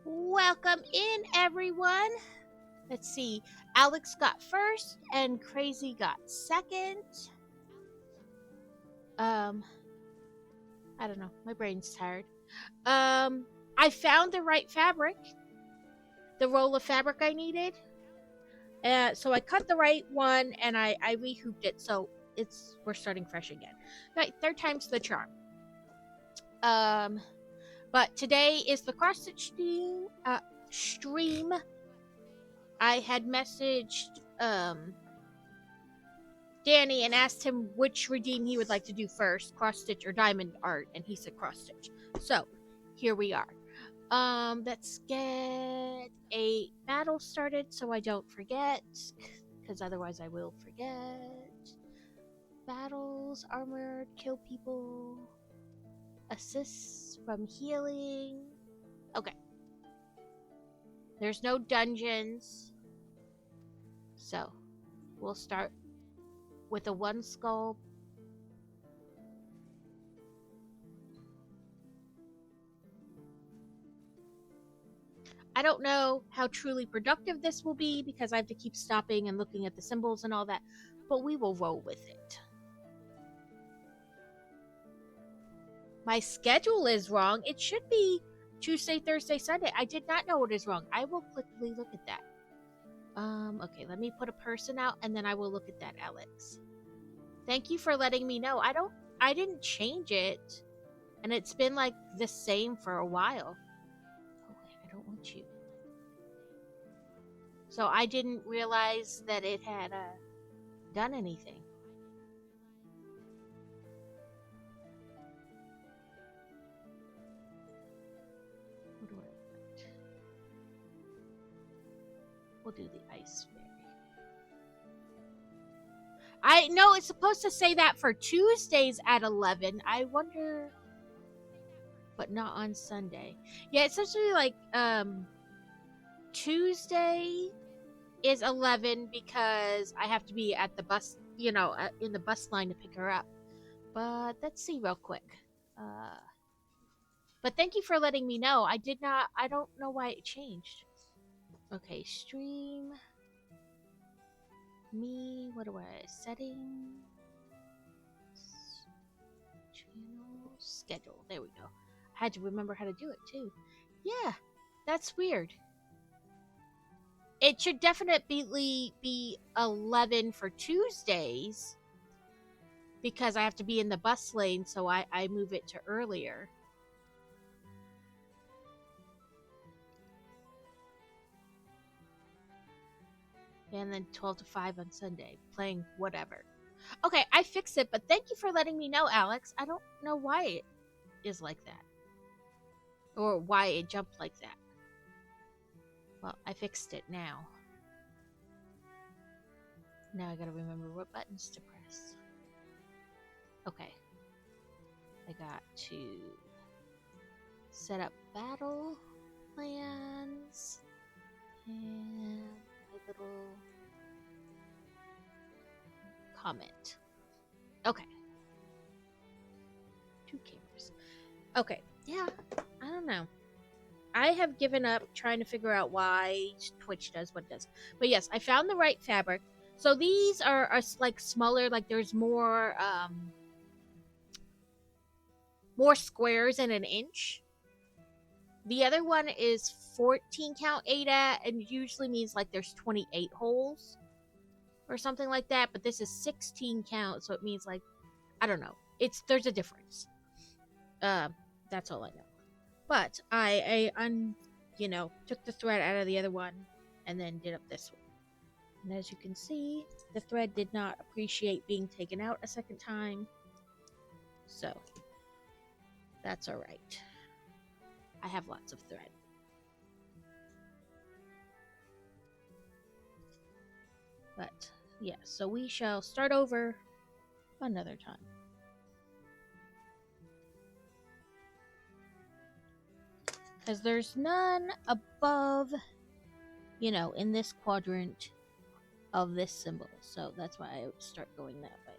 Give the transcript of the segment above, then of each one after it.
Welcome in, everyone. Let's see. Alex got first, and Crazy got second. Um, I don't know. My brain's tired. I found the right fabric, the roll of fabric I needed. So I cut the right one, and I rehooped it. So we're starting fresh again. Right, third time's the charm. Um, but today is the cross stitch stream. I had messaged Danny and asked him which redeem he would like to do first, cross stitch or diamond art, and he said cross stitch. So here we are. Let's get a battle started so I don't forget, because otherwise I will forget. Battles, armored, kill people, assists from healing. Okay. There's no dungeons, so we'll start with a one skull. I don't know how truly productive this will be because I have to keep stopping and looking at the symbols and all that, but we will roll with it. My schedule is wrong. It should be Tuesday, Thursday, Sunday. I did not know it is wrong. I will quickly look at that. Okay, let me put a person out and then I will look at that, Alex. Thank you for letting me know. I didn't change it, and it's been like the same for a while. Oh wait, I don't want you. So I didn't realize that it had done anything. What do I want? We'll do the ice fairy. I know it's supposed to say that for Tuesdays at 11. I wonder, but not on Sunday. Yeah, it's essentially like Tuesday is 11 because I have to be at the bus, in the bus line to pick her up. But let's see real quick. But thank you for letting me know. I don't know why it changed. Okay, stream. What do I, settings? Channel, schedule. There we go. I had to remember how to do it too. Yeah, that's weird. It should definitely be 11 for Tuesdays because I have to be in the bus lane, so I move it to earlier. And then 12 to 5 on Sunday, playing whatever. Okay, I fixed it, but thank you for letting me know, Alex. I don't know why it is like that. Or why it jumped like that. Well, I fixed it now. Now I gotta remember what buttons to press. Okay. I got to set up battle plans and my little comment. Okay. 2 cameras. Okay. Yeah, I don't know. I have given up trying to figure out why Twitch does what it does. But yes, I found the right fabric. So these are like smaller, like there's more squares in an inch. The other one is 14 count Ada and usually means like there's 28 holes or something like that, but this is 16 count, so it means like, I don't know. There's a difference. That's all I know. But I took the thread out of the other one and then did up this one. And as you can see, the thread did not appreciate being taken out a second time. So, that's alright. I have lots of thread. But, yeah, so we shall start over another time. Because there's none above, in this quadrant of this symbol. So that's why I start going that way.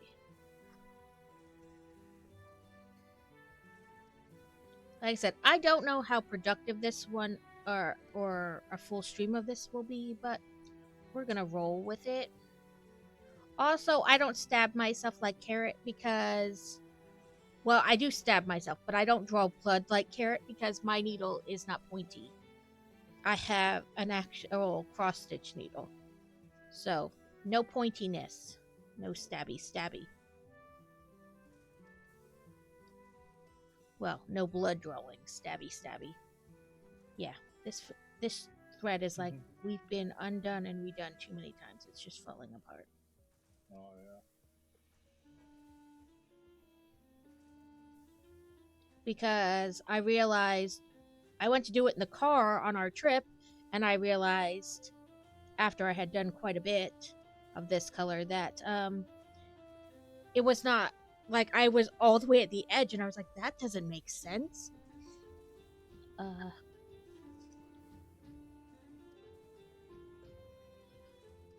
Like I said, I don't know how productive this one or a full stream of this will be, but we're gonna roll with it. Also, I don't stab myself like Carrot because, well, I do stab myself, but I don't draw blood like Carrot because my needle is not pointy. I have an actual cross stitch needle. So, no pointiness. No stabby stabby. Well, no blood drawing. Stabby stabby. Yeah, this thread is like we've been undone and redone too many times. It's just falling apart. Oh, yeah. Because I realized I went to do it in the car on our trip, and I realized after I had done quite a bit of this color that it was not like I was all the way at the edge, and I was like, that doesn't make sense.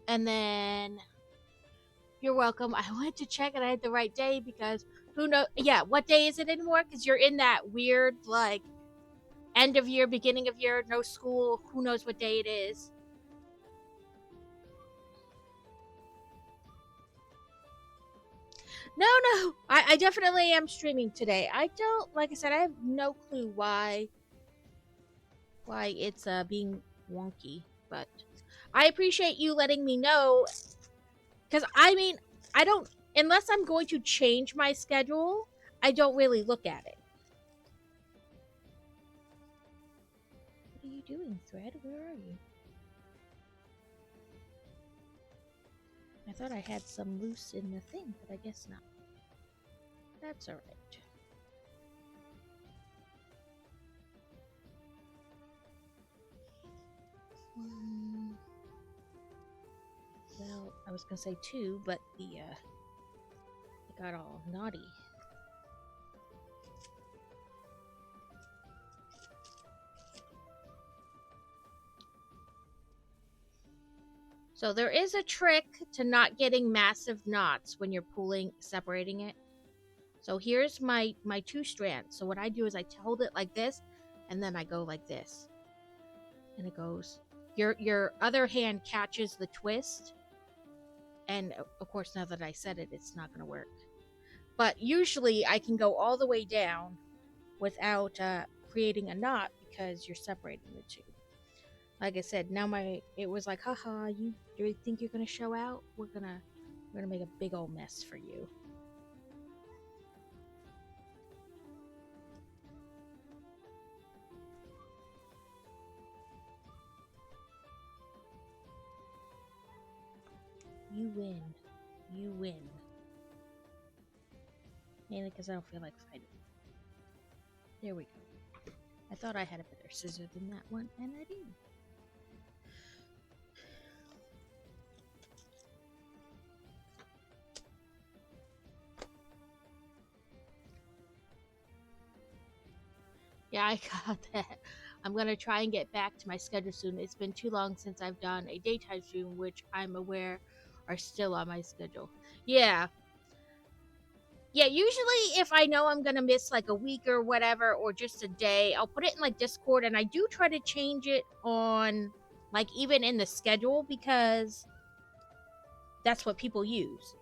And then you're welcome. I went to check and I had the right day because who knows? Yeah, what day is it anymore? Because you're in that weird like end of year, beginning of year, no school. Who knows what day it is? No. I definitely am streaming today. I don't, like I said, I have no clue why it's being wonky, but I appreciate you letting me know. Because I mean, I don't, unless I'm going to change my schedule, I don't really look at it. What are you doing, Thread? Where are you? I thought I had some loose in the thing, but I guess not. That's alright. Well, I was gonna say 2, but it got all naughty. So there is a trick to not getting massive knots when you're separating it. So here's my 2 strands. So what I do is I hold it like this, and then I go like this, and it goes. Your other hand catches the twist, and of course now that I said it, it's not gonna work. But usually I can go all the way down without creating a knot because you're separating the two. Like I said, now it was like, haha, you think you're gonna show out? We're gonna make a big old mess for you. You win. You win. Mainly because I don't feel like fighting. There we go. I thought I had a better scissor than that one, and I do. Yeah, I got that. I'm gonna try and get back to my schedule soon. It's been too long since I've done a daytime stream, which I'm aware are still on my schedule. Yeah. Yeah, usually if I know I'm gonna miss like a week or whatever, or just a day, I'll put it in like Discord, and I do try to change it on like even in the schedule because that's what people use.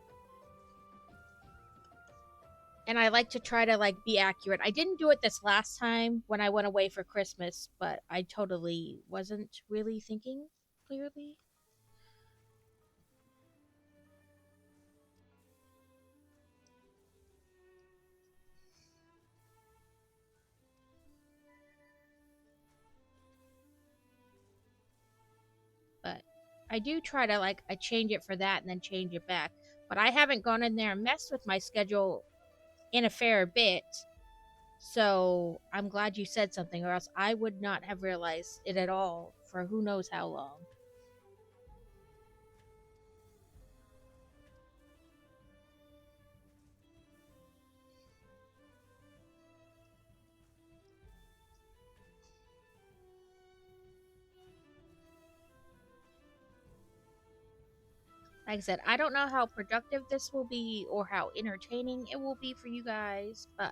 And I like to try to like be accurate. I didn't do it this last time when I went away for Christmas, but I totally wasn't really thinking clearly. But I do try to like I change it for that and then change it back. But I haven't gone in there and messed with my schedule in a fair bit. So I'm glad you said something, or else I would not have realized it at all for who knows how long. Like I said, I don't know how productive this will be or how entertaining it will be for you guys, but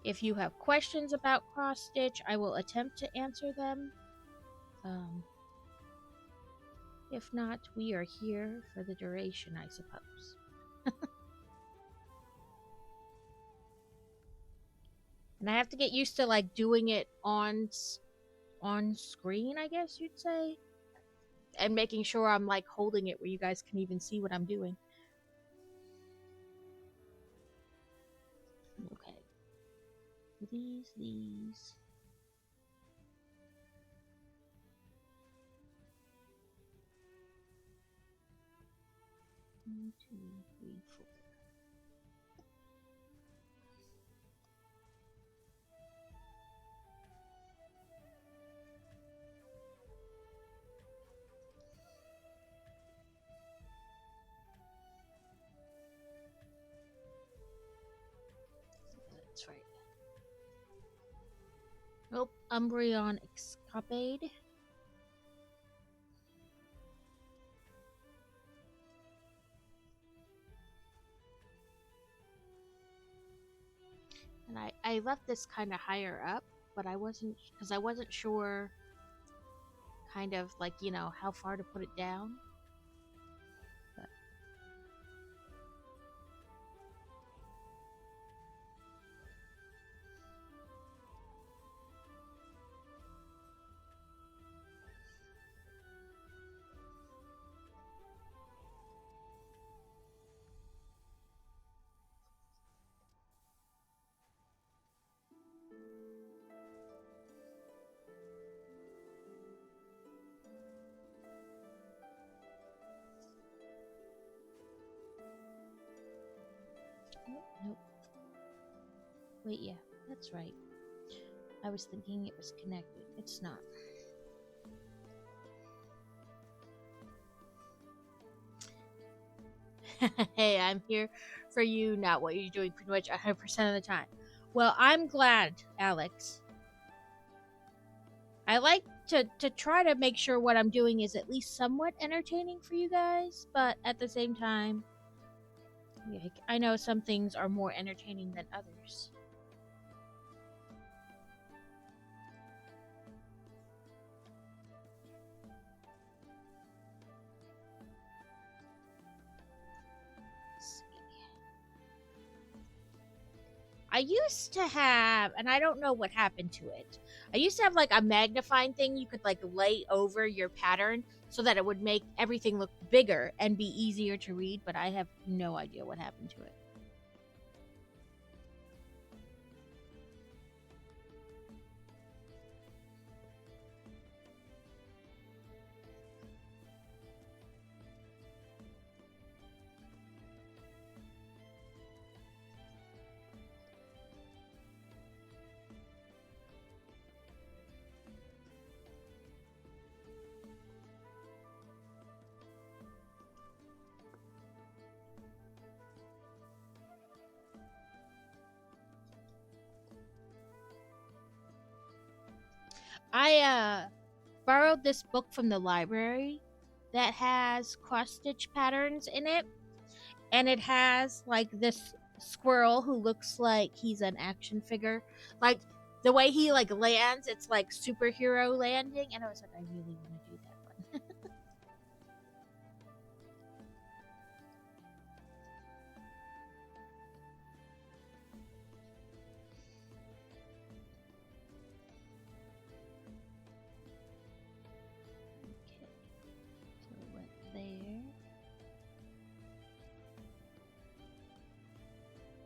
If you have questions about cross stitch, I will attempt to answer them. If not, we are here for the duration, I suppose. And I have to get used to like doing it on screen, I guess you'd say, and making sure I'm like holding it where you guys can even see what I'm doing. Okay. These. 1, 2, 3, 4. That's right. Nope, Umbreon Escapade. And I left this kind of higher up, but I wasn't sure kind of like, you know, how far to put it down. But nope. Wait, yeah, that's right. I was thinking it was connected. It's not. Hey, I'm here for you, not what you're doing pretty much 100% of the time. Well, I'm glad, Alex. I like to try to make sure what I'm doing is at least somewhat entertaining for you guys, but at the same time, I know some things are more entertaining than others. I used to have, and I don't know what happened to it. I used to have like a magnifying thing you could like lay over your pattern so that it would make everything look bigger and be easier to read, but I have no idea what happened to it. I borrowed this book from the library that has cross stitch patterns in it, and it has like this squirrel who looks like he's an action figure. Like the way he like lands, it's like superhero landing, and I was like, I really want to do that one. Okay, so it went there.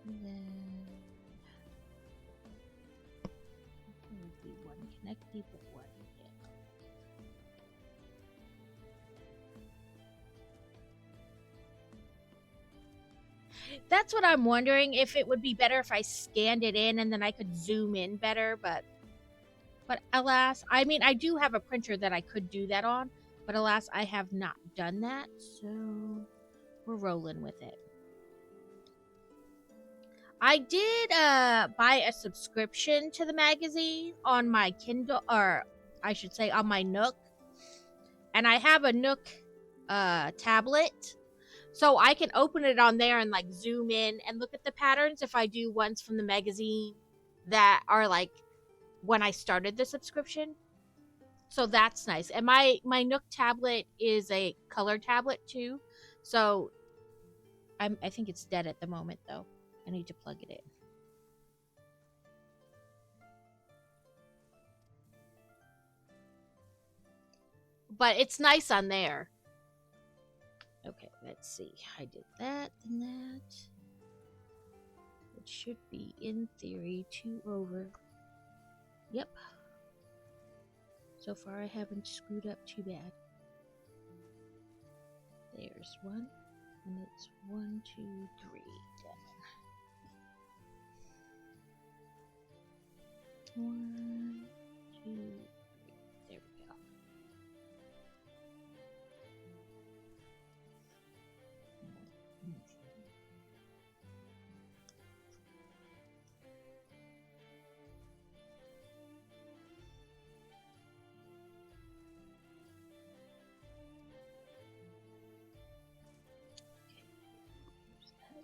And then there would be one connected, but one dead. That's what I'm wondering, if it would be better if I scanned it in and then I could zoom in better, but alas, I mean, I do have a printer that I could do that on, but alas, I have not done that, so we're rolling with it. I did buy a subscription to the magazine on my Kindle, or I should say on my Nook. And I have a Nook tablet, so I can open it on there and like zoom in and look at the patterns if I do ones from the magazine that are like when I started the subscription. So that's nice. And my Nook tablet is a color tablet too. So I think it's dead at the moment though. I need to plug it in. But it's nice on there. Okay, let's see. I did that and that. It should be, in theory, 2 over. Yep. So far, I haven't screwed up too bad. There's 1, and it's 1, 2, 3 down. 1, 2, 3. There we go.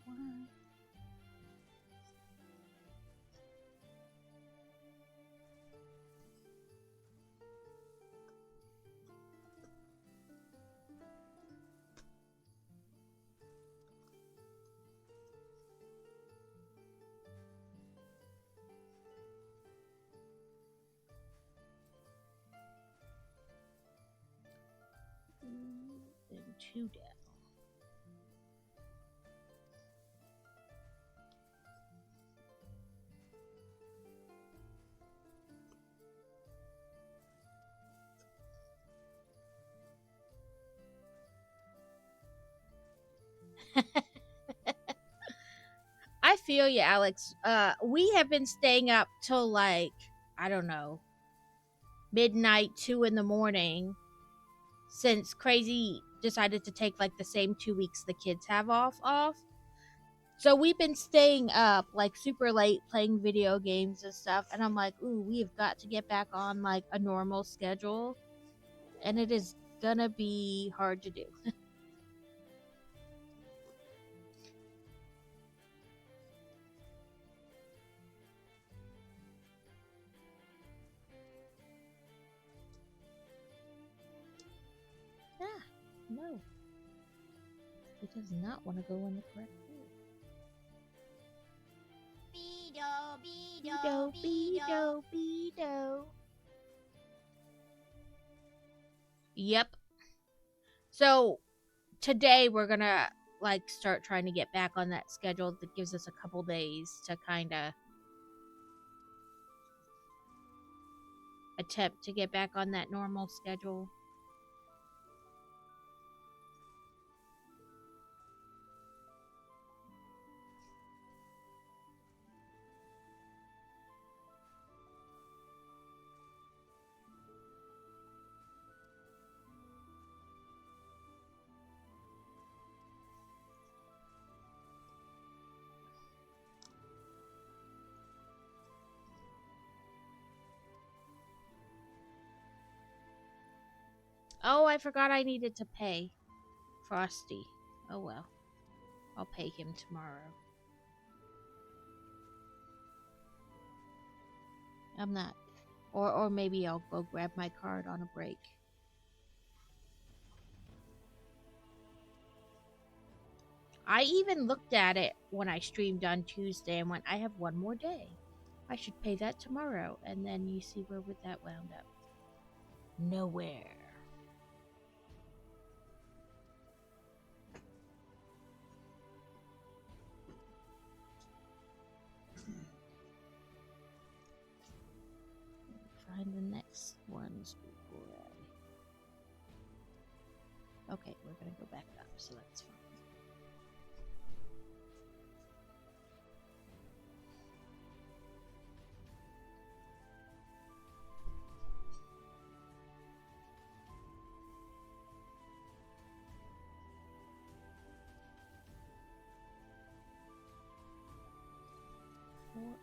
One. Then 2 down. I feel you, Alex. We have been staying up till like, I don't know, midnight, 2 in the morning since Crazy decided to take like the same 2 weeks the kids have off. So we've been staying up like super late playing video games and stuff. And I'm like, ooh, we have got to get back on like a normal schedule. And it is gonna be hard to do. Ah, no. It does not want to go in the correct way. Beedo. Yep. So today we're gonna like start trying to get back on that schedule. That gives us a couple days to kind of attempt to get back on that normal schedule. Oh, I forgot I needed to pay Frosty. Oh well. I'll pay him tomorrow. I'm not. Or maybe I'll go grab my card on a break. I even looked at it when I streamed on Tuesday and went, I have 1 more day. I should pay that tomorrow. And then you see where would that wound up? Nowhere. Find the next ones before I... Okay, we're gonna go back up, so that's fine.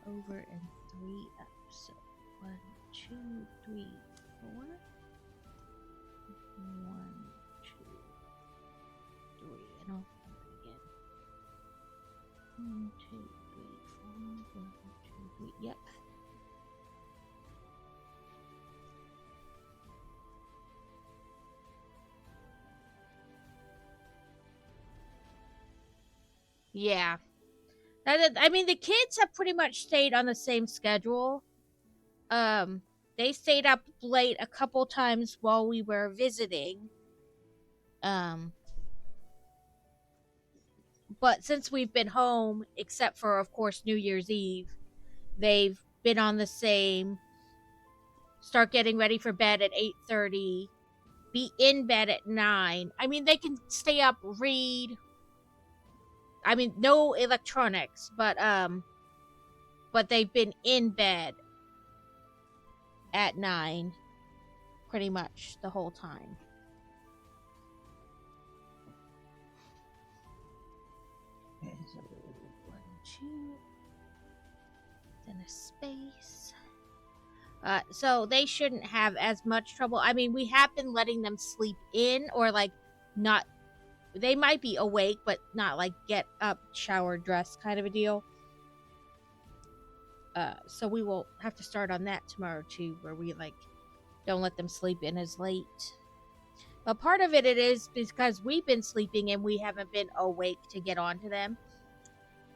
Over and 3 up. So 1, 2, 3, 4. 1, 2, 3. And I'll count again. 1, 2, 3, 4. 1, 2, 3. Yep. Yeah. I mean, the kids have pretty much stayed on the same schedule. Um, they stayed up late a couple times while we were visiting. Um, but since we've been home, except for of course New Year's Eve, they've been on the same. Start getting ready for bed at 8:30. Be in bed at 9. I mean, they can stay up, read. I mean, no electronics, but they've been in bed at 9 pretty much the whole time. So, 1, 2, then a space. So they shouldn't have as much trouble. I mean, we have been letting them sleep in or like not. They might be awake, but not like get up, shower, dress kind of a deal. So we will have to start on that tomorrow too, where we like don't let them sleep in as late. But part of it is because we've been sleeping and we haven't been awake to get on to them.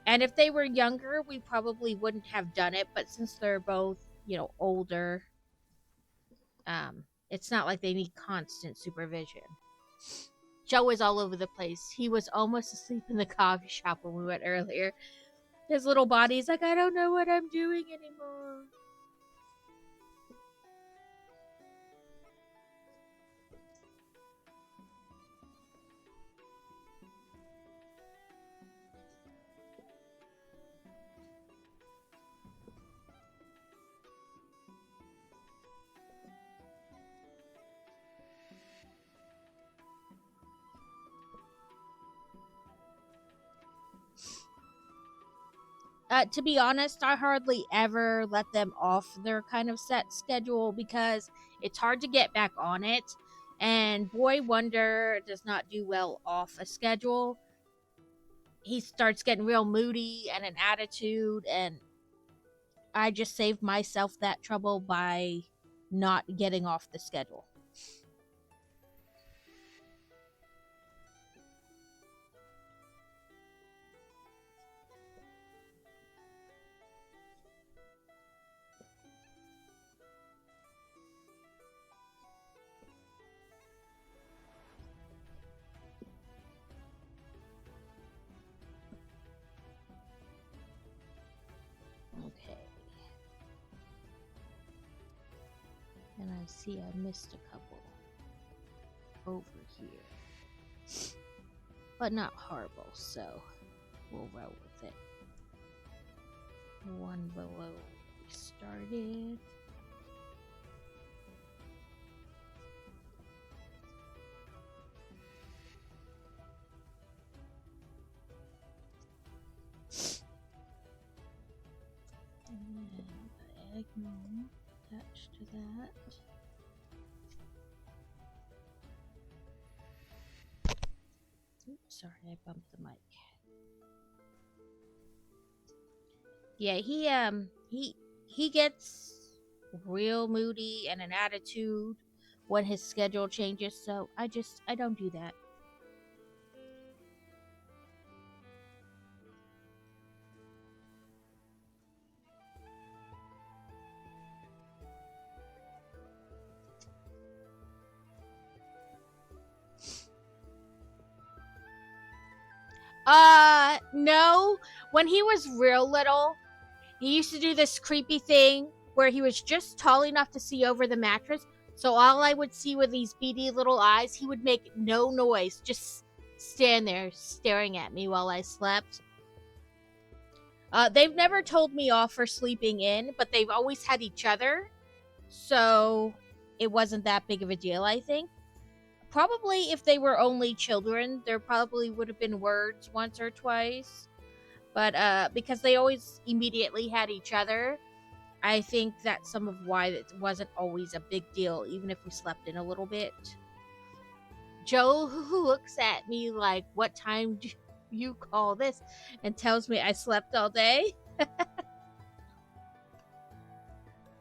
And if they were younger, we probably wouldn't have done it. But since they're both, older, it's not like they need constant supervision. Joe is all over the place. He was almost asleep in the coffee shop when we went earlier. His little body's like, I don't know what I'm doing anymore. To be honest, I hardly ever let them off their kind of set schedule because it's hard to get back on it. And Boy Wonder does not do well off a schedule. He starts getting real moody and an attitude, and I just saved myself that trouble by not getting off the schedule. Okay. And I see I missed a couple over here. But not horrible, so we'll roll with it. One below we started. And the egg mom attached to that. Oops, sorry, I bumped the mic. Yeah, he gets real moody and an attitude when his schedule changes, so I don't do that. No. When he was real little, he used to do this creepy thing where he was just tall enough to see over the mattress. So all I would see were these beady little eyes. He would make no noise, just stand there staring at me while I slept. They've never told me off for sleeping in, but they've always had each other. So it wasn't that big of a deal, I think. Probably if they were only children, there probably would have been words once or twice. But because they always immediately had each other, I think that's some of why it wasn't always a big deal, even if we slept in a little bit. Joe looks at me like, what time do you call this? And tells me I slept all day.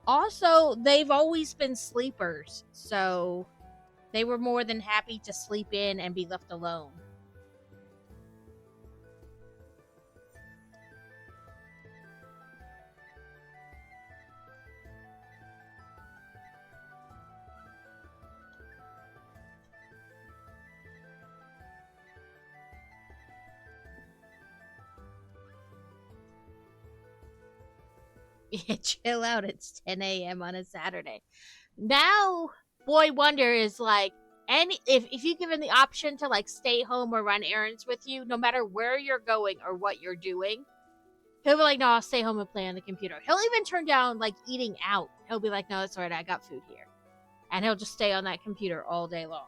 Also, they've always been sleepers, so they were more than happy to sleep in and be left alone. Yeah, chill out. It's 10 a.m. on a Saturday. Now, Boy Wonder is like, if you give him the option to like stay home or run errands with you, no matter where you're going or what you're doing, he'll be like, no, I'll stay home and play on the computer. He'll even turn down like eating out. He'll be like, no, that's all right, I got food here. And he'll just stay on that computer all day long.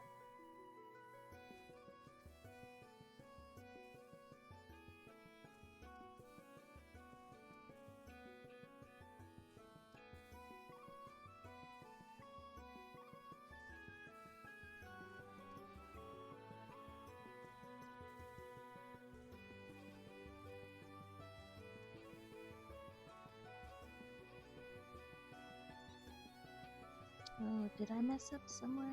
Oh, did I mess up somewhere?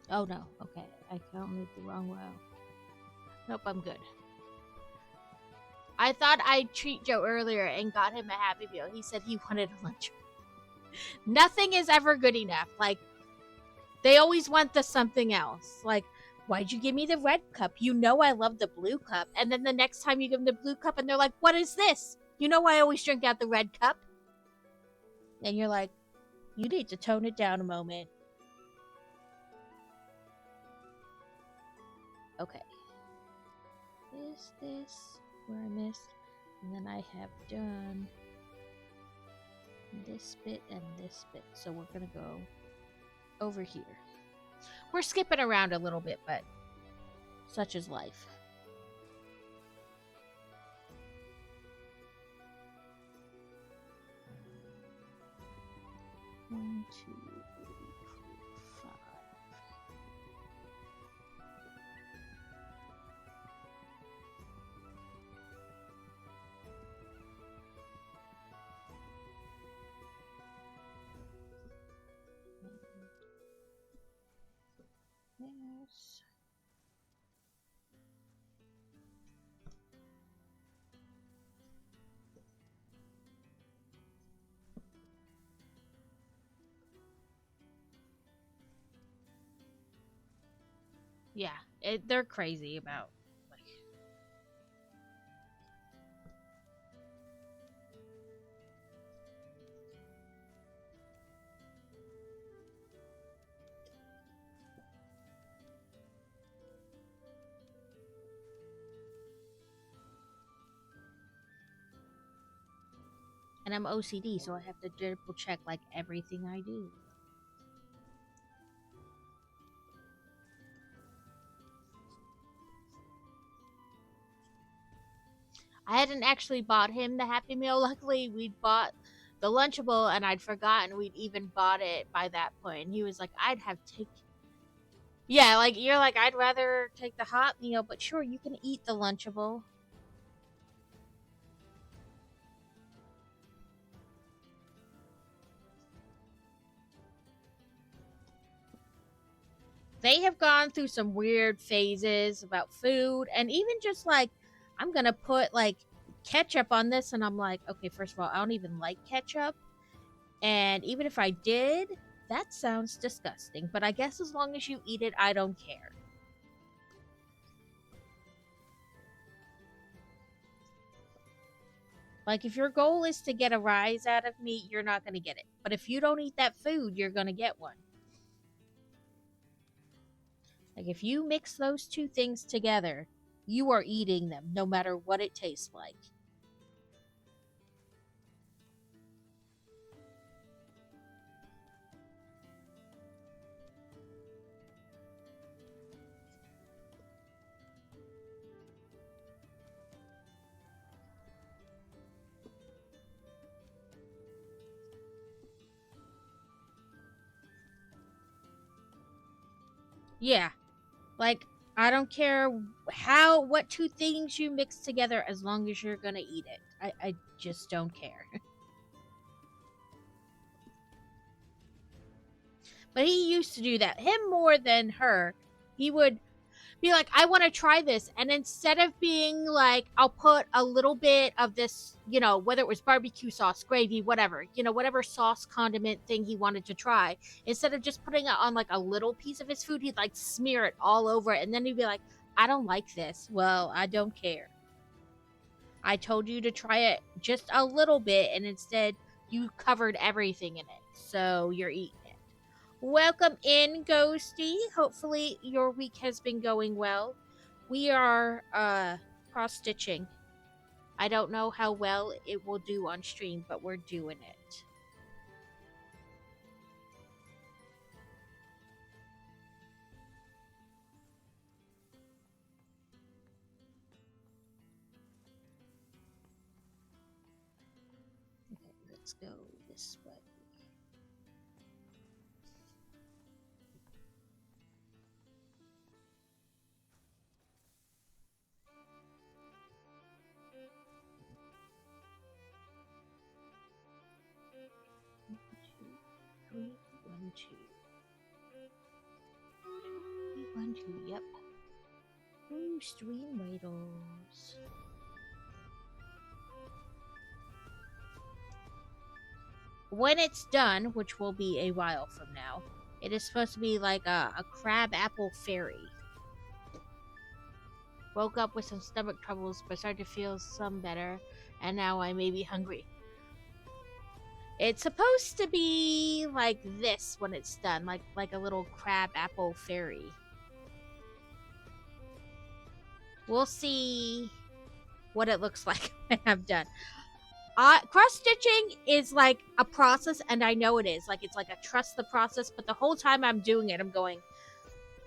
Oh no, okay. I counted the wrong way. Nope, I'm good. I thought I'd treat Joe earlier and got him a Happy Meal. He said he wanted a lunch. Nothing is ever good enough. Like, they always want the something else. Like, why'd you give me the red cup? You know I love the blue cup. And then the next time you give them the blue cup and they're like, what is this? You know I always drink out the red cup. And you're like, you need to tone it down a moment. Okay. This, where I missed. And then I have done this bit and this bit. So we're going to go over here. We're skipping around a little bit, but such is life. One, two, three, four, five. Yes. Yeah, they're crazy about like. And I'm OCD, so I have to triple check like everything I do. I hadn't actually bought him the Happy Meal. Luckily, we'd bought the Lunchable, and I'd forgotten we'd even bought it by that point. And he was like, I'd have take. Yeah, like, you're like, I'd rather take the hot meal, but sure, you can eat the Lunchable. They have gone through some weird phases about food, and even just like, I'm gonna put like ketchup on this, and I'm like, okay, first of all, I don't even like ketchup. And even if I did, that sounds disgusting. But I guess as long as you eat it, I don't care. Like, if your goal is to get a rise out of me, you're not going to get it. But if you don't eat that food, you're going to get one. Like, if you mix those two things together, you are eating them, no matter what it tastes like. Yeah. Like, I don't care what two things you mix together as long as you're gonna eat it. I just don't care. But he used to do that. Him more than her. He would be like, I want to try this. And instead of being like, I'll put a little bit of this, whether it was barbecue sauce, gravy, whatever, whatever sauce condiment thing he wanted to try, instead of just putting it on like a little piece of his food, he'd like smear it all over it. And then he'd be like, I don't like this. Well, I don't care. I told you to try it just a little bit, and instead you covered everything in it. So you're eating it. Welcome in, Ghosty. Hopefully your week has been going well. We are cross stitching. I don't know how well it will do on stream, but we're doing it. Okay, let's go this way. Three, 1, 2. 3, 1, 2, yep. Ooh, stream raiders. When it's done, which will be a while from now, it is supposed to be like a crab apple fairy. Woke up with some stomach troubles, but started to feel some better, and now I may be hungry. It's supposed to be like this when it's done, like a little crab apple fairy. We'll see what it looks like when I'm done. Cross stitching is like a process, and I know it is. Like, it's like a trust the process, but the whole time I'm doing it, I'm going,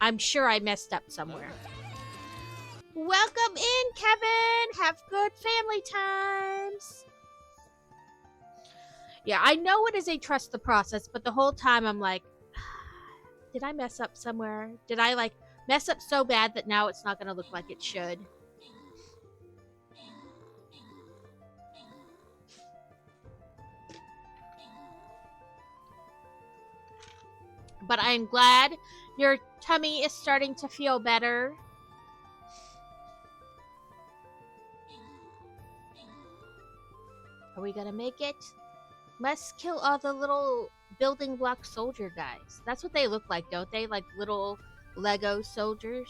I'm sure I messed up somewhere. Welcome in, Kevin. Have good family times. Yeah, I know it is a trust the process, but the whole time I'm like, did I mess up somewhere? Did I like mess up so bad that now it's not going to look like it should? But I'm glad your tummy is starting to feel better. Are we gonna make it? Must kill all the little building block soldier guys. That's what they look like, don't they? Like little Lego soldiers.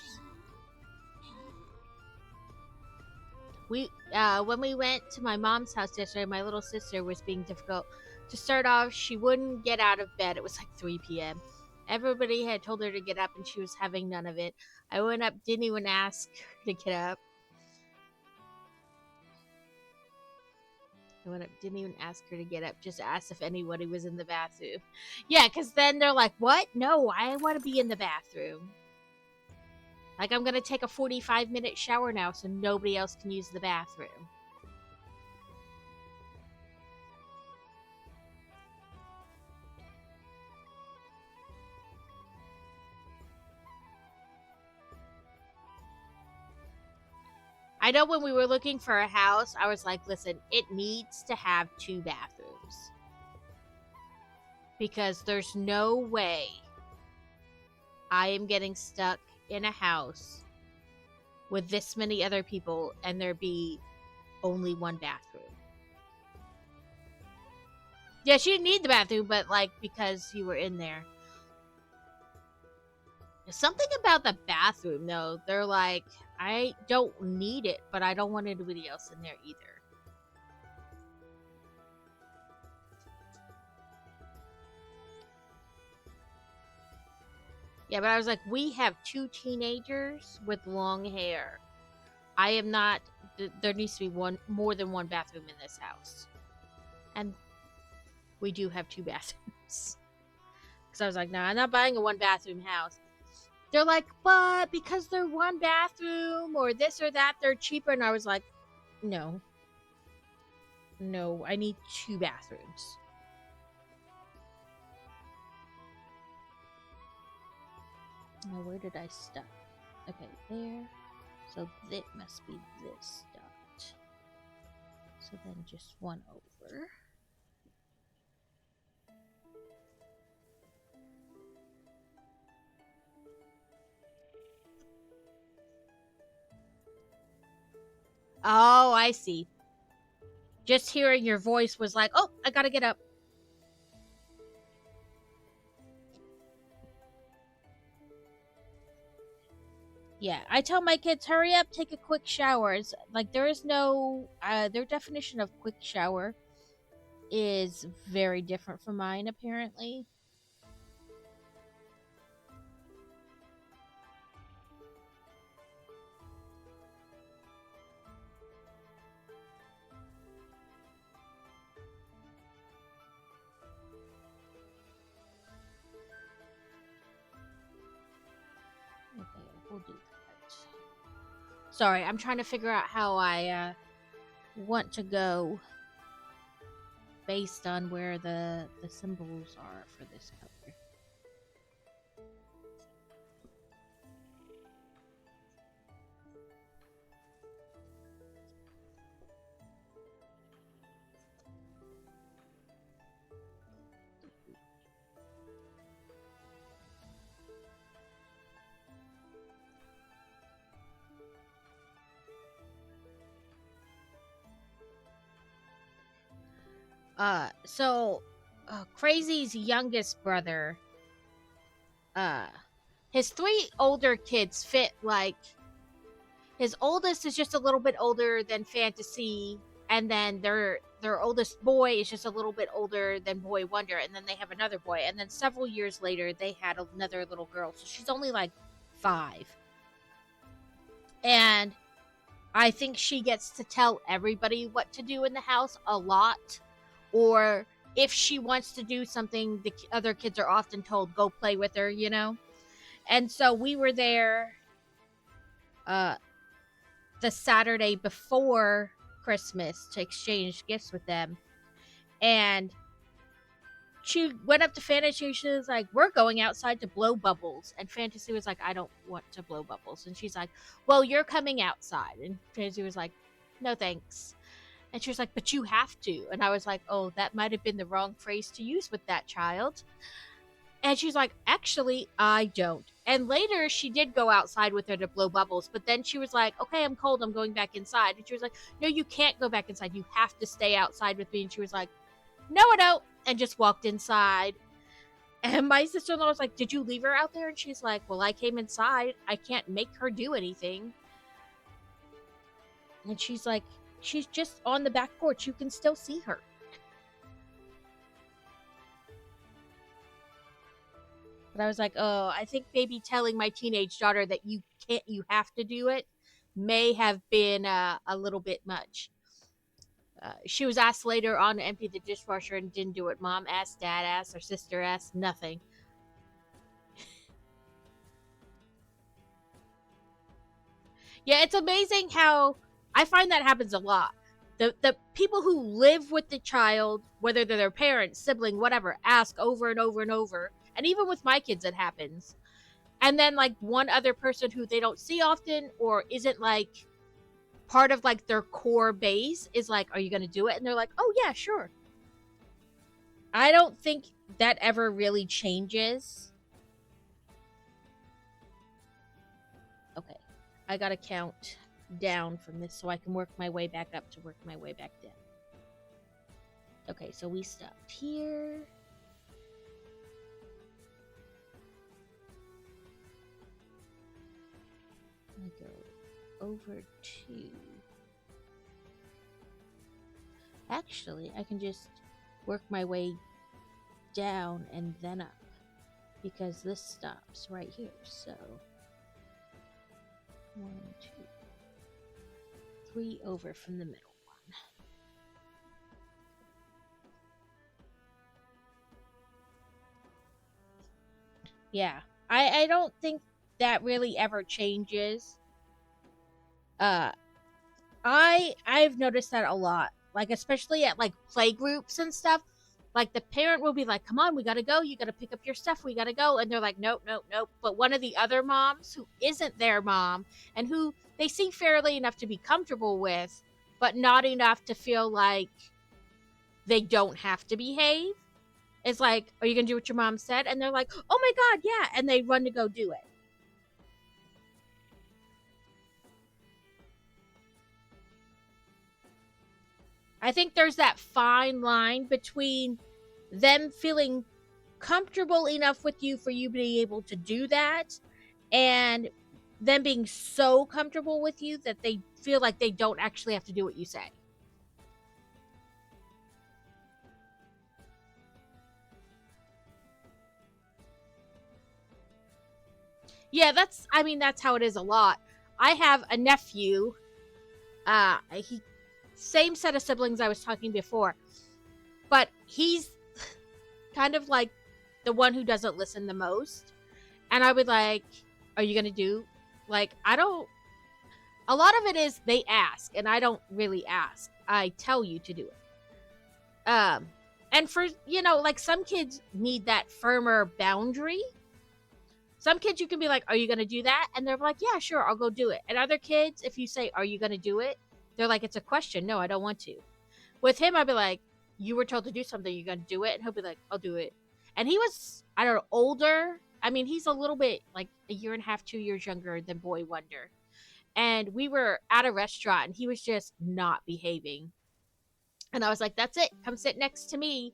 When we went to my mom's house yesterday, my little sister was being difficult. To start off, she wouldn't get out of bed. It was like 3 p.m. Everybody had told her to get up, and she was having none of it. I went up, didn't even ask her to get up. I went up, didn't even ask her to get up, just asked if anybody was in the bathroom. Yeah, because then they're like, what? No, I want to be in the bathroom. Like, I'm going to take a 45-minute shower now so nobody else can use the bathroom. I know when we were looking for a house, I was like, listen, it needs to have 2 bathrooms. Because there's no way I am getting stuck in a house with this many other people and there be only 1 bathroom. Yeah, she didn't need the bathroom, but like because you were in there. There's something about the bathroom though. They're like, I don't need it, but I don't want anybody else in there either. Yeah, but I was like, we have 2 teenagers with long hair. I am not. There needs to be more than 1 bathroom in this house, and we do have 2 bathrooms. Because I was like, no, I'm not buying a 1 bathroom house. They're like, but because they're 1 bathroom or this or that, they're cheaper. And I was like, no, I need 2 bathrooms. Now, where did I stop? Okay, there. So that must be this dot. So then just 1 over. Oh, I see. Just hearing your voice was like, oh, I gotta get up. Yeah, I tell my kids, hurry up, take a quick shower. It's like there is no, their definition of quick shower is very different from mine, apparently. Okay, we'll do that. Sorry, I'm trying to figure out how I want to go based on where the symbols are for this color. So Crazy's youngest brother, uh his three older kids fit like his oldest is just a little bit older than Fantasy, and then their oldest boy is just a little bit older than Boy Wonder, and then they have another boy, and then several years later they had another little girl, so she's only like 5. And I think she gets to tell everybody what to do in the house a lot, or if she wants to do something, the other kids are often told, go play with her, you know? And so we were there uh, the Saturday before Christmas to exchange gifts with them. And she went up to Fantasy. She was like, we're going outside to blow bubbles. And Fantasy was like, I don't want to blow bubbles. And she's like, well, you're coming outside. And Fantasy was like, no thanks. And she was like, but you have to. And I was like, oh, that might have been the wrong phrase to use with that child. And she's like, actually, I don't. And later she did go outside with her to blow bubbles. But then she was like, okay, I'm cold. I'm going back inside. And she was like, no, you can't go back inside. You have to stay outside with me. And she was like, no, I don't. And just walked inside. And my sister-in-law was like, did you leave her out there? And she's like, well, I came inside. I can't make her do anything. And she's like, she's just on the back porch. You can still see her. But I was like, oh, I think maybe telling my teenage daughter that you have to do it may have been a little bit much. She was asked later on to empty the dishwasher and didn't do it. Mom asked, dad asked, her sister asked, nothing. Yeah, it's amazing how I find that happens a lot. The people who live with the child, whether they're their parents, sibling, whatever, ask over and over and over. And even with my kids, it happens. And then like one other person who they don't see often or isn't like part of like their core base is like, are you going to do it? And they're like, oh yeah, sure. I don't think that ever really changes. Okay, I gotta count down from this so I can work my way back up to work my way back down. Okay, so we stopped here. I go over to... Actually, I can just work my way down and then up, because this stops right here. So 1, 2, 3 over from the middle one. Yeah, I don't think that really ever changes. I've noticed that a lot, like especially at like play groups and stuff. Like the parent will be like, come on, we gotta go, you gotta pick up your stuff, we gotta go. And they're like, nope, nope, nope. But one of the other moms who isn't their mom and who they seem fairly enough to be comfortable with, but not enough to feel like they don't have to behave, is like, are you gonna do what your mom said? And they're like, oh my god, yeah. And they run to go do it. I think there's that fine line between them feeling comfortable enough with you for you to be able to do that and them being so comfortable with you that they feel like they don't actually have to do what you say. Yeah, that's how it is a lot. I have a nephew, he same set of siblings I was talking before, but he's kind of like the one who doesn't listen the most. And I would like, are you going to do like I don't a lot of it is they ask and I don't really ask. I tell you to do it. And for, like some kids need that firmer boundary. Some kids you can be like, "Are you going to do that?" And they're like, "Yeah, sure, I'll go do it." And other kids, if you say, "Are you going to do it?" They're like, "It's a question. No, I don't want to." With him, I'd be like, "You were told to do something, you're going to do it." And he'll be like, "I'll do it." And he was, I don't know, older. I mean, he's a little bit like a year and a half, 2 years younger than Boy Wonder. And we were at a restaurant and he was just not behaving. And I was like, "That's it. Come sit next to me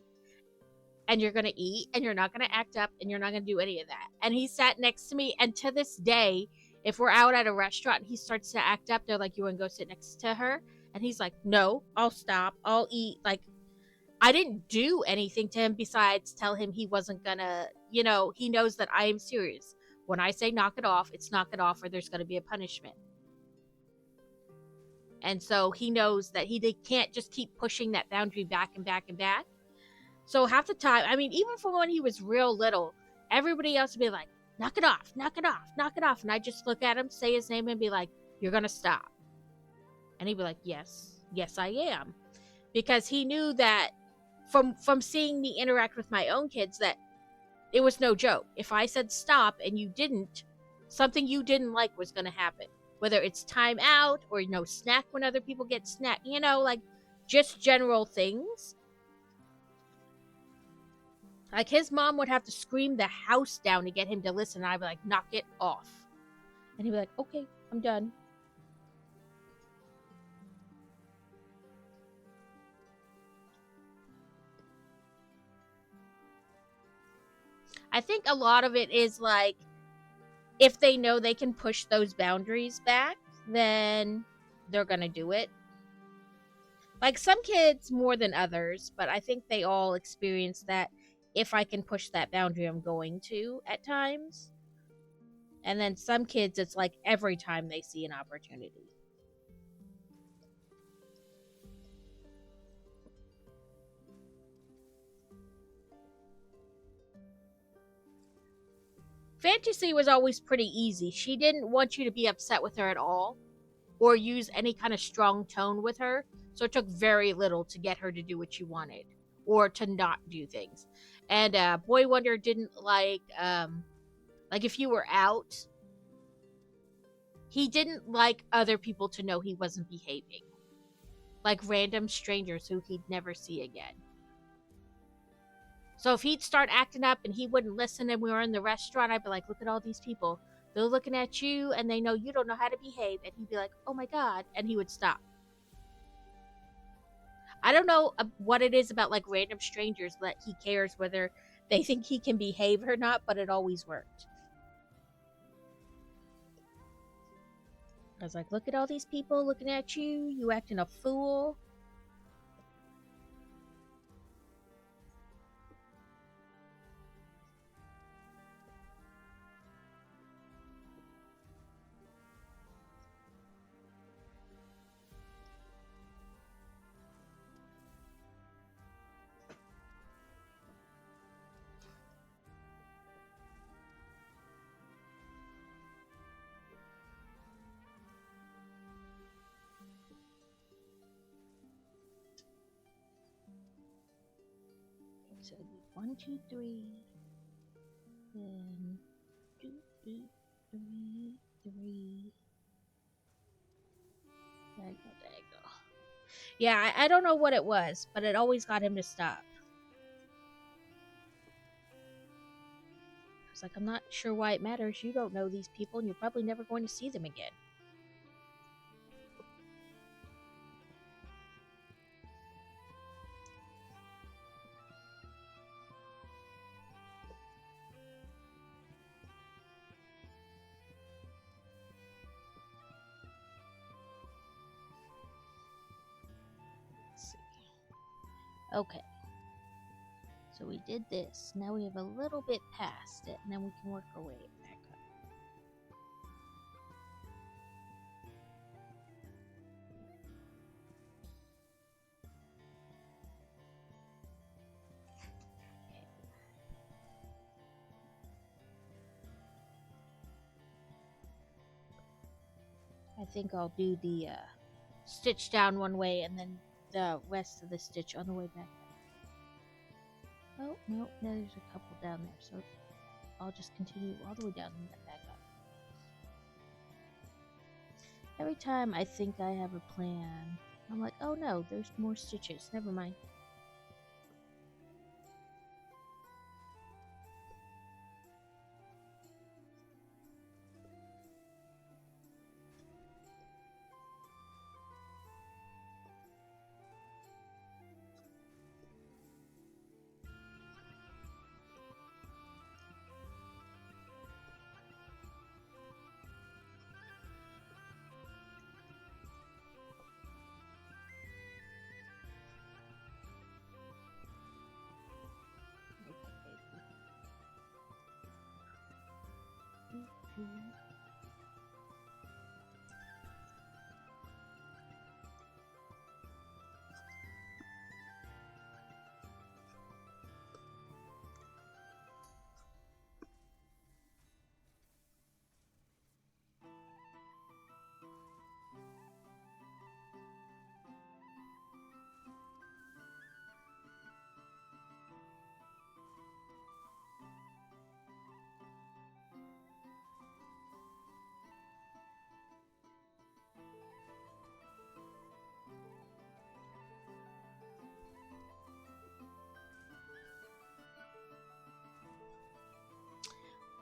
and you're going to eat and you're not going to act up and you're not going to do any of that." And he sat next to me. And to this day, if we're out at a restaurant and he starts to act up, they're like, "You want to go sit next to her?" And he's like, "No, I'll stop. I'll eat." Like, I didn't do anything to him besides tell him he wasn't gonna, he knows that I am serious. When I say knock it off, it's knock it off or there's going to be a punishment. And so he knows that they can't just keep pushing that boundary back and back and back. So half the time, I mean, even from when he was real little, everybody else would be like, "Knock it off, knock it off, knock it off." And I just look at him, say his name, and be like, "You're going to stop." And he'd be like, "Yes, yes, I am." Because he knew that from seeing me interact with my own kids, that it was no joke. If I said stop and you didn't, something you didn't like was going to happen. Whether it's time out or no snack when other people get snack, like just general things. Like his mom would have to scream the house down to get him to listen. And I'd be like, "Knock it off." And he'd be like, "Okay, I'm done." I think a lot of it is like, if they know they can push those boundaries back, then they're going to do it. Like some kids more than others, but I think they all experience that if I can push that boundary, I'm going to at times. And then some kids, it's like every time they see an opportunity. Fantasy was always pretty easy. She didn't want you to be upset with her at all or use any kind of strong tone with her. So it took very little to get her to do what you wanted or to not do things. And Boy Wonder didn't like if you were out, he didn't like other people to know he wasn't behaving. Like random strangers who he'd never see again. So if he'd start acting up and he wouldn't listen and we were in the restaurant, I'd be like, "Look at all these people. They're looking at you and they know you don't know how to behave." And he'd be like, "Oh my God." And he would stop. I don't know what it is about like random strangers that he cares whether they think he can behave or not, but it always worked. I was like, "Look at all these people looking at you. You acting a fool." So 1, 2, 3, then 2, 2, 3, 3. Diagonal, diagonal. Yeah, I don't know what it was, but it always got him to stop. I was like, "I'm not sure why it matters. You don't know these people, and you're probably never going to see them again." Okay. So we did this. Now we have a little bit past it, and then we can work our way back up. I think I'll do the stitch down one way and then the rest of the stitch on the way back up. Oh, no, there's a couple down there, so I'll just continue all the way down and then back up. Every time I think I have a plan, I'm like, oh no, there's more stitches. Never mind.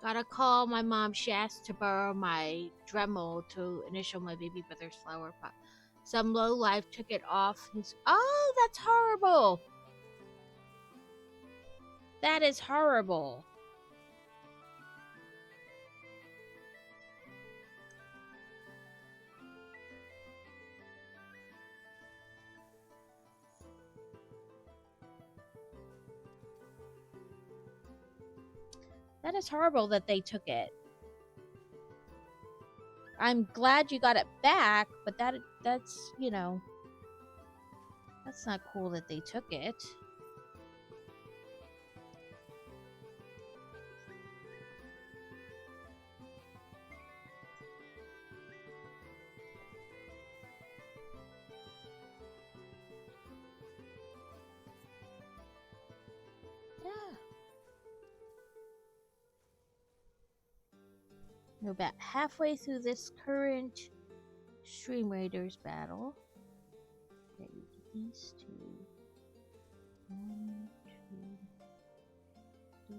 Gotta call my mom. She asked to borrow my Dremel to initial my baby brother's flower pot. Some lowlife took it off his. Oh, that's horrible! That is horrible. That is horrible that they took it. I'm glad you got it back, but that's, you know, that's not cool that they took it. Yeah. We're about halfway through this current Stream Raiders battle. Okay, we get these two. 1, 2, 3.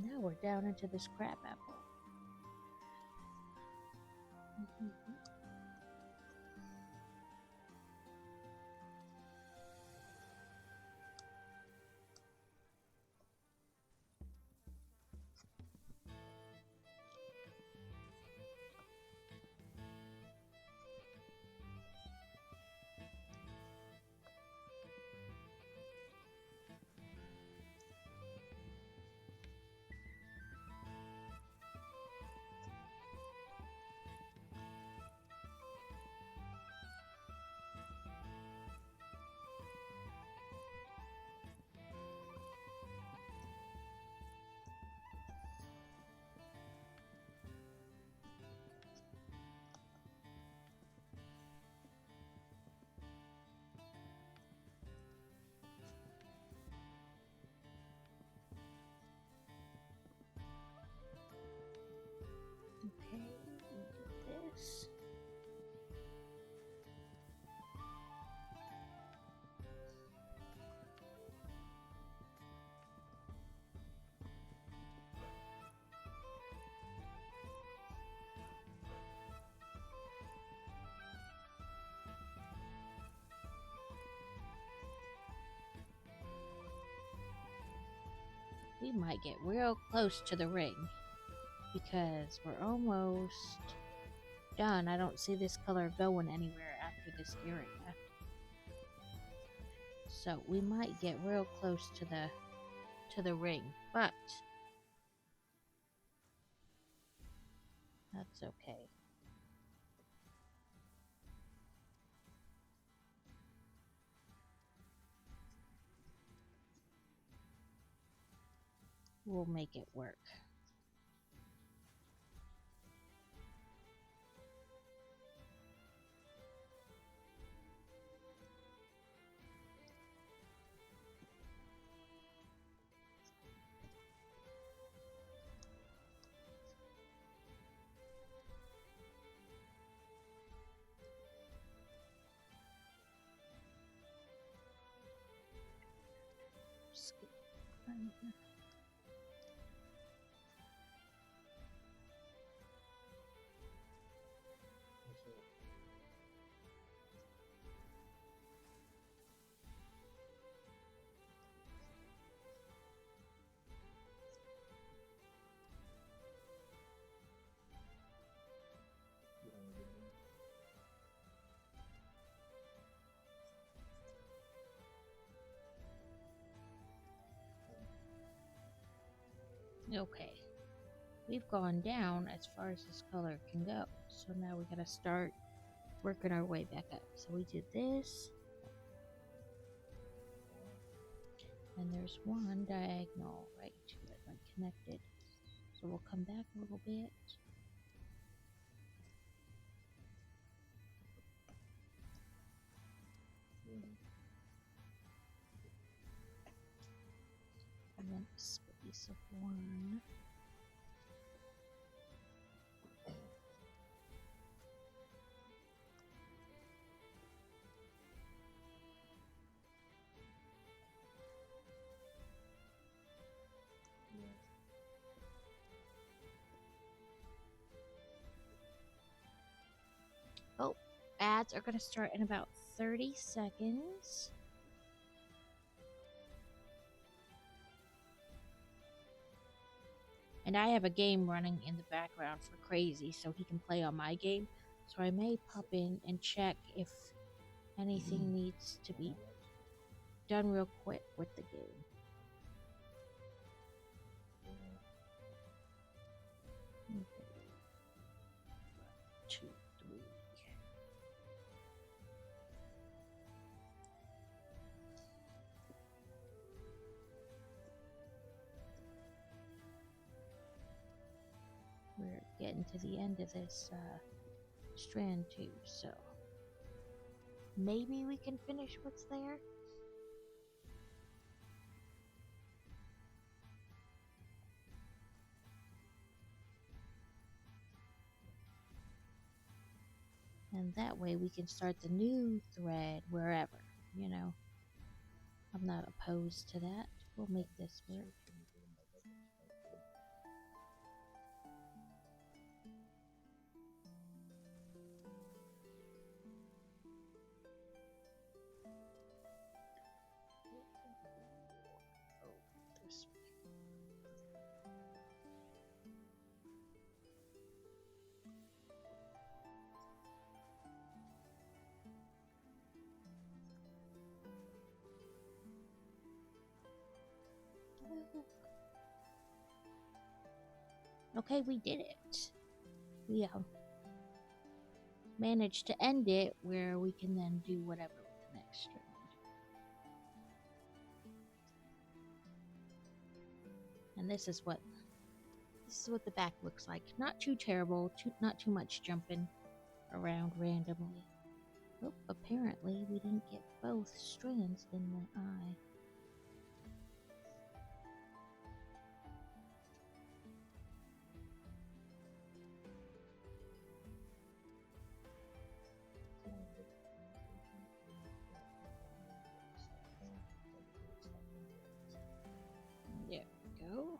Now we're down into this crab apple. Okay, we do this. We might get real close to the ring because we're almost done. I don't see this color going anywhere after this area. So we might get real close to the ring, but that's okay. We'll make it work. Skip. Okay, we've gone down as far as this color can go, so now we gotta start working our way back up. So we did this, and there's one diagonal right to it, like connected. So we'll come back a little bit. And then a space of one. Oh, ads are going to start in about 30 seconds. And I have a game running in the background for Crazy, so he can play on my game. So I may pop in and check if anything needs to be done real quick with the game. Okay. 2, 3. We're getting to the end of this strand too, so maybe we can finish what's there. And that way we can start the new thread wherever, you know. I'm not opposed to that. We'll make this work. this way. Okay, we did it. We managed to end it where we can then do whatever with the next strand. And this is what the back looks like. Not too terrible, not too much jumping around randomly. Oh, apparently we didn't get both strands in the eye. There we go.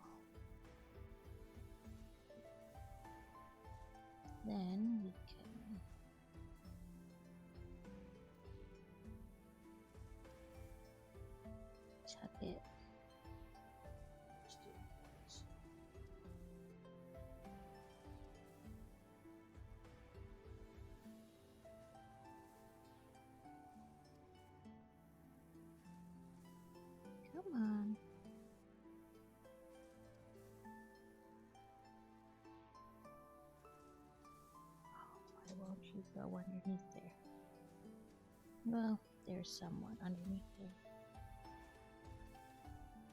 Then we can tuck it. Come on. Why won't you go underneath there? Well, there's someone underneath there.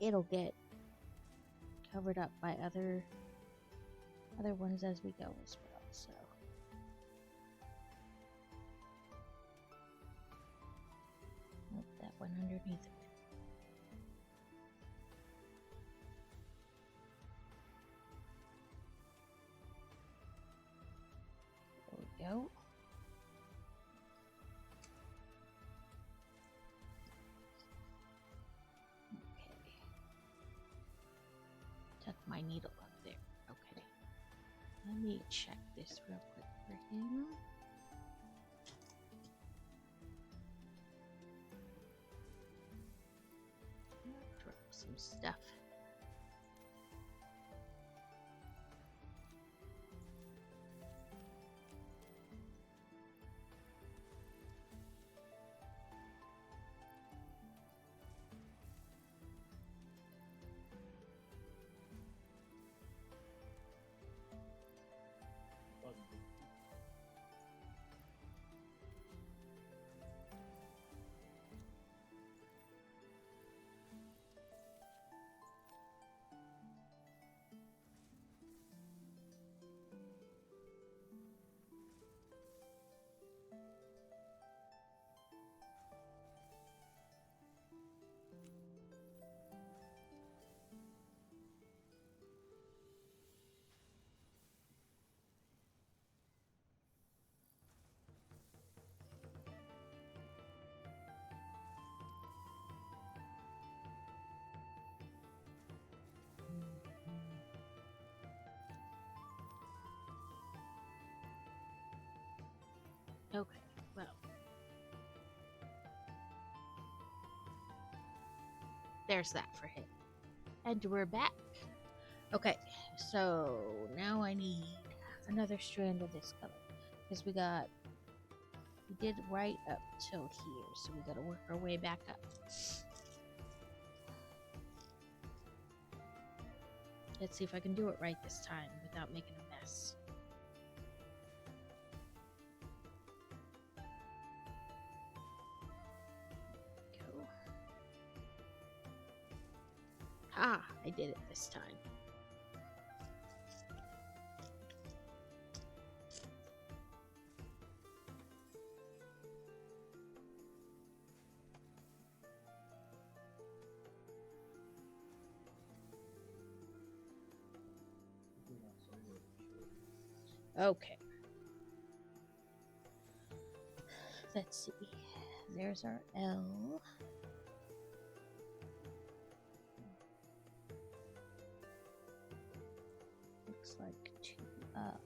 It'll get covered up by other ones as we go as well, so. Nope, that went underneath it. There we go. Okay. Tuck my needle up there. Okay. Let me check this real quick for him. Drop some stuff. Okay, well. There's that for him. And we're back. Okay, so now I need another strand of this color. Because we did right up till here, so we gotta work our way back up. Let's see if I can do it right this time without making a mess. Go. Ah, I did it this time. Okay. Let's see. There's our L. Looks like 2 up.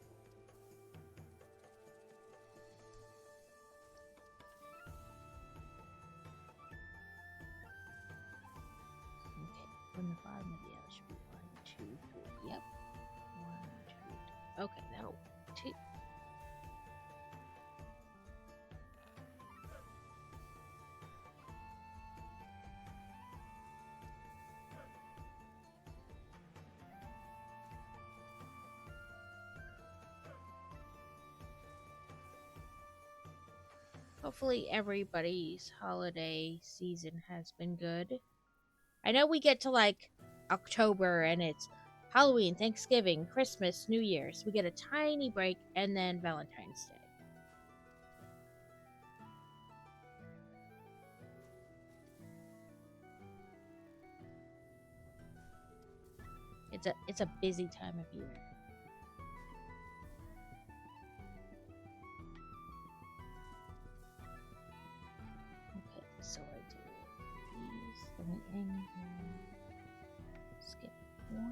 Okay, we're and the bottom of the L should be 1, 2, 3. Yep. 1, 2, 3. Okay, that'll take. Hopefully everybody's holiday season has been good. I know we get to like October and it's Halloween, Thanksgiving, Christmas, New Year's. We get a tiny break and then Valentine's Day. It's a busy time of year. Okay, so I do these. Let me end here. Skip 1.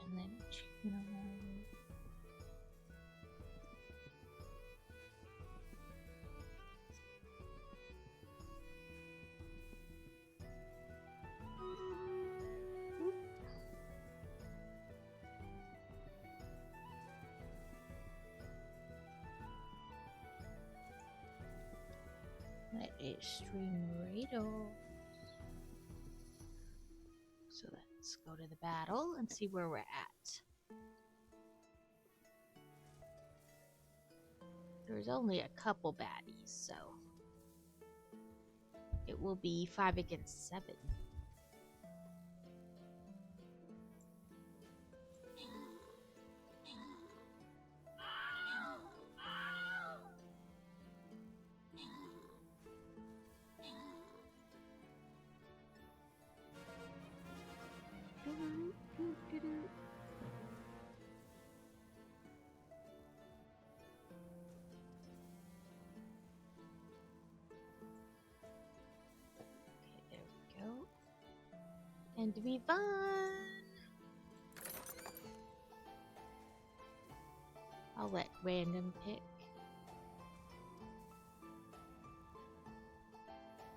And then 2 more. That is Stream Radar. So let's go to the battle and see where we're at. There's only a couple baddies, so it will be 5 against 7. And to be fun. I'll let random pick.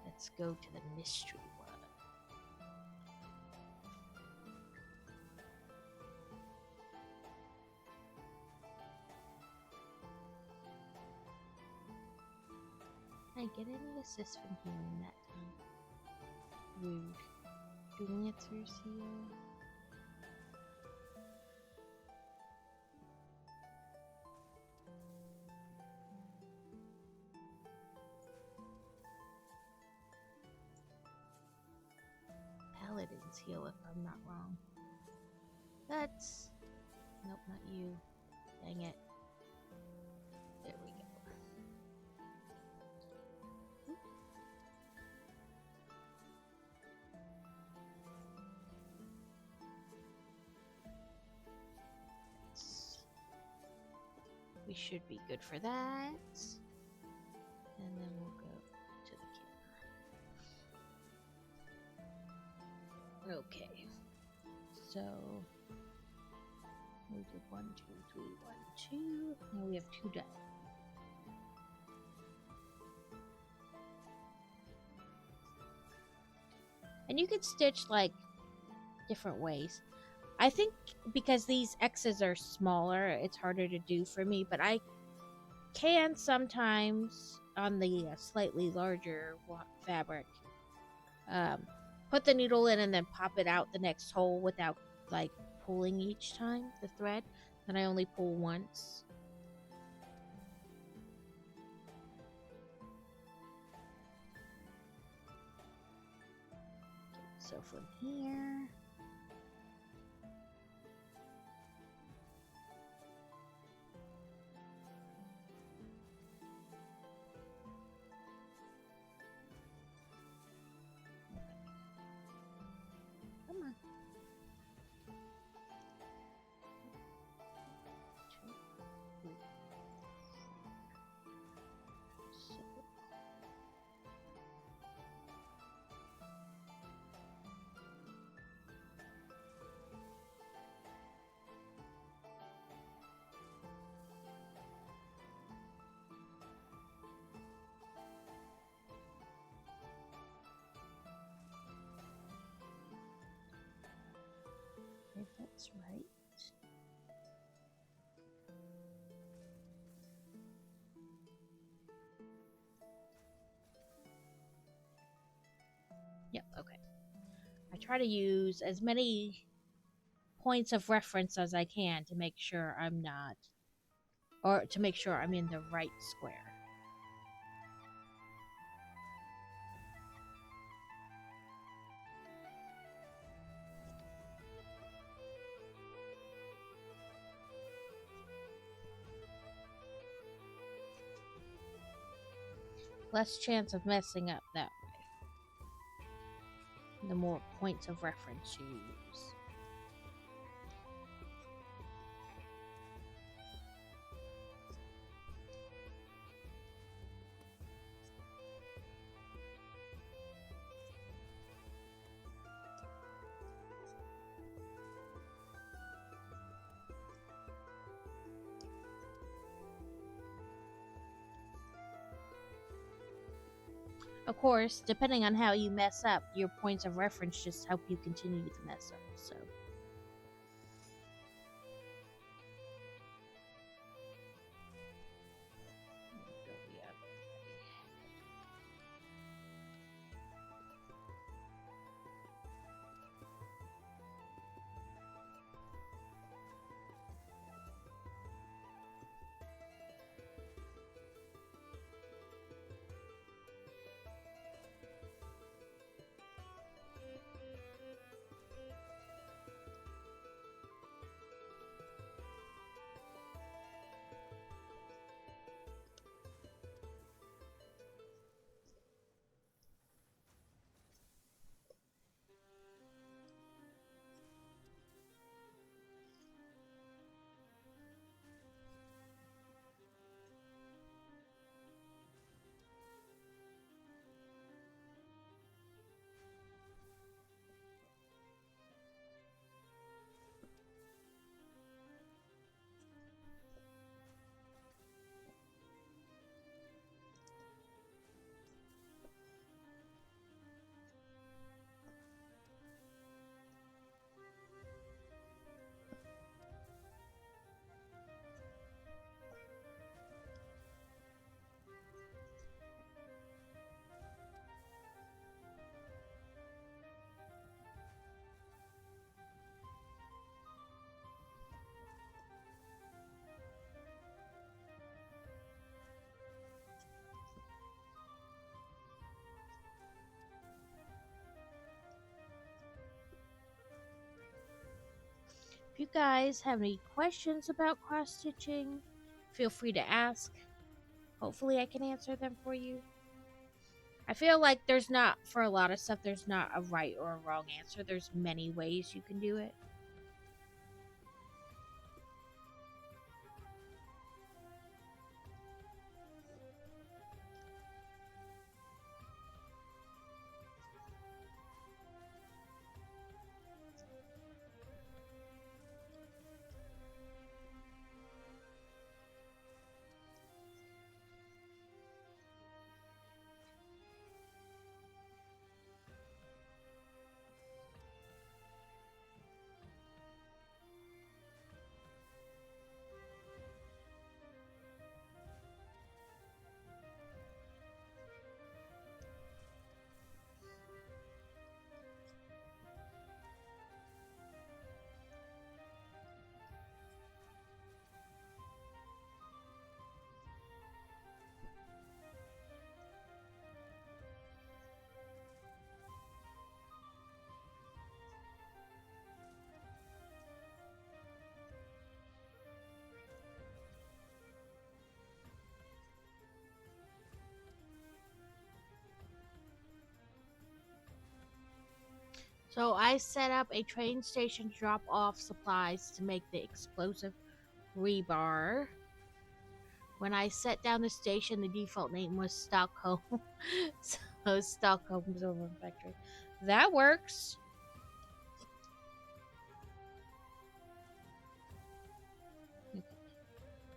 Let's go to the mystery one. I get any assist from healing that time? Rude. Lancers here. Paladins heal if I'm not wrong. That's... Nope, not you. Dang it. There we go. We should be good for that. And then we'll go to the camera. Okay. So we did 1, 2, 3, 1, 2. Now we have 2 done. And you can stitch like different ways. I think because these X's are smaller, it's harder to do for me, but I can sometimes on the slightly larger fabric put the needle in and then pop it out the next hole without like pulling each time the thread. Then I only pull once. So from here. Come on. If that's right. Yep, okay. I try to use as many points of reference as I can to make sure I'm not, or to make sure I'm in the right square. Less chance of messing up that way. The more points of reference you use. Of course, depending on how you mess up, your points of reference just help you continue to mess up, so. If you guys have any questions about cross stitching, feel free to ask. Hopefully, I can answer them for you. I feel like there's not, for a lot of stuff, there's not a right or a wrong answer. There's many ways you can do it. So I set up a train station drop off supplies to make the explosive rebar. When I set down the station, the default name was Stockholm. So Stockholm's over factory. That works. Okay.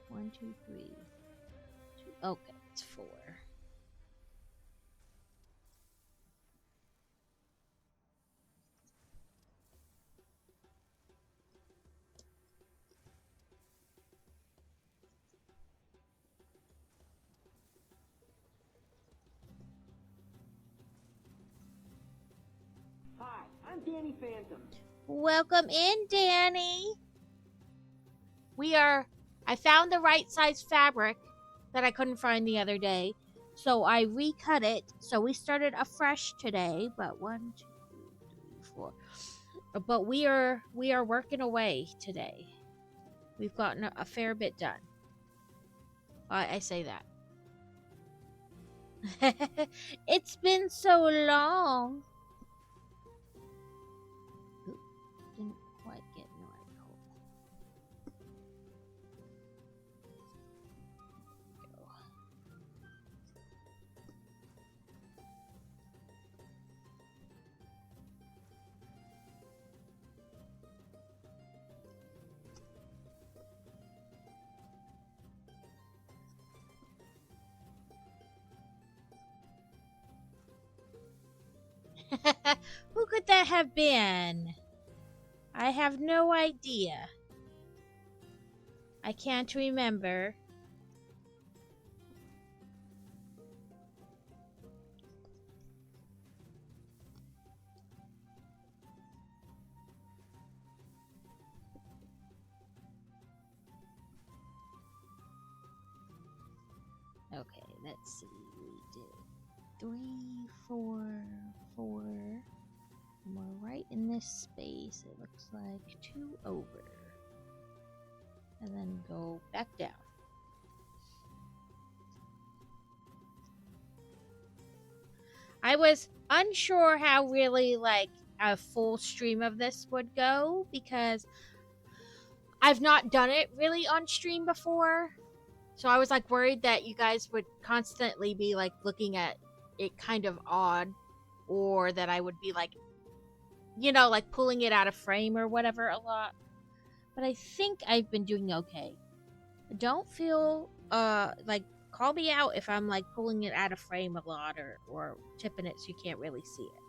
1, 2, 3. 2. Okay, it's 4. Hi, I'm Danny Phantom. Welcome in, Danny. I found the right size fabric that I couldn't find the other day. So I recut it. So we started afresh today, but 1, 2, 3, 4. But we are working away today. We've gotten a fair bit done. I say that. It's been so long. Oop, didn't quite get in the right hole. Go. Who could that have been? I have no idea. I can't remember. Okay, let's see. We did 3, 4, 4. And we're right in this space. It looks like 2 over. And then go back down. I was unsure how really like a full stream of this would go because I've not done it really on stream before. So I was like worried that you guys would constantly be like looking at it kind of odd, or that I would be like, like pulling it out of frame or whatever a lot. But I think I've been doing okay. Don't feel like call me out if I'm like pulling it out of frame a lot or tipping it so you can't really see it.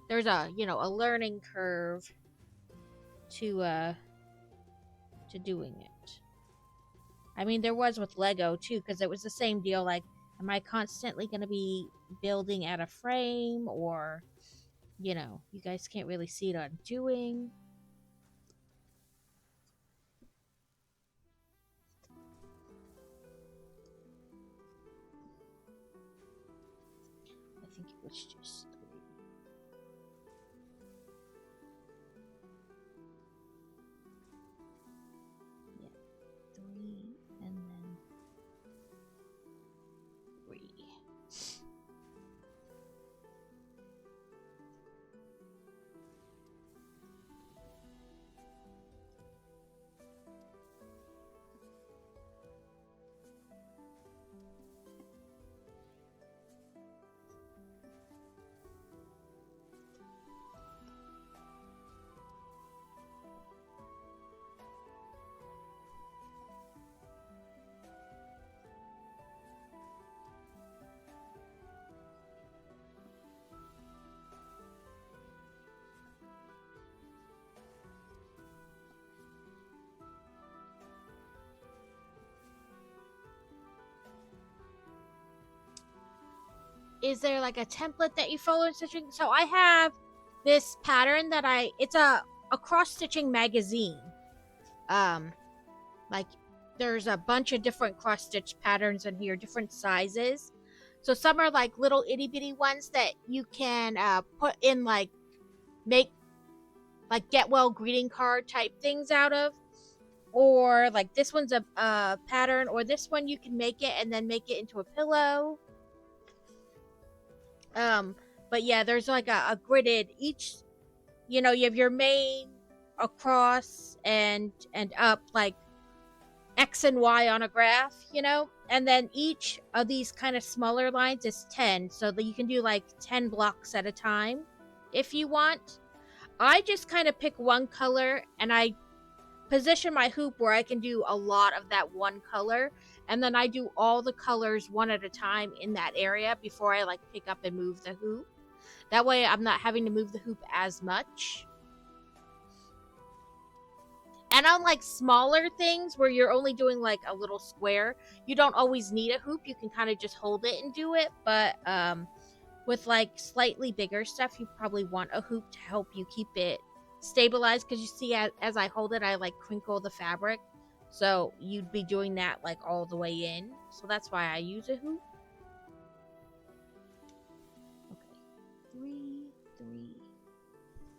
There's a learning curve to doing it. I mean, there was with Lego too, because it was the same deal. Like, am I constantly going to be building out of frame, or, you guys can't really see it on doing? I think it was just 3. Yeah, 3, and then 3. Is there like a template that you follow in stitching? So I have this pattern that it's a cross stitching magazine. Like there's a bunch of different cross stitch patterns in here, different sizes. So some are like little itty bitty ones that you can put in like make like get well greeting card type things out of, or like this one's a pattern, or this one you can make it and then make it into a pillow. But yeah, there's like a gridded each you know, you have your main, across, and up, like X and Y on a graph, you know? And then each of these kind of smaller lines is 10, so that you can do like 10 blocks at a time if you want. I just kind of pick one color and I position my hoop where I can do a lot of that one color, and then I do all the colors one at a time in that area before I like pick up and move the hoop. That way I'm not having to move the hoop as much. And on like smaller things where you're only doing like a little square, you don't always need a hoop. You can kind of just hold it and do it. But with like slightly bigger stuff, you probably want a hoop to help you keep it stabilized. Because you see, as I hold it, I like crinkle the fabric. So you'd be doing that like all the way in. So that's why I use a hoop. Okay, 3, 3.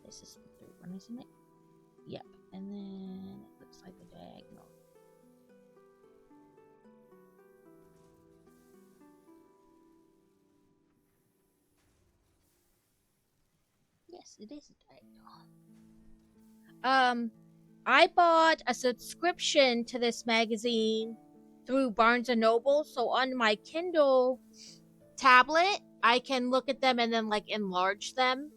This is the third one, isn't it? Yep. And then it looks like a diagonal. Yes, it is a diagonal. I bought a subscription to this magazine through Barnes and Noble, so on my Kindle tablet, I can look at them and then like enlarge them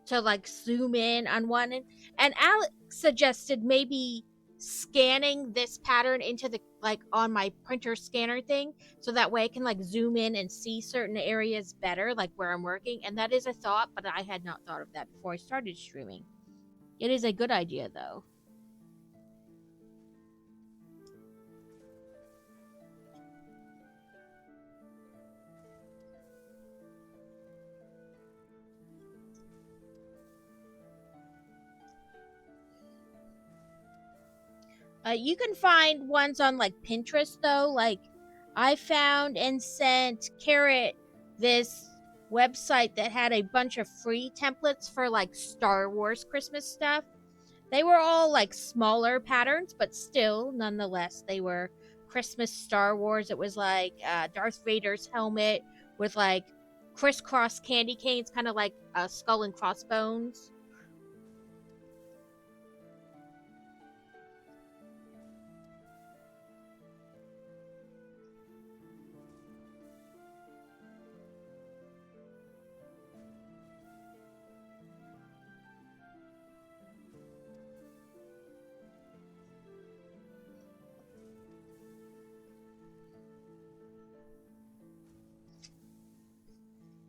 to like zoom in on one. And Alex suggested maybe scanning this pattern into the like on my printer scanner thing, so that way I can like zoom in and see certain areas better, like where I'm working. And that is a thought, but I had not thought of that before I started streaming. It is a good idea though. You can find ones on like Pinterest though. Like I found and sent Carrot this website that had a bunch of free templates for like Star Wars Christmas stuff. They were all like smaller patterns, but still, nonetheless, they were Christmas Star Wars. It was like Darth Vader's helmet with like crisscross candy canes, kind of like skull and crossbones.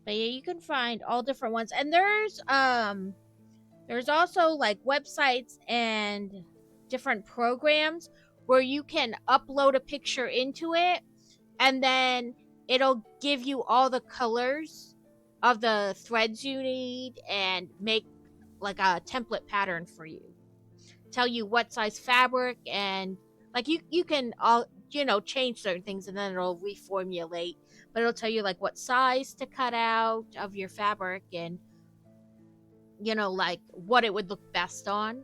But yeah, you can find all different ones. And there's also like websites and different programs where you can upload a picture into it, and then it'll give you all the colors of the threads you need and make like a template pattern for you. Tell you what size fabric, and like you can all, you know, change certain things and then it'll reformulate, but it'll tell you like what size to cut out of your fabric, and you know, like what it would look best on.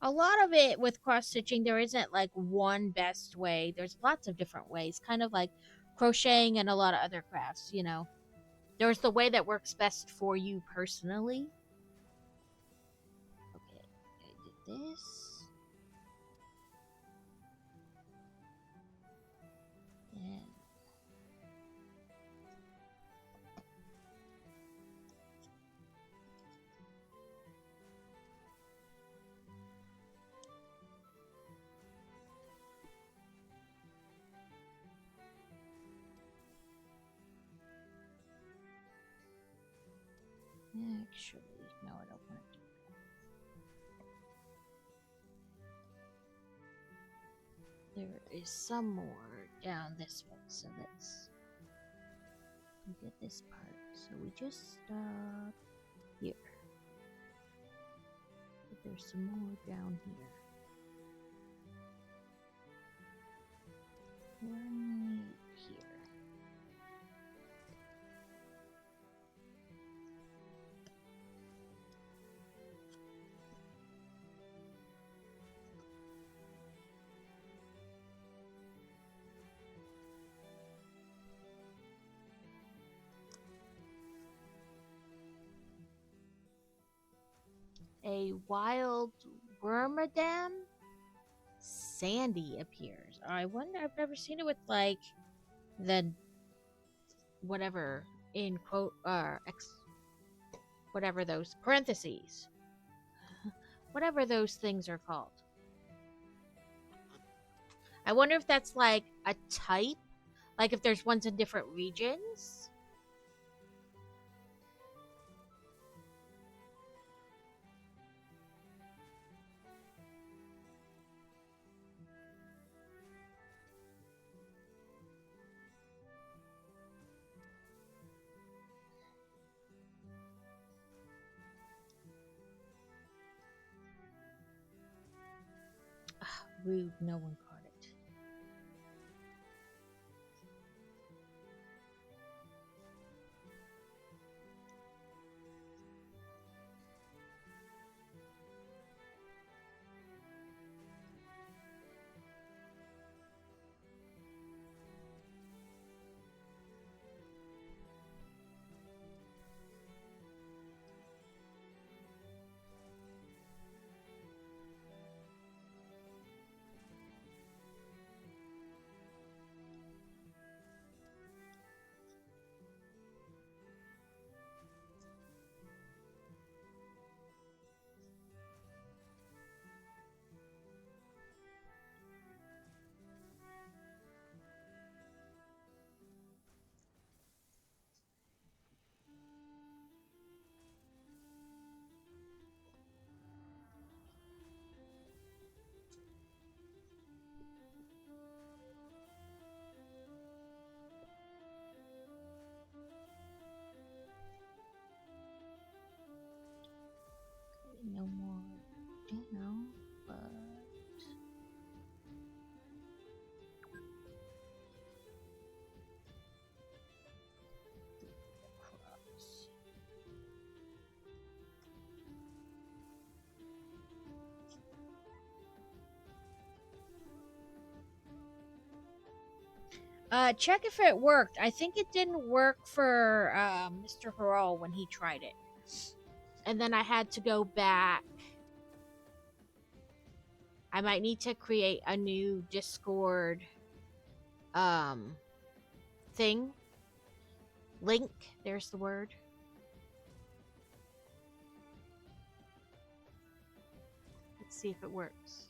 A lot of it with cross stitching, there isn't like one best way. There's lots of different ways, kind of like crocheting and a lot of other crafts, you know. There's the way that works best for you personally. Okay, I did this. And actually. No, I don't want to do that. There is some more down this way, so let's get this part. So we just stop here. But there's some more down here. Right here. A wild wormadam Sandy appears. I wonder, I've never seen it with like the whatever in quote whatever those parentheses. Whatever those things are called. I wonder if that's like a type, like if there's ones in different regions. Rude, no one caught it. No more down, but cross. Check if it worked. I think it didn't work for Mr. Harrell when he tried it. And then I had to go back. I might need to create a new Discord thing. Link, there's the word. Let's see if it works.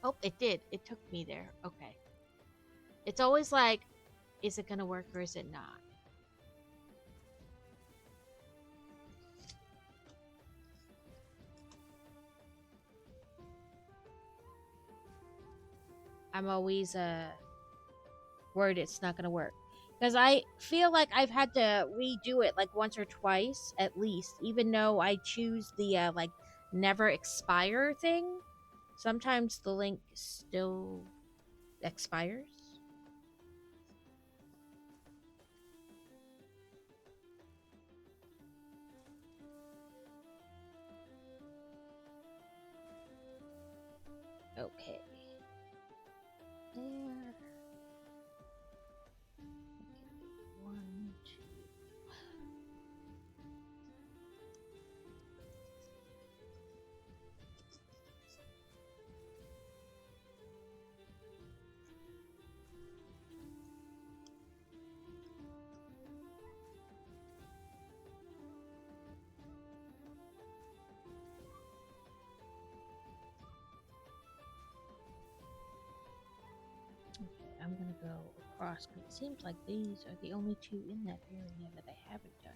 Oh, it did. It took me there. Okay. It's always like, is it gonna work or is it not? I'm always worried it's not gonna work. Because I feel like I've had to redo it like once or twice at least, even though I choose the like never expire thing. Sometimes the link still expires. Okay. There. Okay. 1, 2. I'm gonna go across because it seems like these are the only two in that area that I haven't done.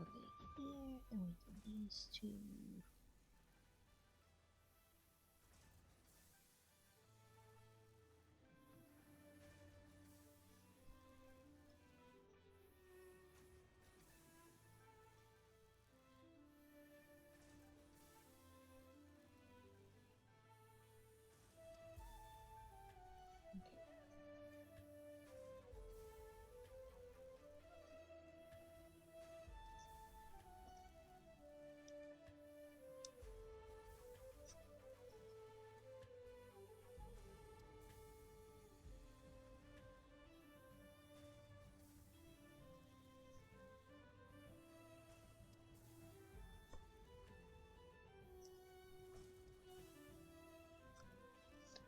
Okay, here, and we do these two.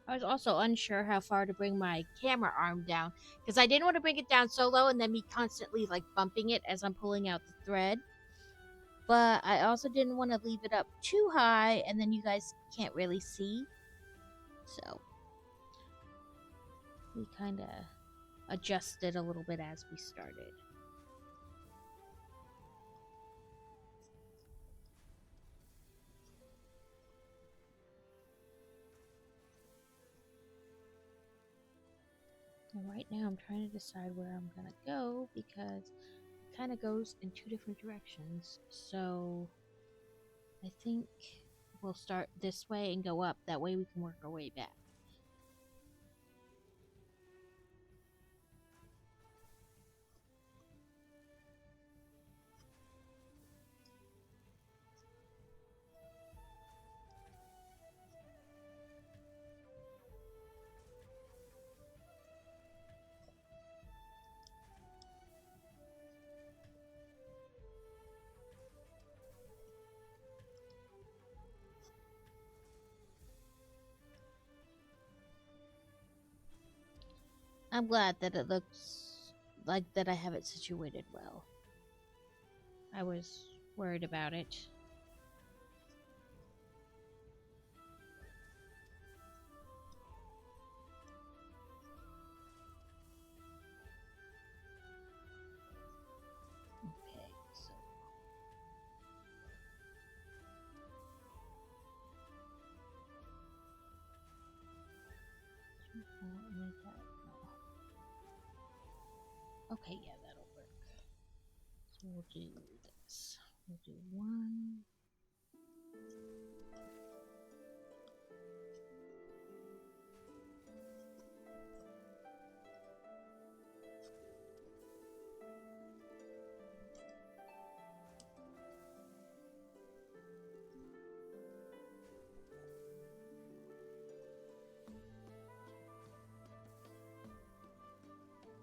I was also unsure how far to bring my camera arm down because I didn't want to bring it down so low and then me constantly like bumping it as I'm pulling out the thread. But I also didn't want to leave it up too high and then you guys can't really see. So we kind of adjusted a little bit as we started. And right now I'm trying to decide where I'm going to go because it kind of goes in two different directions. So I think we'll start this way and go up. That way we can work our way back. I'm glad that it looks like that I have it situated well. I was worried about it. Okay, so okay, yeah, that'll work. So we'll do this. We'll do one.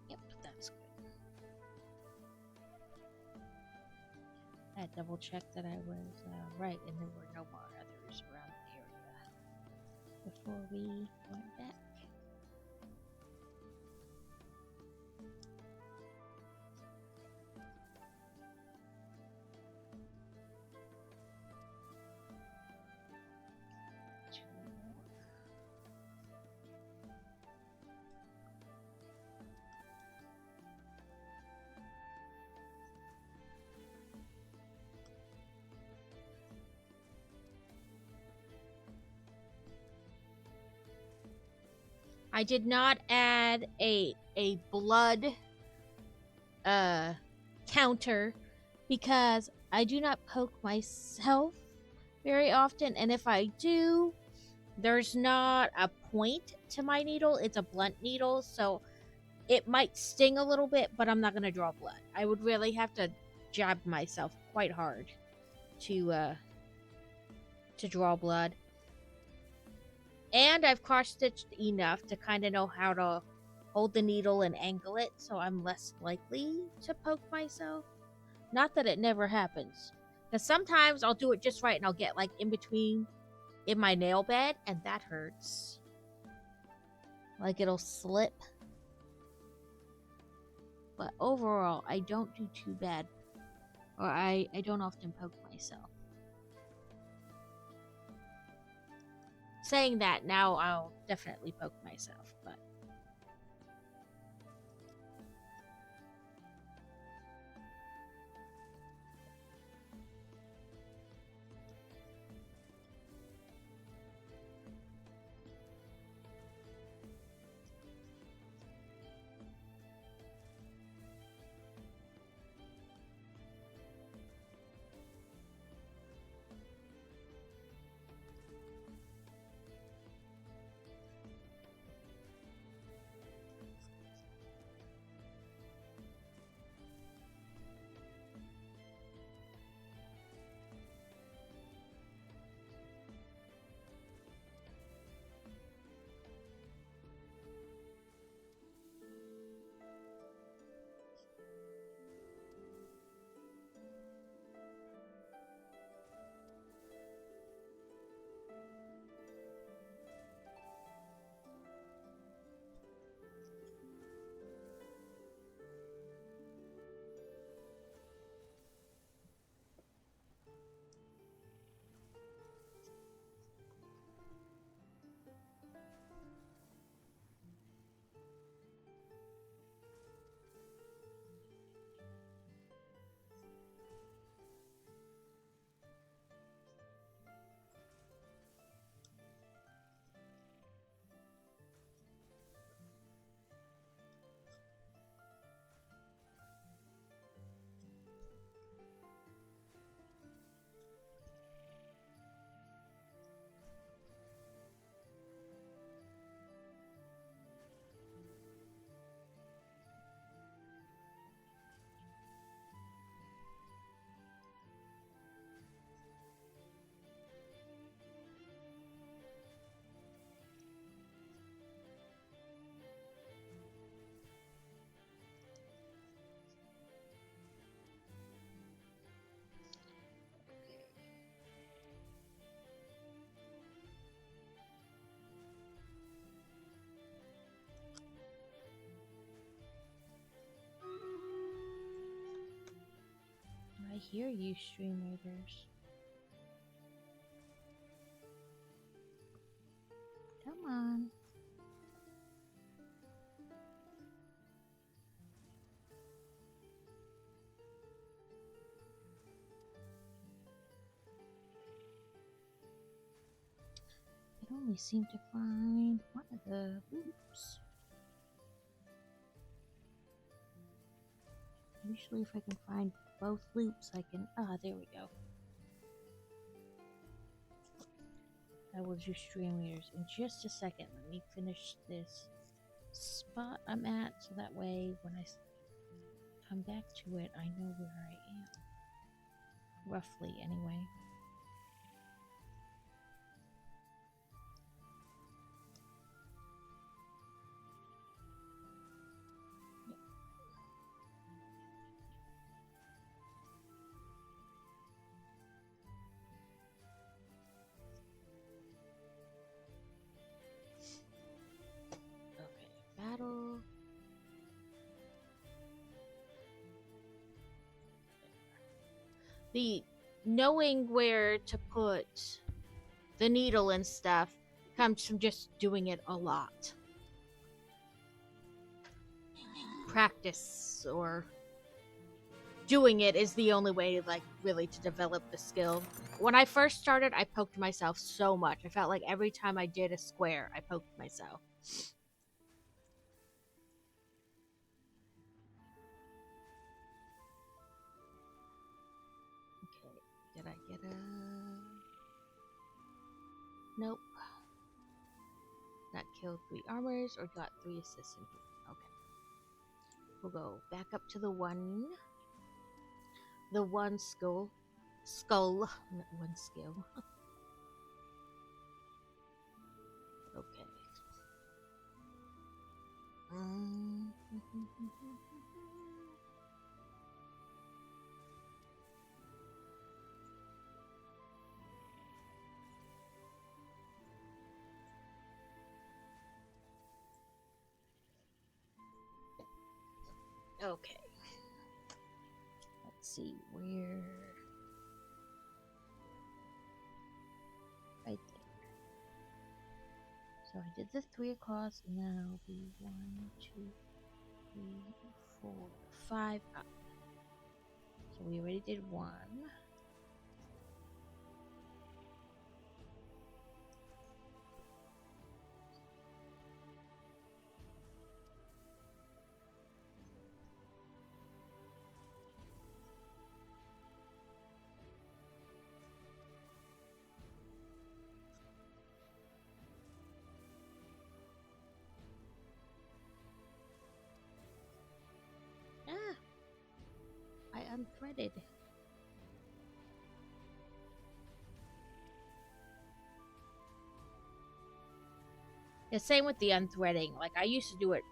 Yep, that's good. I double checked that I was right and there were no more others around the area before we went back. I did not add a blood counter because I do not poke myself very often, and if I do, There's not a point to my needle. It's a blunt needle, so it might sting a little bit, but I'm not going to draw blood. I would really have to jab myself quite hard to draw blood. And I've cross stitched enough to kind of know how to hold the needle and angle it, so I'm less likely to poke myself. Not that it never happens, because sometimes I'll do it just right and I'll get like in between in my nail bed, and that hurts. Like it'll slip. But overall, I don't do too bad, or I don't often poke myself. Saying that, now I'll definitely poke myself, but I hear you, stream raiders. Come on. I only seem to find one of the loops. Usually if I can find both loops, I can... Ah, there we go. I will do stream readers in just a second. Let me finish this spot I'm at, so that way when I come back to it, I know where I am. Roughly, anyway. Okay, battle. The knowing where to put the needle and stuff comes from just doing it a lot. Practice or doing it is the only way, like, really to develop the skill. When I first started, I poked myself so much. I felt like every time I did a square, I poked myself. Okay, did I get a... Nope. killed 3 armors or got 3 assists in healing. Okay. We'll go back up to the one skull. Not one skill. Okay. Okay. Let's see where. Right there. So I did the 3 across, and then it'll be 1, 2, 3, 4, 5 up. So we already did 1. I unthreaded. The same with the unthreading. Like, I used to do it,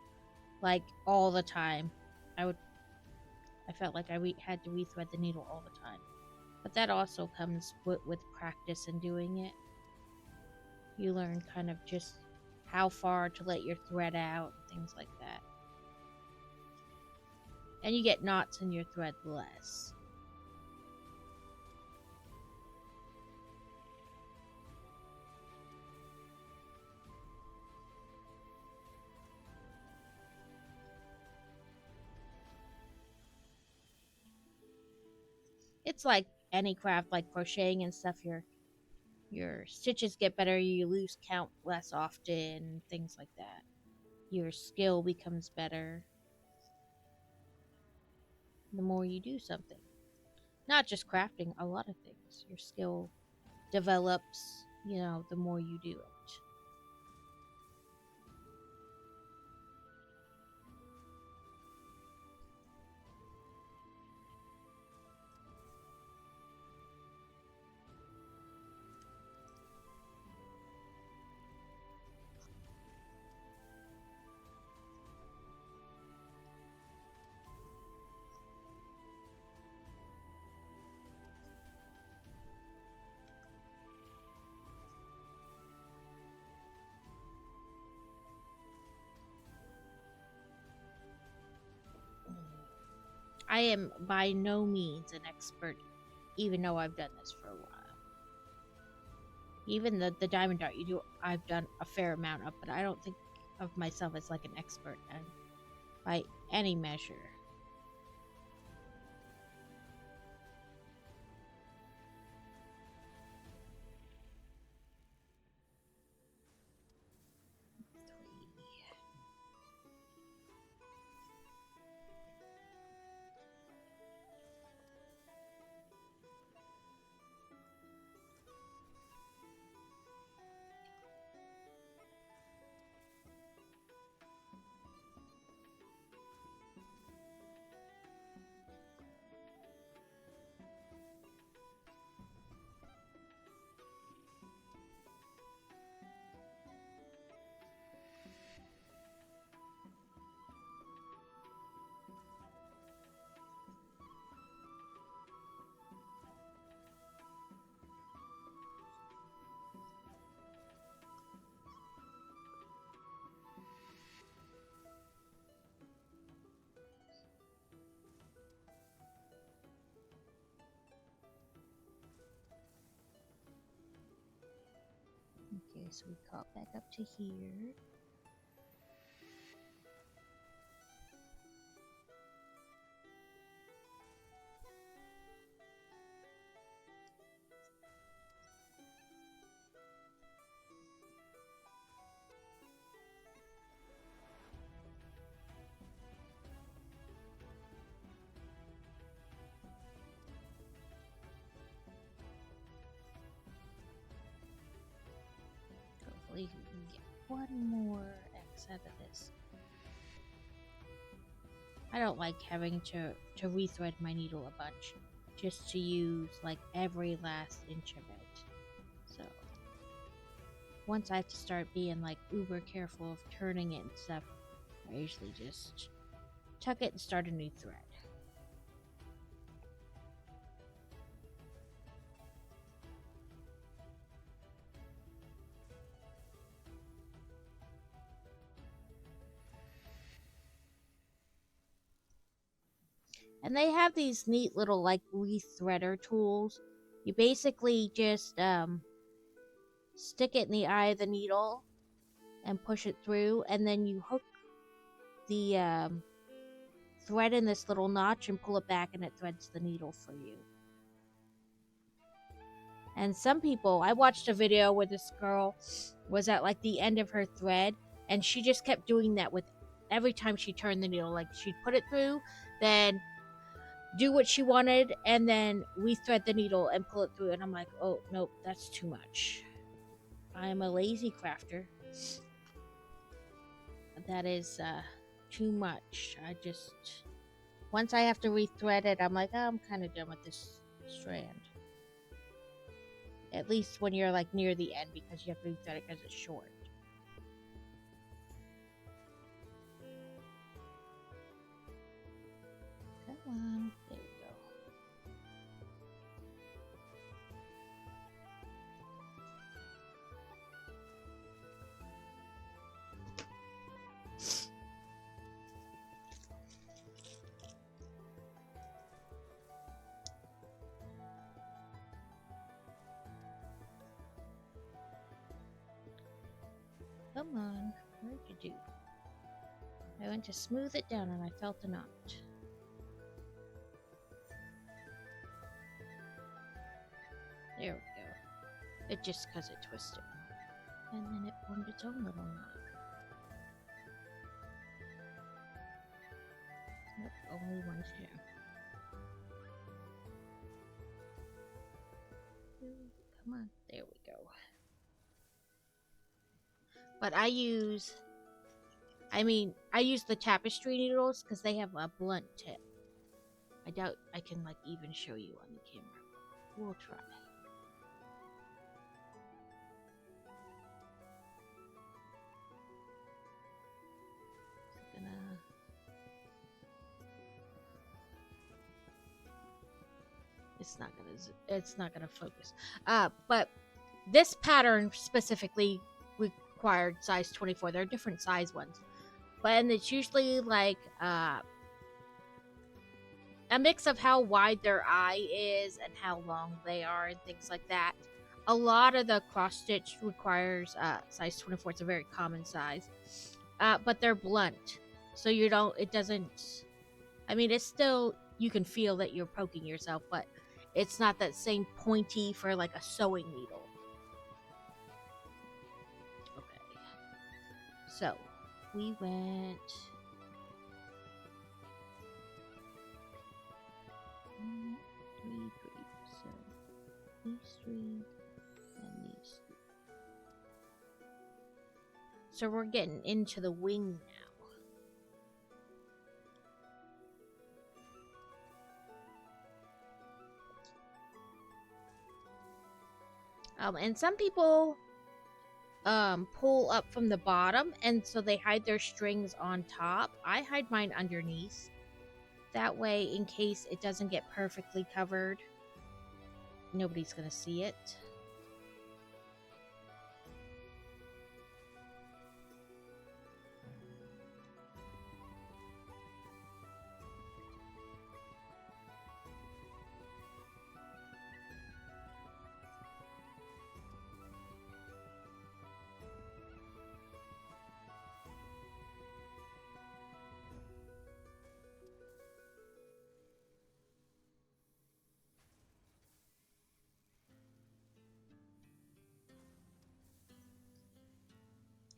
like, all the time. I felt like I had to rethread the needle all the time. But that also comes with practice and doing it. You learn kind of just how far to let your thread out and things like that. And you get knots in your thread less. It's like any craft, like crocheting and stuff. Your stitches get better, you lose count less often, things like that. Your skill becomes better the more you do something. Not just crafting, a lot of things. Your skill develops, the more you do it. I am by no means an expert, even though I've done this for a while. Even the diamond dart I've done a fair amount of, but I don't think of myself as like an expert by any measure. Okay, so we caught back up to here. Hopefully we can get one more X out of this. I don't like having to rethread my needle a bunch just to use like every last inch of it. So once I have to start being like uber careful of turning it and stuff, I usually just tuck it and start a new thread. And they have these neat little like rethreader tools. You basically just stick it in the eye of the needle and push it through, and then you hook the thread in this little notch and pull it back, and it threads the needle for you. And some people, I watched a video where this girl was at like the end of her thread, and she just kept doing that with every time she turned the needle. Like she'd put it through, then do what she wanted, and then rethread the needle and pull it through. And I'm like, oh nope, that's too much. I'm a lazy crafter. That is too much. I just, once I have to rethread it, I'm like, oh, I'm kind of done with this strand. At least when you're like near the end, because you have to rethread it because it's short. Come on, there we go. Come on, what did you do? I went to smooth it down and I felt a knot. There we go. It just because it twisted. And then it formed its own little knot. Nope, only one hair. Come on, there we go. But I use the tapestry needles because they have a blunt tip. I doubt I can like even show you on the camera. We'll try. It's not gonna focus. But this pattern specifically required size 24. There are different size ones, and it's usually like a mix of how wide their eye is and how long they are and things like that. A lot of the cross stitch requires size 24. It's a very common size, but they're blunt, so it doesn't. I mean, it's still, you can feel that you're poking yourself, but it's not that same pointy for like a sewing needle. Okay. So, we went 1, 2, 3, 3. So, these 3 and these 3. So we're getting into the wing now. And some people pull up from the bottom, and so they hide their strings on top. I hide mine underneath. That way, in case it doesn't get perfectly covered, nobody's gonna see it.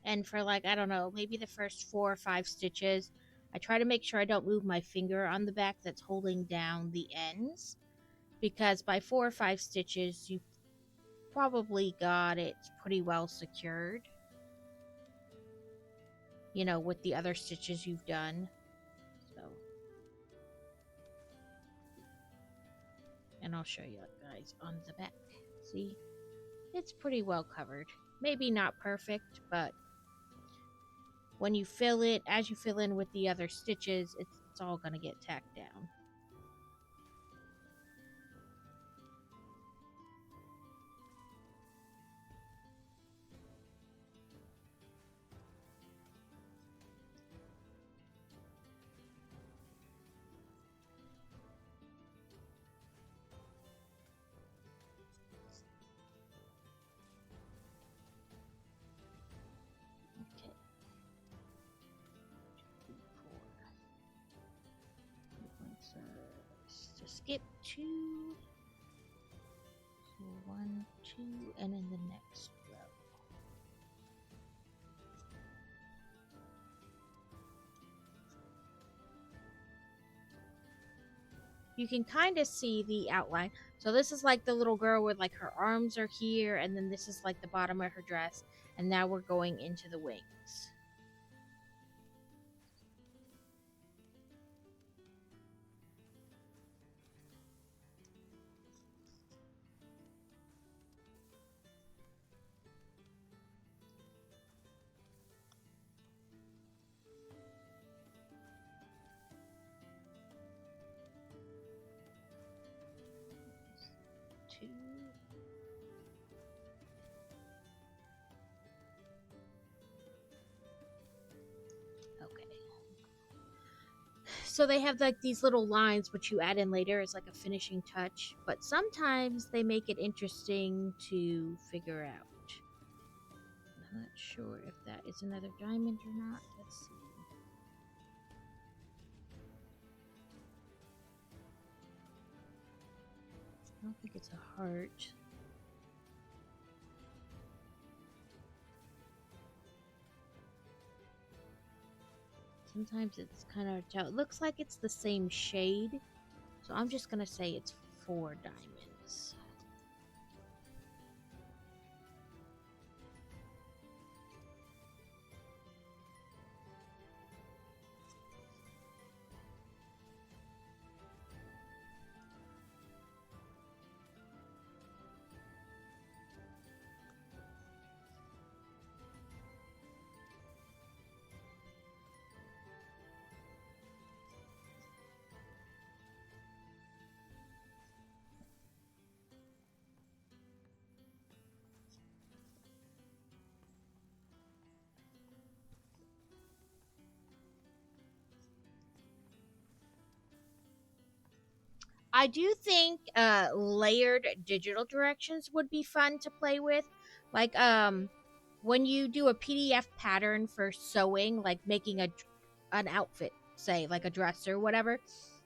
And for like, I don't know, maybe the first 4 or 5 stitches, I try to make sure I don't move my finger on the back that's holding down the ends, because by 4 or 5 stitches, you probably got it pretty well secured. you know, with the other stitches you've done. So, and I'll show you guys on the back. See, it's pretty well covered. Maybe not perfect, but when you fill it, as you fill in with the other stitches, it's all gonna get tacked down. Okay. 2, 4. To skip 2. So 1, 2, and in the next row. You can kind of see the outline. So this is like the little girl with like her arms are here, and then this is like the bottom of her dress, and now we're going into the wings. Two. Okay. So they have like these little lines which you add in later as like a finishing touch, but sometimes they make it interesting to figure out. I'm not sure if that is another diamond or not. Let's see. I don't think it's a heart. Sometimes it's kind of tell. It looks like it's the same shade, so I'm just gonna say it's 4 diamonds. I do think layered digital directions would be fun to play with. Like when you do a PDF pattern for sewing, like making an outfit, say like a dress or whatever,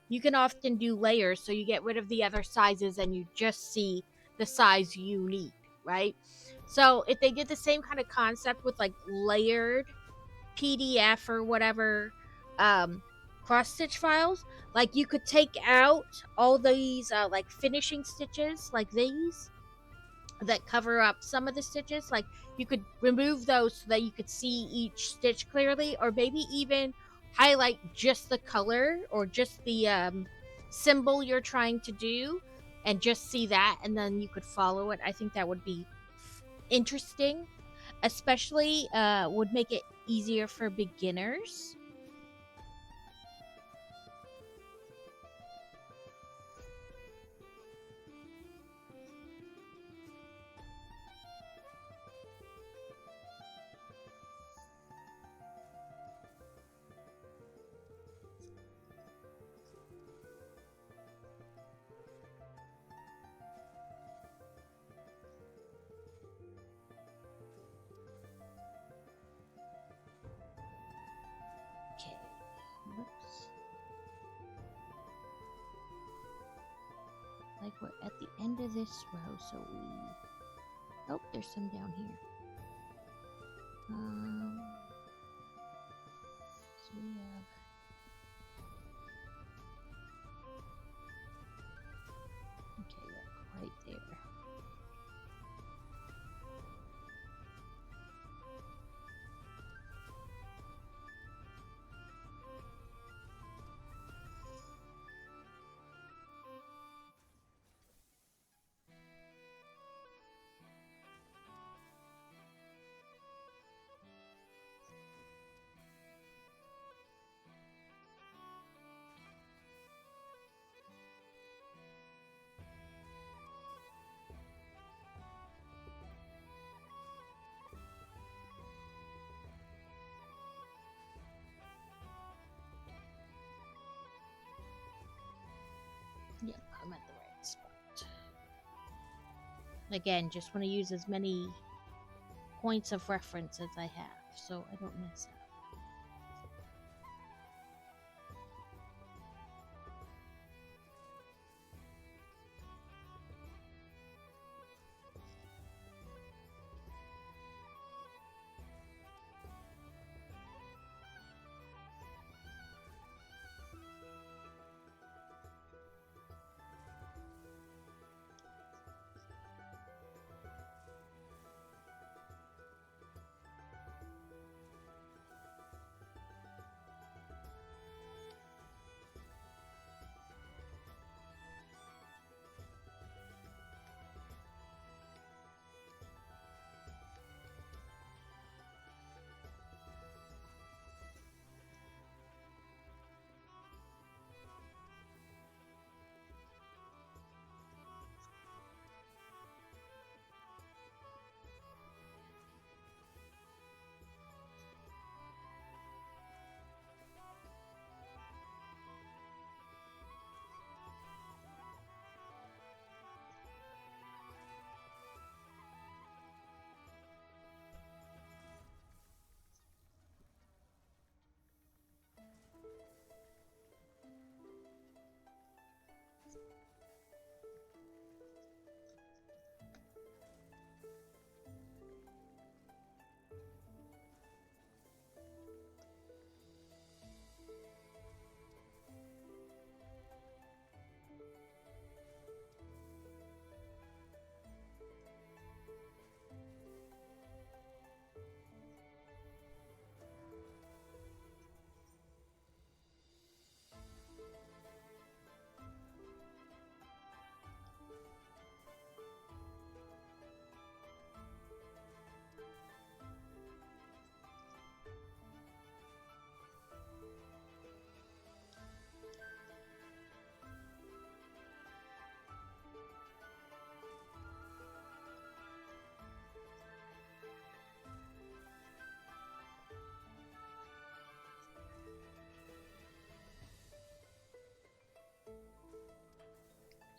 you can often do layers so you get rid of the other sizes and you just see the size you need, right? So if they did the same kind of concept with like layered PDF or whatever cross stitch files, like you could take out all these like finishing stitches like these that cover up some of the stitches, like you could remove those so that you could see each stitch clearly, or maybe even highlight just the color or just the symbol you're trying to do and just see that, and then you could follow it. I think that would be interesting, especially would make it easier for beginners. Okay, whoops. Like we're at the end of this row, so we... Oh, there's some down here. So we have... Okay, yeah, right there. Again, just want to use as many points of reference as I have so I don't mess up.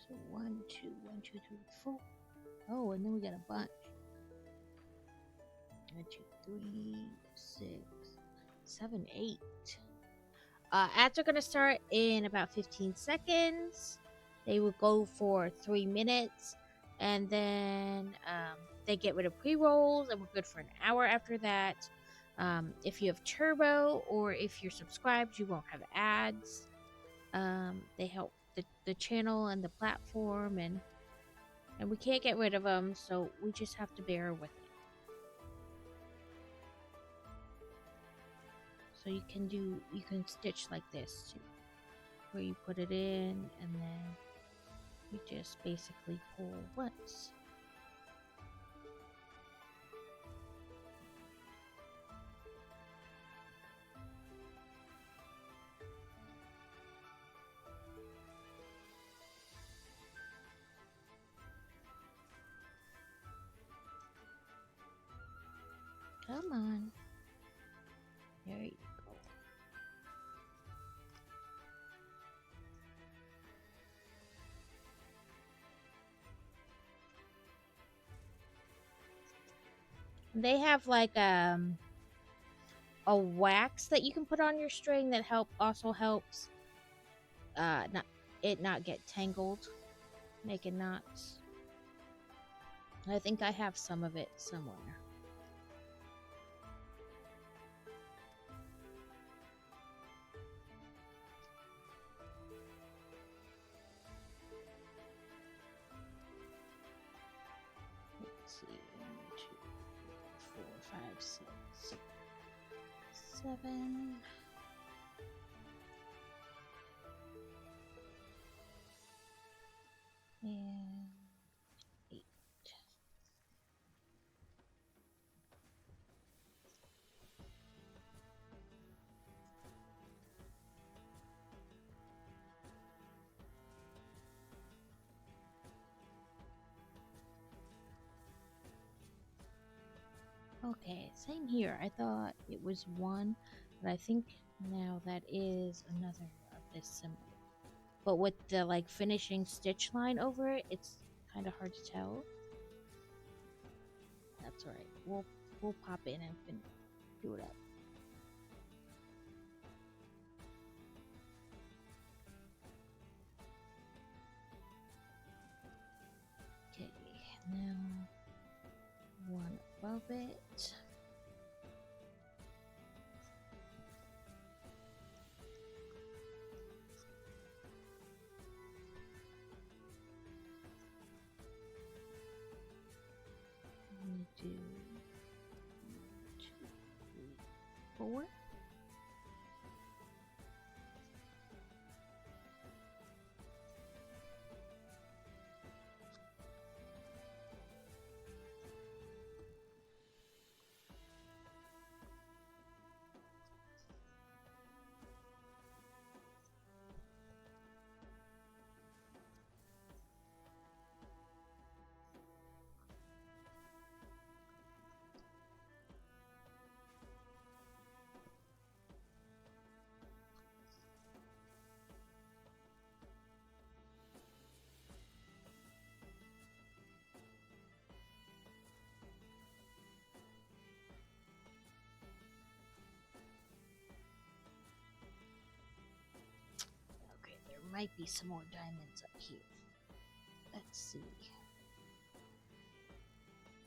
So 1, 2, 1, 2, 3, 4. Oh, and then we got a bunch. 1, 2, 3, 6, 7, 8. Ads are gonna start in about 15 seconds. They will go for 3 minutes, and then they get rid of pre-rolls, and we're good for an hour after that. If you have Turbo or if you're subscribed, you won't have ads. They help the channel and the platform, and we can't get rid of them, so we just have to bear with it. So you can stitch like this too, where you put it in and then you just basically pull once. Come on. There you go. They have like a wax that you can put on your string that also helps not get tangled, making knots. I think I have some of it somewhere. Let's see, 1, 2, 4, 5, 6, 7. And 8. Okay, same here. I thought it was 1, but I think now that is another of this symbol. But with the like finishing stitch line over it, it's kind of hard to tell. It's alright. We'll pop in and do it up. Okay, now one above it. We do 1, 2, 3, 4. Okay, there might be some more diamonds up here. Let's see.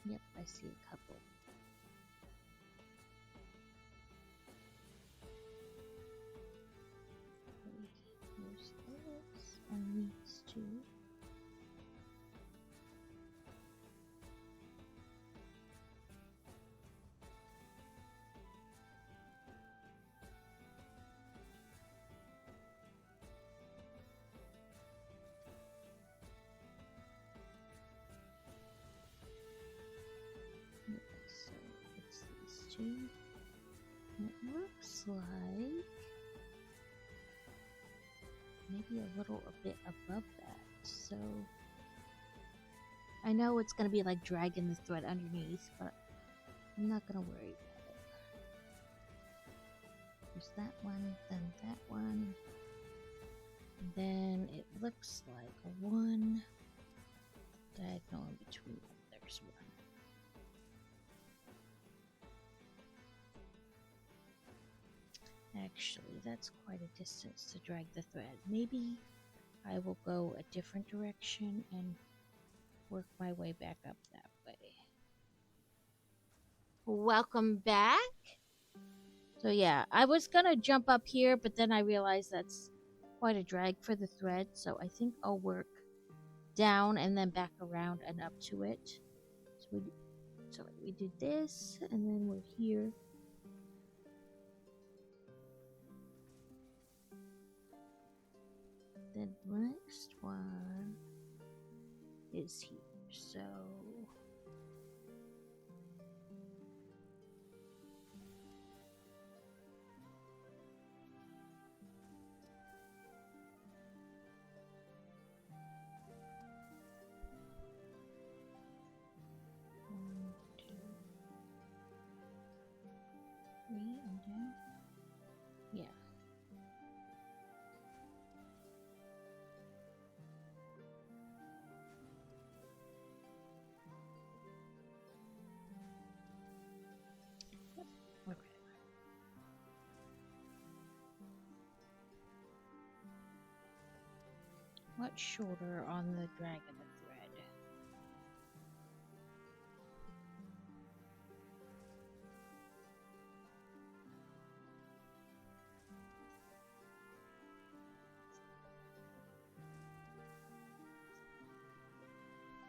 Yep, I see a couple. Here's this and these two. Yep, so it's these two. It looks like maybe a bit above that. So I know it's gonna be like dragging the thread underneath, but I'm not gonna worry about it. There's that one, then that one. And then it looks like a one diagonal in between them. There's one. Actually, that's quite a distance to drag the thread. Maybe I will go a different direction and work my way back up that way. Welcome back. So yeah, I was gonna jump up here, but then I realized that's quite a drag for the thread, so I think I'll work down and then back around and up to it. So we did this, and then we're here. The next one is here, so one, two, three, and down. Yeah. Okay. What's shorter on the drag of the thread?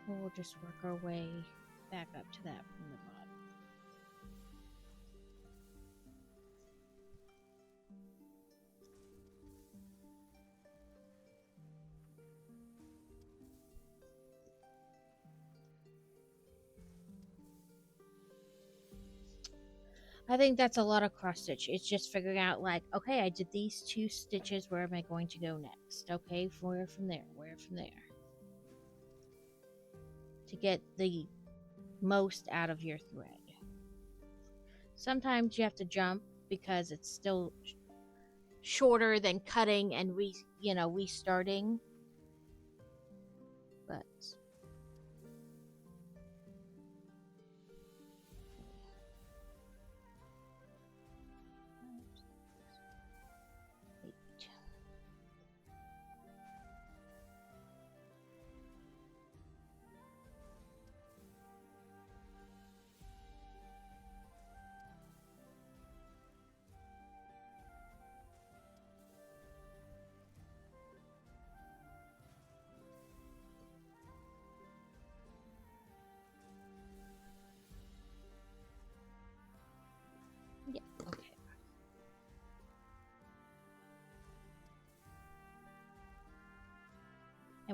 We'll just work our way back up to that from the bottom. I think that's a lot of cross stitch. It's just figuring out like, okay, I did these 2 stitches. Where am I going to go next? Okay, where from there? Where from there? To get the most out of your thread. Sometimes you have to jump because it's still shorter than cutting and restarting. But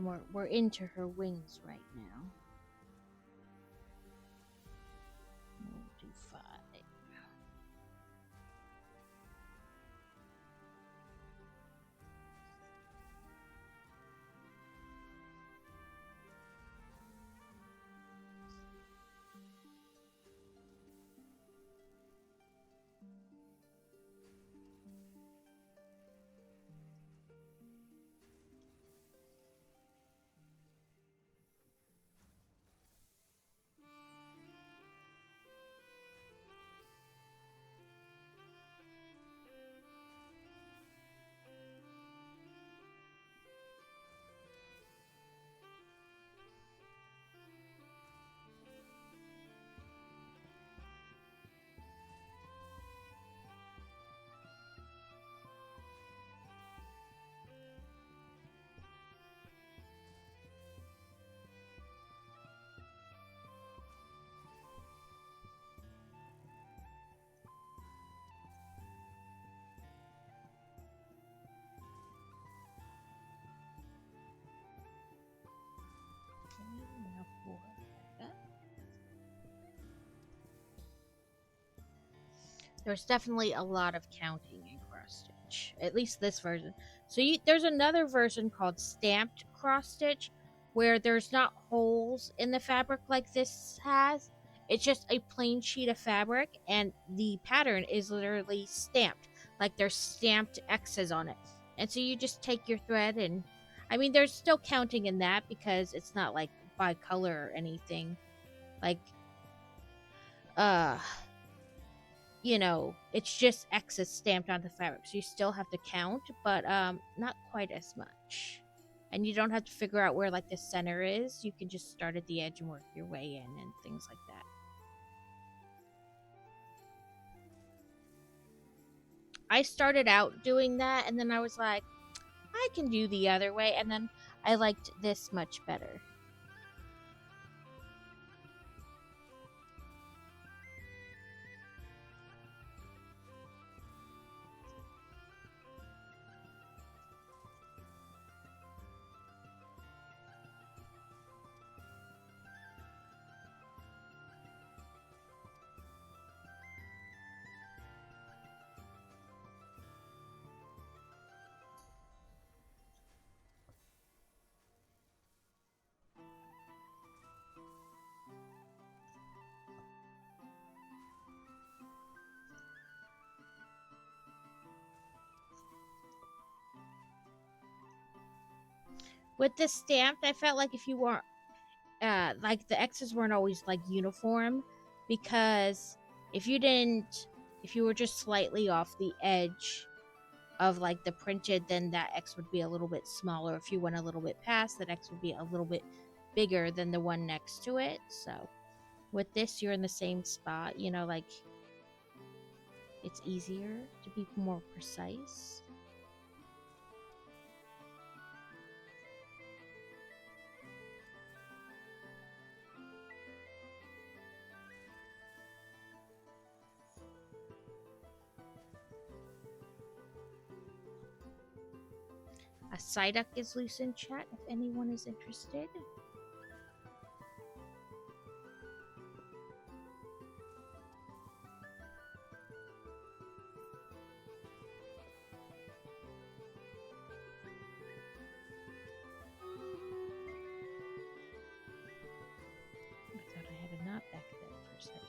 And we're into her wings right now. We'll do 5. Now 4 like that. There's definitely a lot of counting in cross stitch, at least this version. So there's another version called stamped cross stitch, where there's not holes in the fabric like this has. It's just a plain sheet of fabric, and the pattern is literally stamped, like there's stamped X's on it. And so you just take your thread, and I mean, there's still counting in that because it's not like by color or anything. Like, you know, it's just X's stamped on the fabric, so you still have to count, but not quite as much. And you don't have to figure out where like the center is. You can just start at the edge and work your way in and things like that. I started out doing that, and then I was like, I can do the other way, and then I liked this much better. With this stamped, I felt like if you weren't like the X's weren't always like uniform, because if you were just slightly off the edge of like the printed, then that X would be a little bit smaller. If you went a little bit past, that X would be a little bit bigger than the one next to it. So with this, you're in the same spot, you know, like it's easier to be more precise. A Psyduck is loose in chat if anyone is interested. I thought I had a knot back there for a second.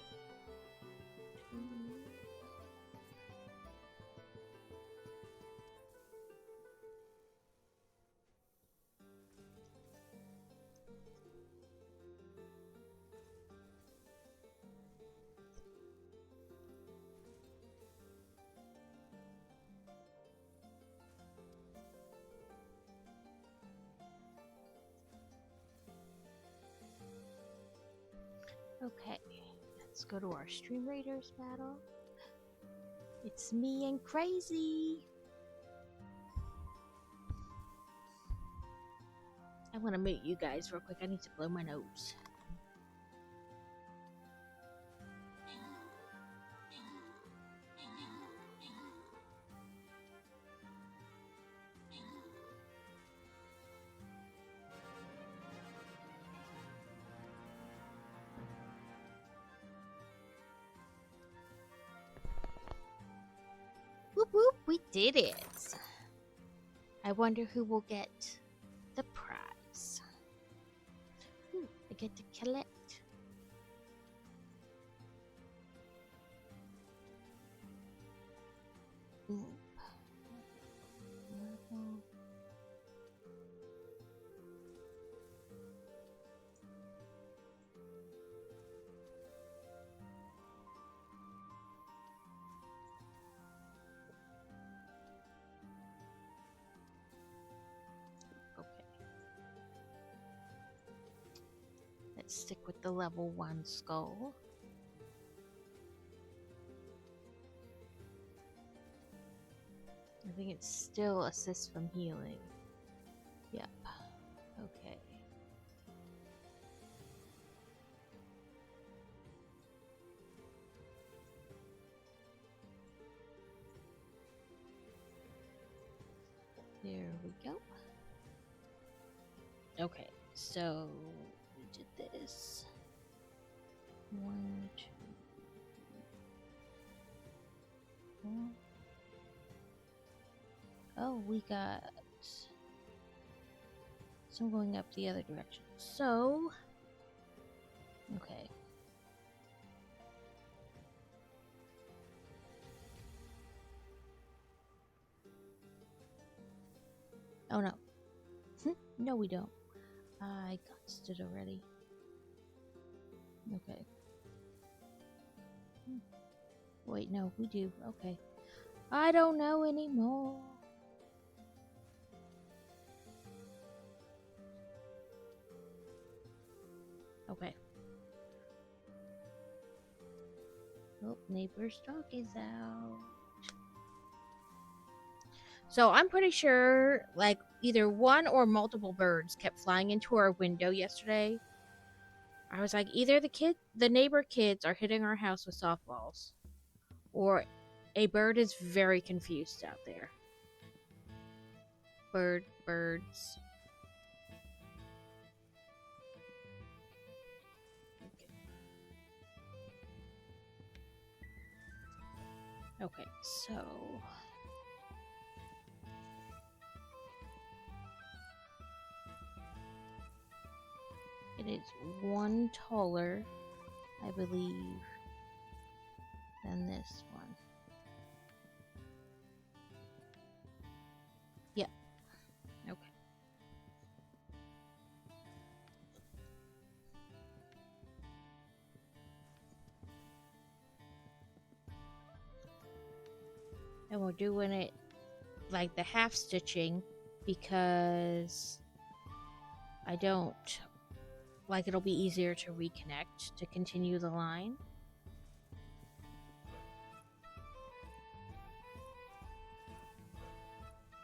Okay, let's go to our Stream Raiders battle. It's me and Crazy. I want to mute you guys real quick. I need to blow my nose. we did it. I wonder who will get the prize. I get to collect. Ooh. Let's stick with the level 1 skull. I think it still assists from healing. Yep. Okay. There we go. Okay, so we did this. 1, 2, 4. Oh, we got some going up the other direction. So, okay. Oh no. No, we don't. I got it already. Okay. Wait, no, we do. Okay. I don't know anymore. Okay. Oh, neighbor's dog is out. So I'm pretty sure, like, either one or multiple birds kept flying into our window yesterday. I was like, either the neighbor kids are hitting our house with softballs, or a bird is very confused out there. Birds. Okay, so it is 1 taller, I believe, than this one. Yep. Okay. And we're doing it like the half stitching because I don't like it'll be easier to reconnect to continue the line.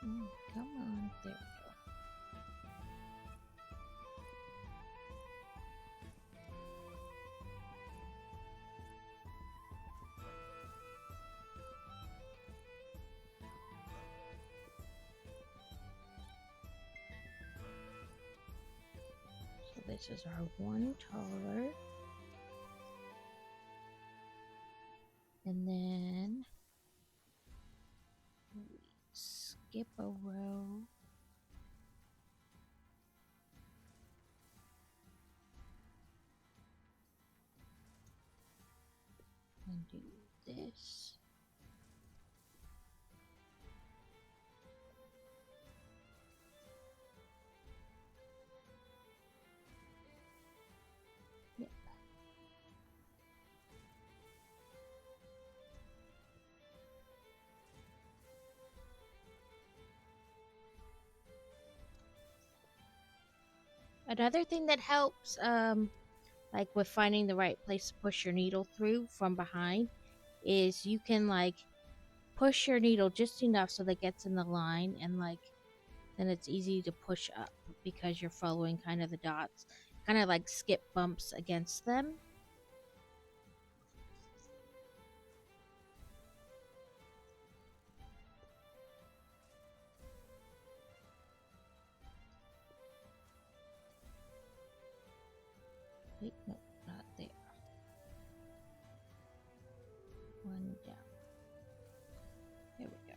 Come on, there we go. So this is our 1 taller. And then we skip a row. And do this. Yep. Another thing that helps, like with finding the right place to push your needle through from behind, is you can like push your needle just enough so that it gets in the line, and like then it's easy to push up because you're following kind of the dots, kind of like skip bumps against them. Wait, no, not there. 1 down. There we go.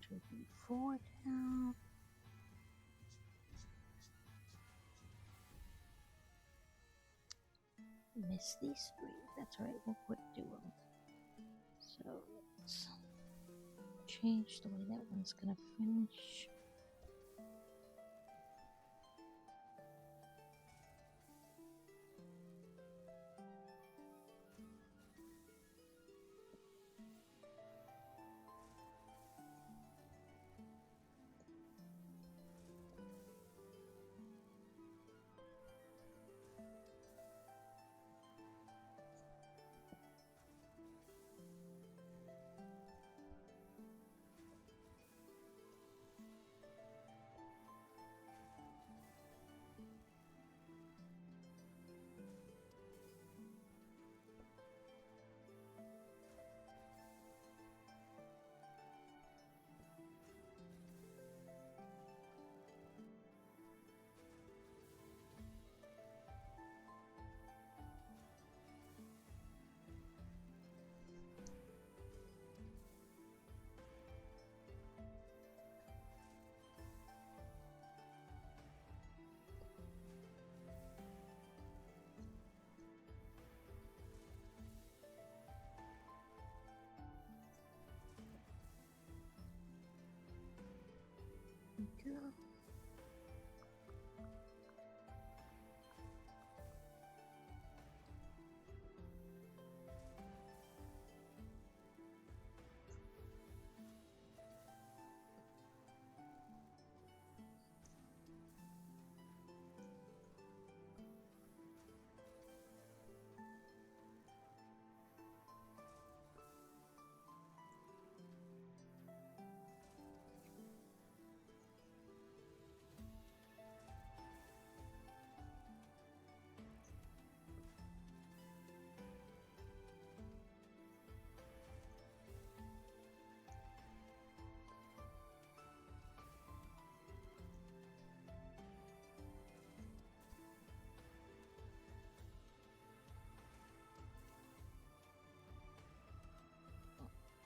2, 3, 4 down. Miss these 3. That's right, we'll quick do them. So let's change the way that one's gonna finish. Go.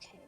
Okay.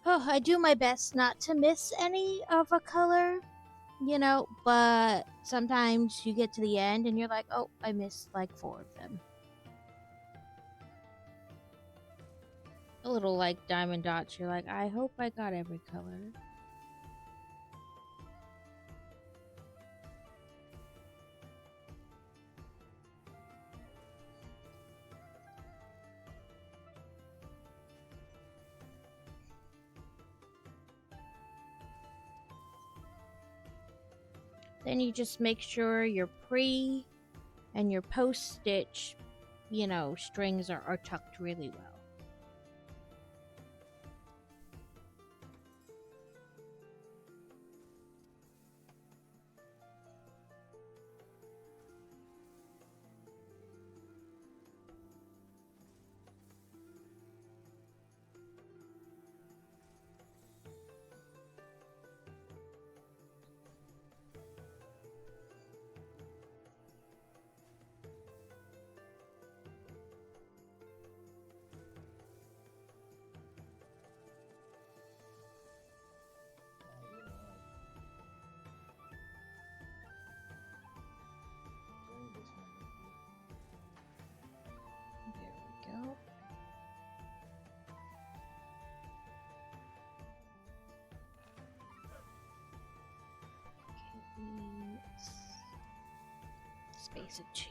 Oh, I do my best not to miss any of a color, but sometimes you get to the end and you're like, oh, I missed like 4 of them. A little like diamond dots, you're like, I hope I got every color. Then you just make sure your pre and your post stitch, strings are tucked really well. space of 2.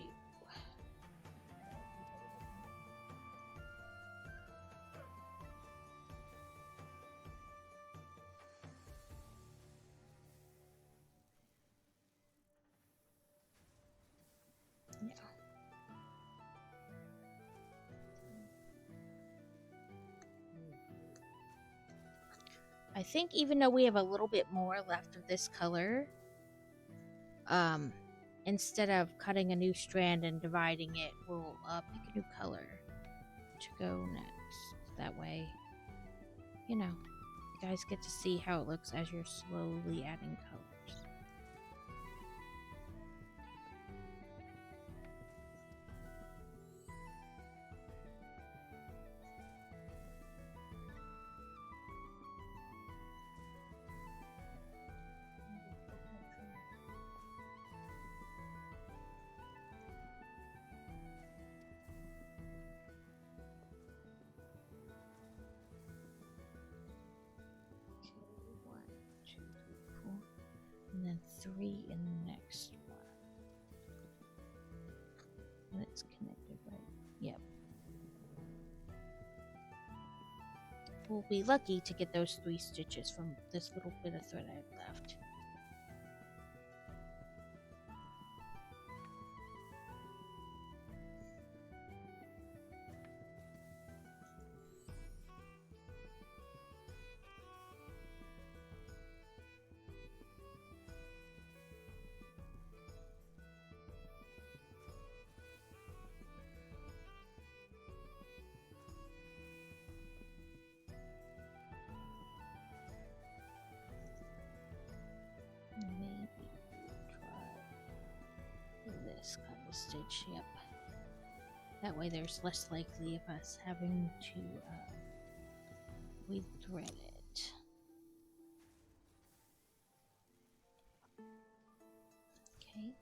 I think even though we have a little bit more left of this color, instead of cutting a new strand and dividing it, we'll pick a new color to go next. That way, you know, you guys get to see how it looks as you're slowly adding colors. And then 3 in the next one. And it's connected, right? Yep. We'll be lucky to get those 3 stitches from this little bit of thread I have left. Maybe try this kind of stitch, yep. That way there's less likely of us having to rethread it. Okay.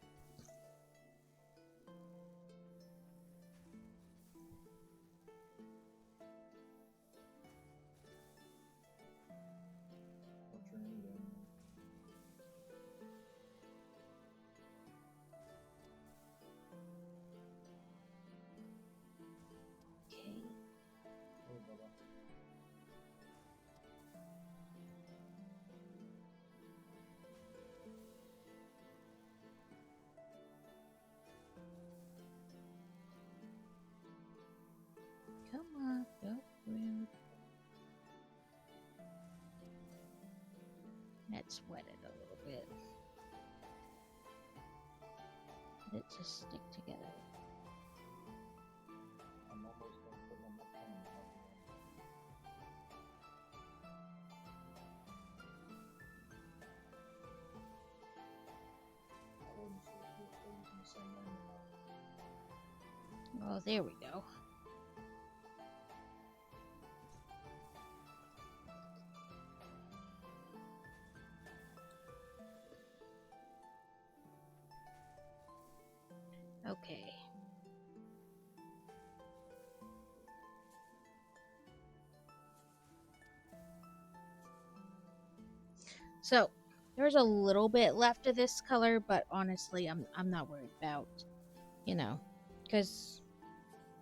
Come on, don't rude. Let's wet it a little bit. Let it just stick together. I'm almost done putting on my pen. I wasn't sure if you're still using the same name or not. Oh, there we go. Okay. So there's a little bit left of this color, but honestly, I'm not worried about, you know, because,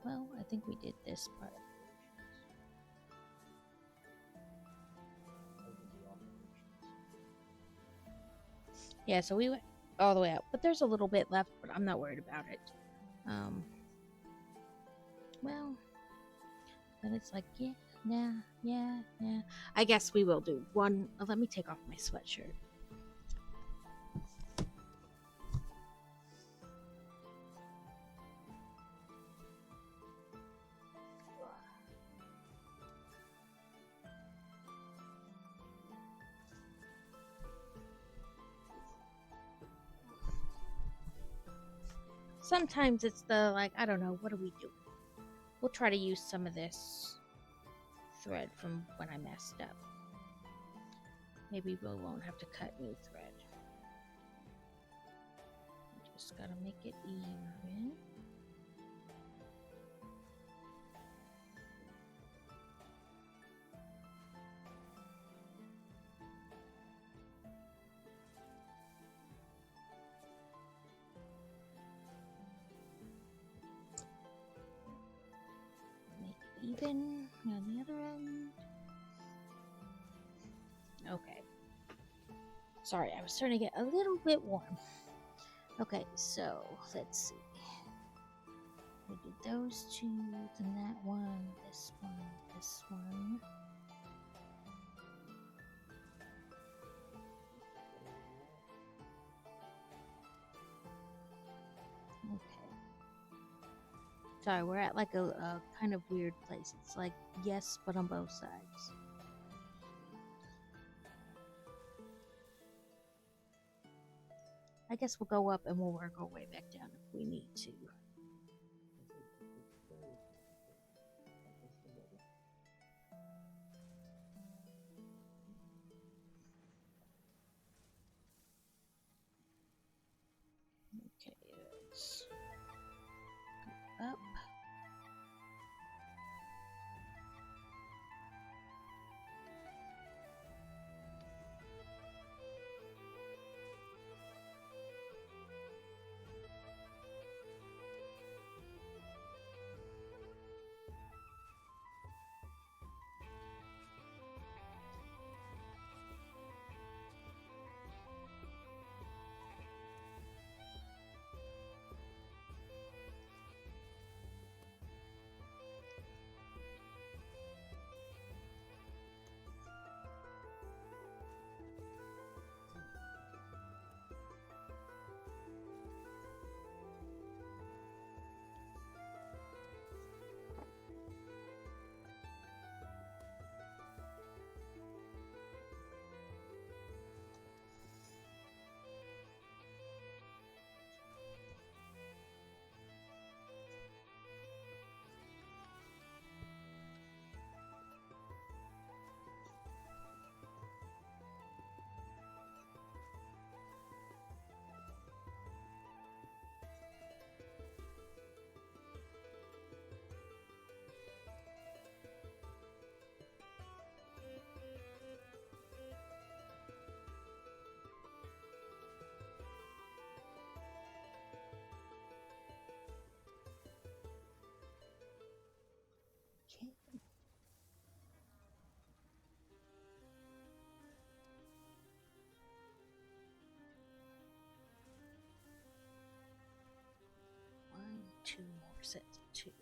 well, I think we did this part. Yeah, so we went all the way out, but there's a little bit left, but I'm not worried about it. Well, then it's like, yeah. I guess we will do one. Let me take off my sweatshirt. Sometimes it's the, like, I don't know, what do we do? We'll try to use some of this thread from when I messed up. Maybe we won't have to cut new thread. Just gotta make it even. open on the other end. Okay. Sorry, I was starting to get a little bit warm. Okay, so let's see. We did those two, then that one, this one, this one. Okay. Sorry, we're at like a kind of weird place. It's like yes, but on both sides. I guess we'll go up and we'll work our way back down if we need to. Okay, let's go up. Okay. One, two more sets of two.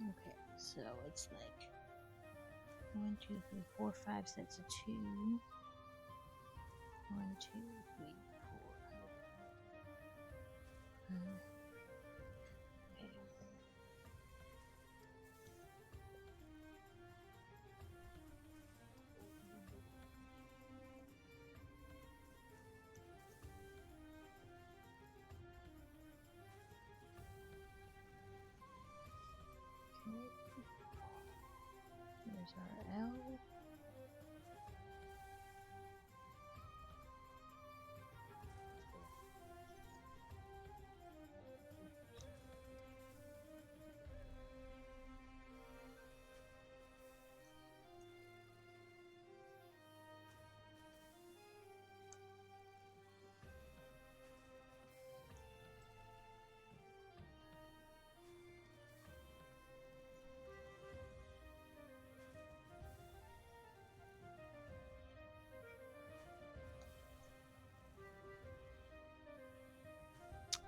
Okay, so it's like 1, 2, 3, 4, 5 sets of two. 1, 2, 3, 4. Okay. Here's our L.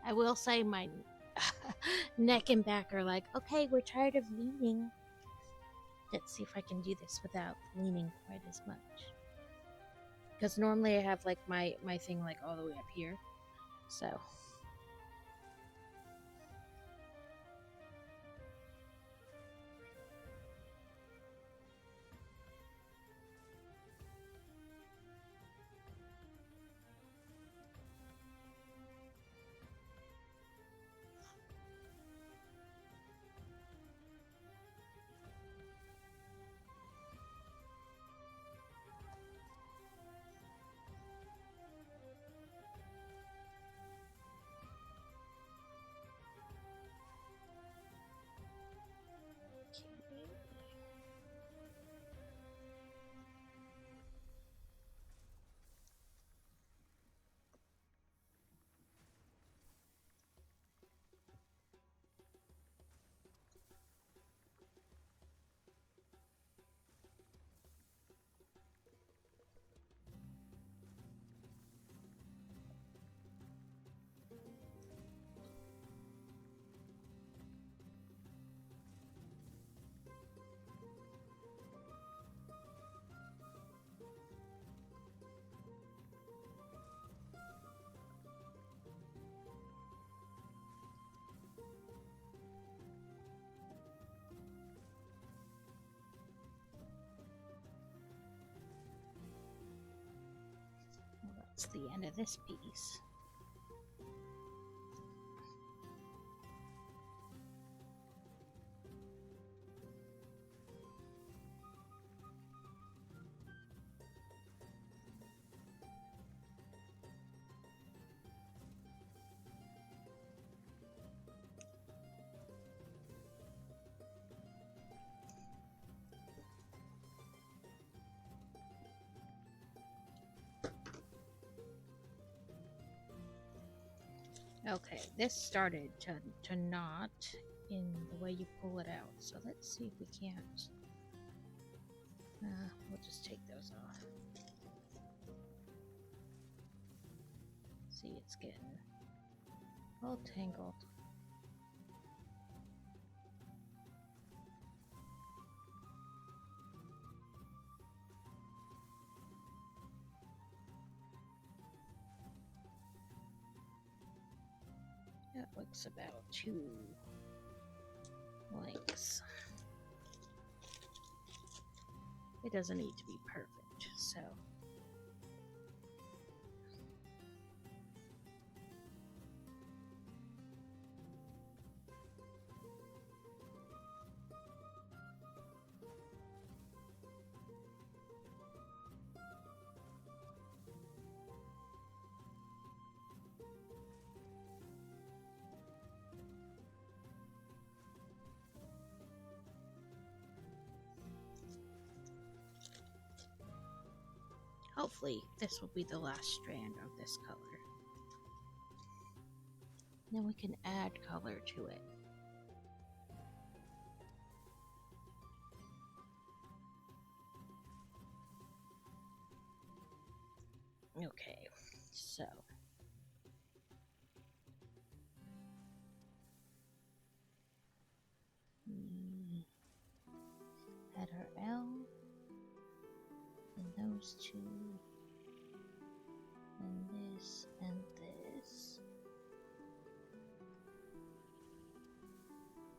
I will say my neck and back are like, okay, we're tired of leaning. Let's see if I can do this without leaning quite as much. Because normally I have like my thing like all the way up here. So that's the end of this piece. Okay, this started to knot in the way you pull it out. So let's see if we can't. We'll just take those off. See, it's getting all tangled. That looks about 2 lengths. It doesn't need to be perfect, so. Hopefully, this will be the last strand of this color. Then we can add color to it. Okay, so. Add our L. And those two, and this, and this.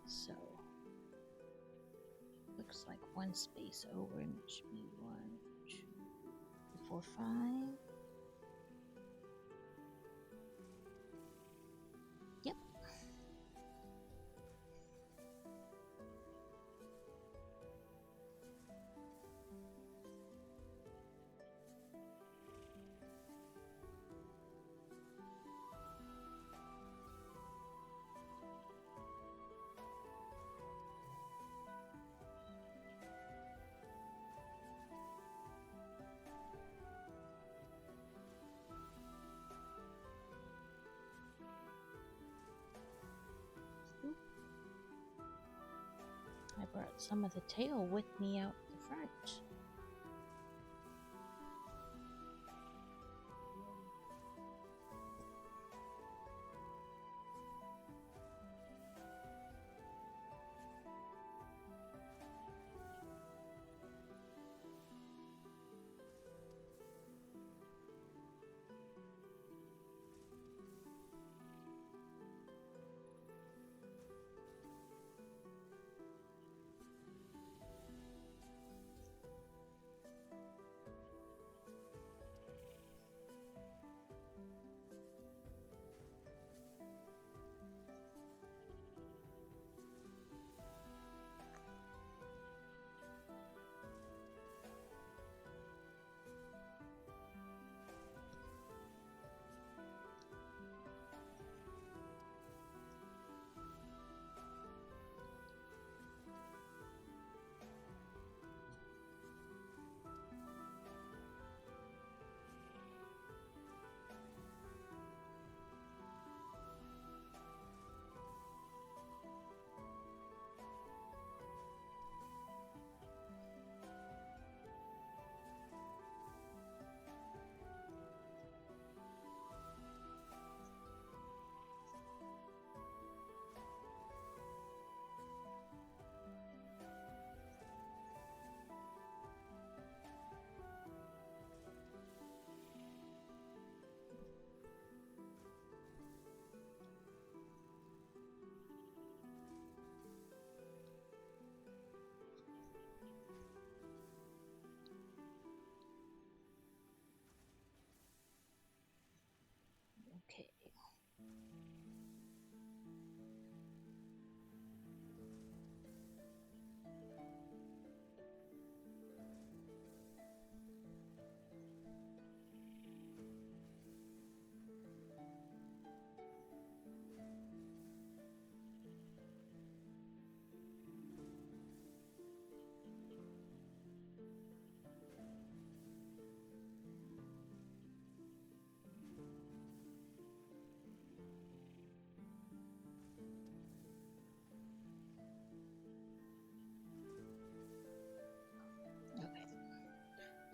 So, looks like one space over, and it should be 1, 2, 3, 4, 5. Yep. I brought some of the tail with me out the front.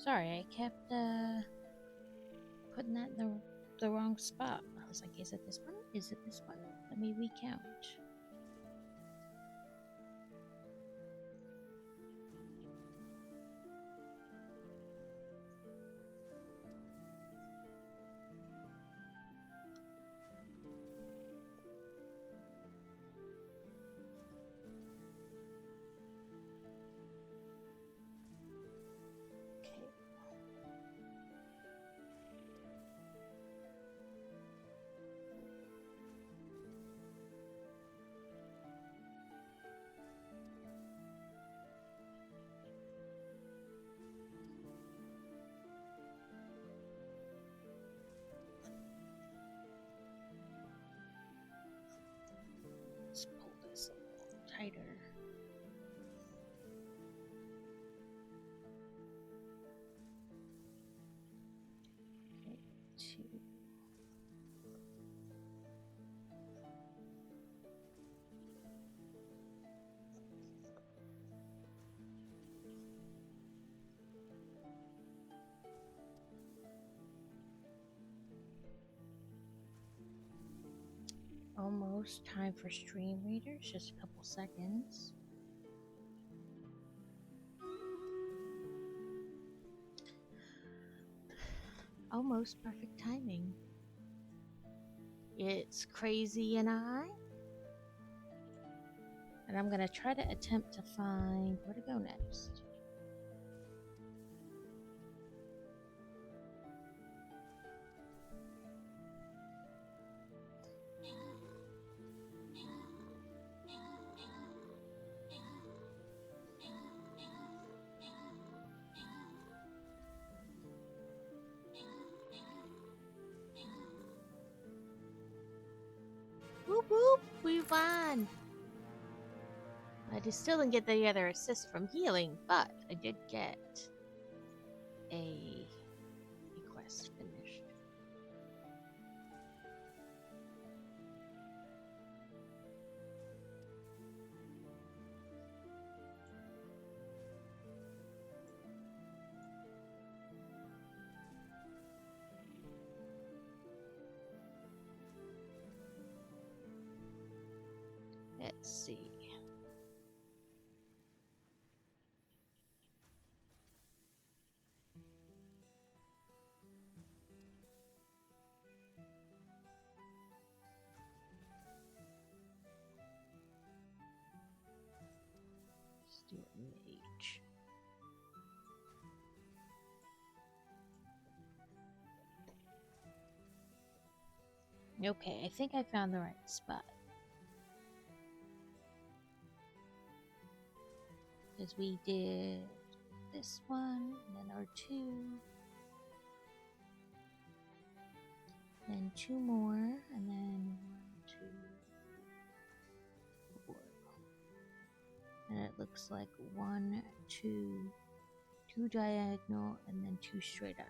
Sorry, I kept putting that in the wrong spot. I was like, is it this one? Is it this one? Let me recount. Okay. Let's pull this a little tighter. Okay, 2. Almost time for stream readers, just a couple seconds. Almost perfect timing. It's Crazy and I. And I'm gonna try to attempt to find where to go next. Whoop whoop, we won! I still didn't get the other assist from healing, but I did get a quest finished. Let's see. Let's do a mage. Okay, I think I found the right spot. Because we did this one, then R2, then 2 more, and then 1, 2, 4. And it looks like 1, 2, 2 diagonal, and then 2 straight up.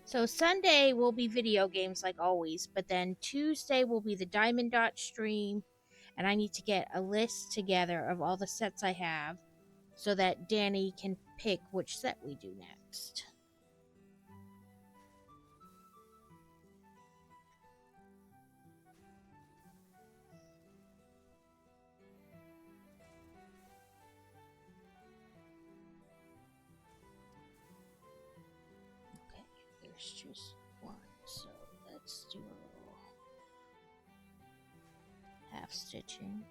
So Sunday will be video games like always, but then Tuesday will be the Diamond Dot stream, and I need to get a list together of all the sets I have so that Danny can pick which set we do next. Okay, there's just one, so let's do a little half stitching.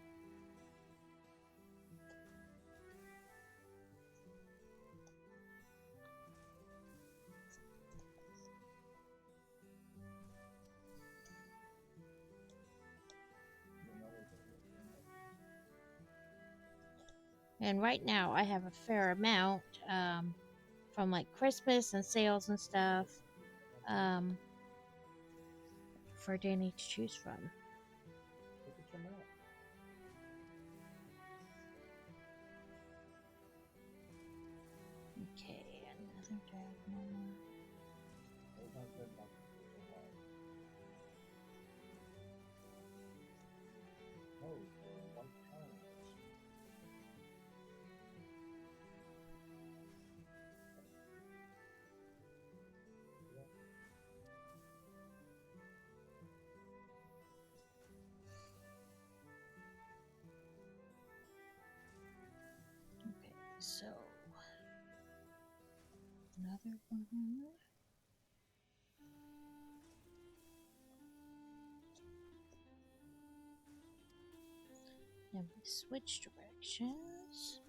And right now I have a fair amount from like Christmas and sales and stuff um, for Danny to choose from. Look at your map. Okay, another diagonal. Those aren't good boxes. Those are wide. No, they're white triangles. Yeah. Okay, so another one. Then we switch directions.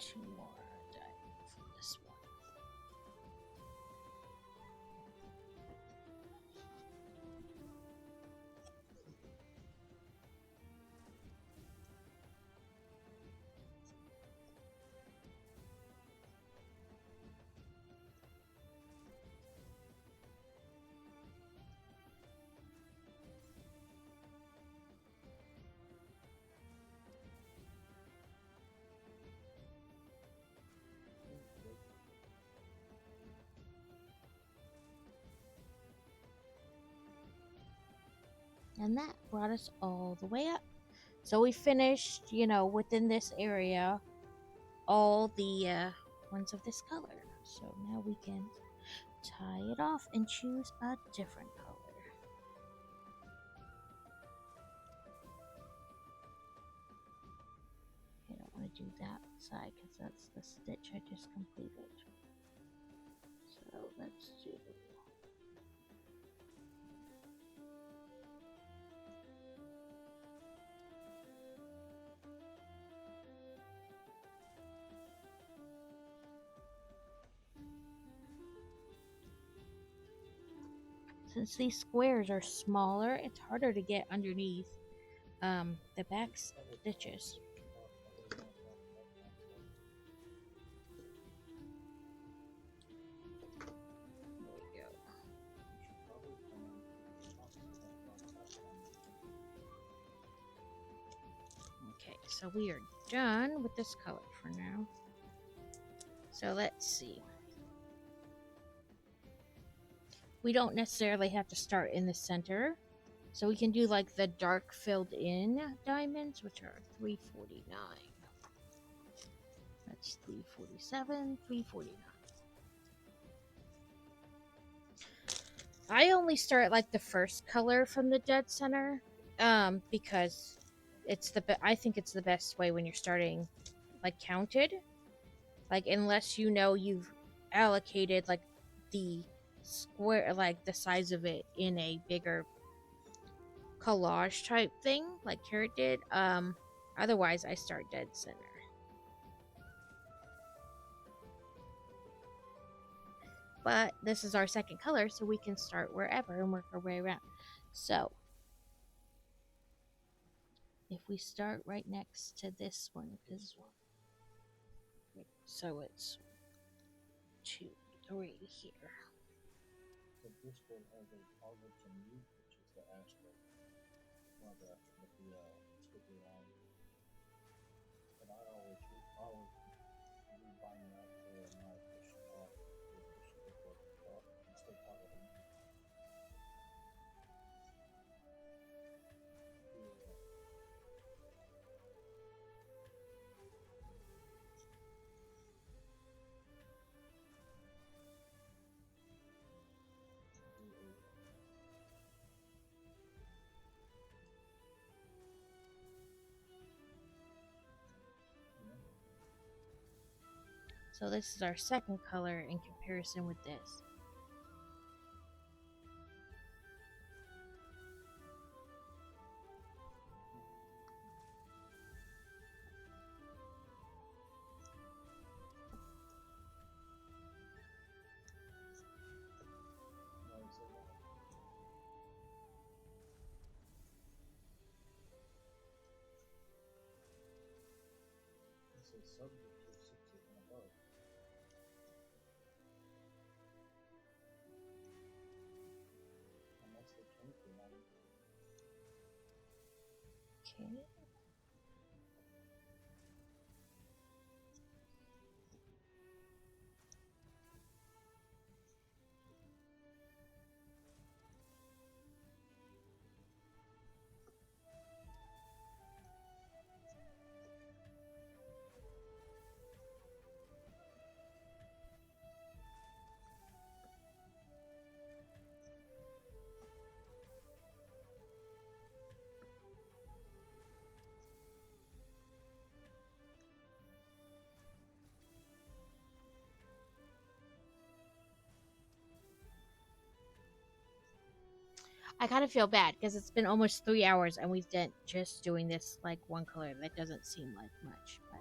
Two more diagonal for this one. And that brought us all the way up. So we finished, within this area, all the ones of this color. So now we can tie it off and choose a different color. I don't want to do that side because that's the stitch I just completed. So let's do since these squares are smaller, it's harder to get underneath the back stitches. There we go. Okay, so we are done with this color for now. So let's see. We don't necessarily have to start in the center. So we can do like the dark filled in diamonds, which are 349. That's 347, 349. I only start like the first color from the dead center, because I think it's the best way when you're starting like counted. Like unless you've allocated like the square, like the size of it in a bigger collage type thing like Carrot did. Otherwise I start dead center. But this is our second color, so we can start wherever and work our way around. So if we start right next to this one, so it's 2, 3 here. So this one has a target and you, which is the asterisk. Well, the sticky line. But I always rebind that to not push it off. Push it before it comes off. And still targeting. Yeah. So this is our second color in comparison with this. Why is it that? It says subject to 60 and above. And that's the 29. Okay. I kind of feel bad because it's been almost 3 hours and we've been just doing this like one color. That doesn't seem like much, but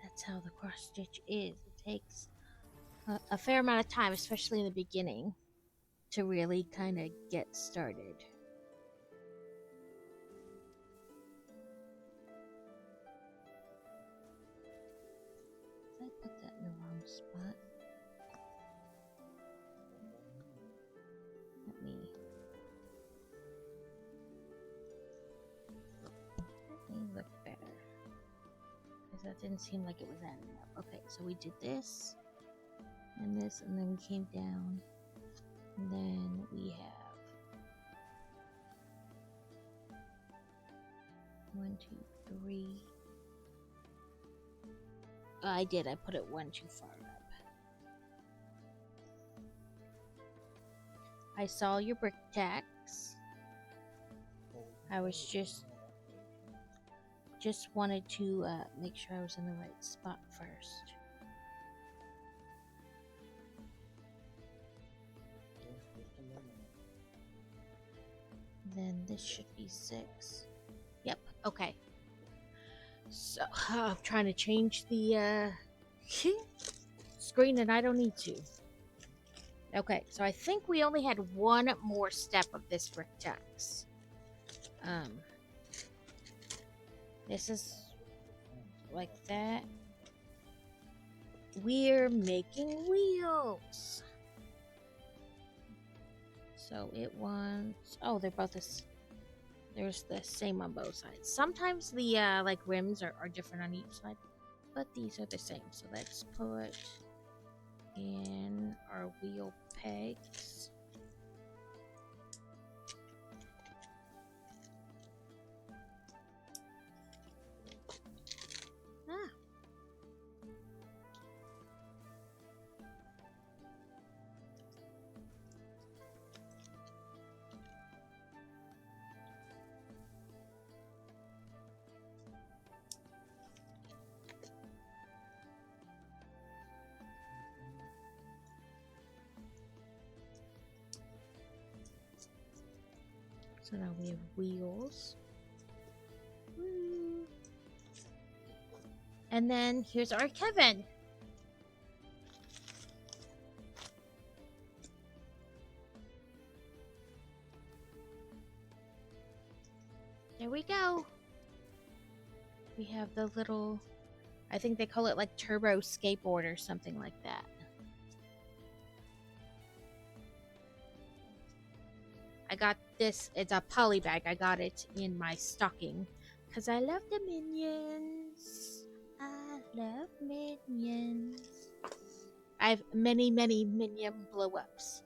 that's how the cross stitch is. It takes a fair amount of time, especially in the beginning, to really kind of get started. Did I put that in the wrong spot? Let me look better. Because that didn't seem like it was adding up. Okay, so we did this, and this, and then we came down, and then we have 1, 2, 3. Oh, I did. I put it one too far up. I saw your brick tacks. I was just wanted to make sure I was in the right spot first. Then this should be 6. Yep. Okay. So I'm trying to change the screen, and I don't need to. Okay, so I think we only had one more step of this brick tacks. This is like that. We're making wheels. So it wants. Oh, they're both this. There's the same on both sides. Sometimes the like rims are different on each side, but these are the same. So let's put in our wheel pegs. Ah. So now we have wheels. Woo. And then here's our Kevin. There we go. We have the little, I think they call it like turbo skateboard or something like that. I got this, it's a poly bag. I got it in my stocking because I love the Minions. I love Minions. I have many Minion blow-ups.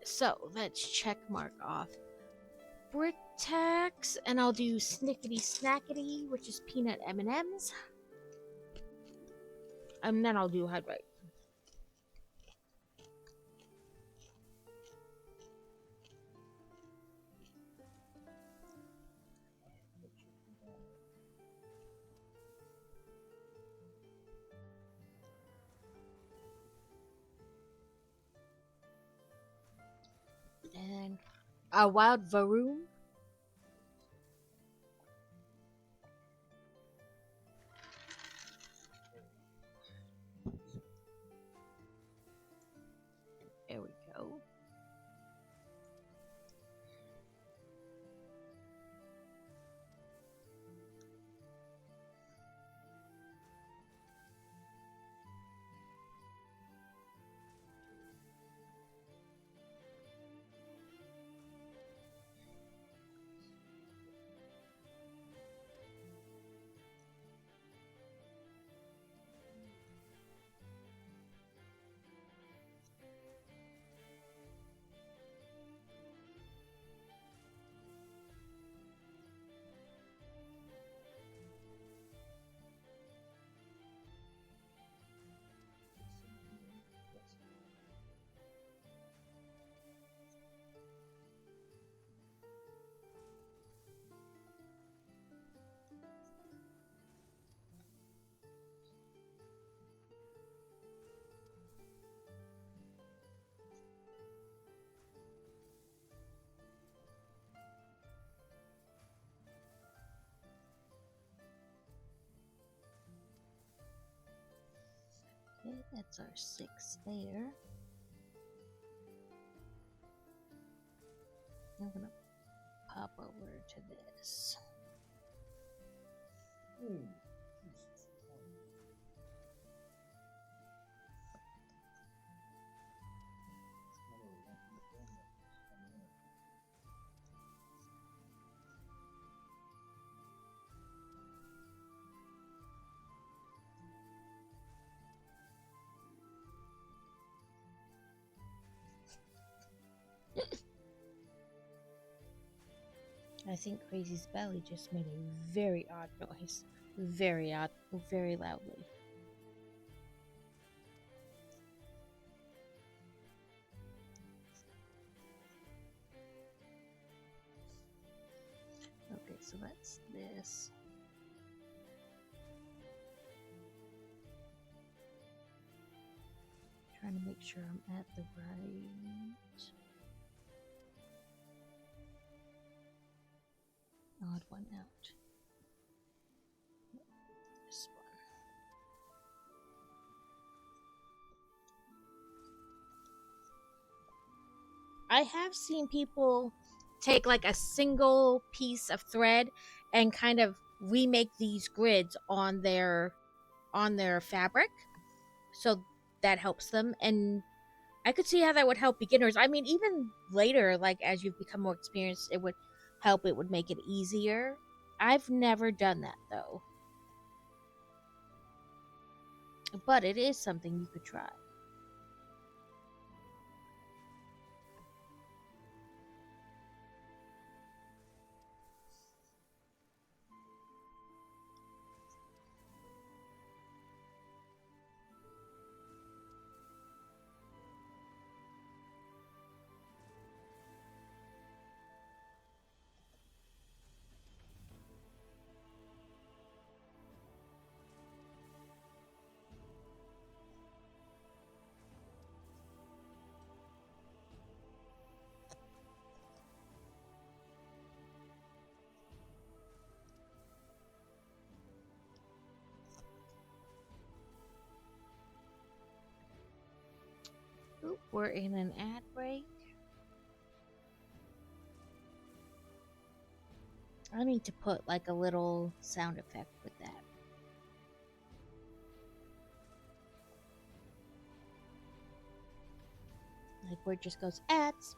So let's check mark off Britax, and I'll do Snickety Snackety, which is peanut M&Ms. And then I'll do Hydrate. That should be on it. And a Wild Varoom. There we go. Okay, that's our 6 there. I'm gonna pop over to this. Ooh, Jesus Christ. Another one from the camera just coming in. I think Crazy's belly just made a very odd noise. Very odd, very loudly. Okay, so that's this. Trying to make sure I'm at the right odd one out. This one. I have seen people take like a single piece of thread and kind of remake these grids on their fabric. So that helps them, and I could see how that would help beginners. I mean, even later, like as you've become more experienced, it would help. It would make it easier. I've never done that though, but it is something you could try. Oop, we're in an ad break. I need to put like a little sound effect with that. Like where it just goes ads.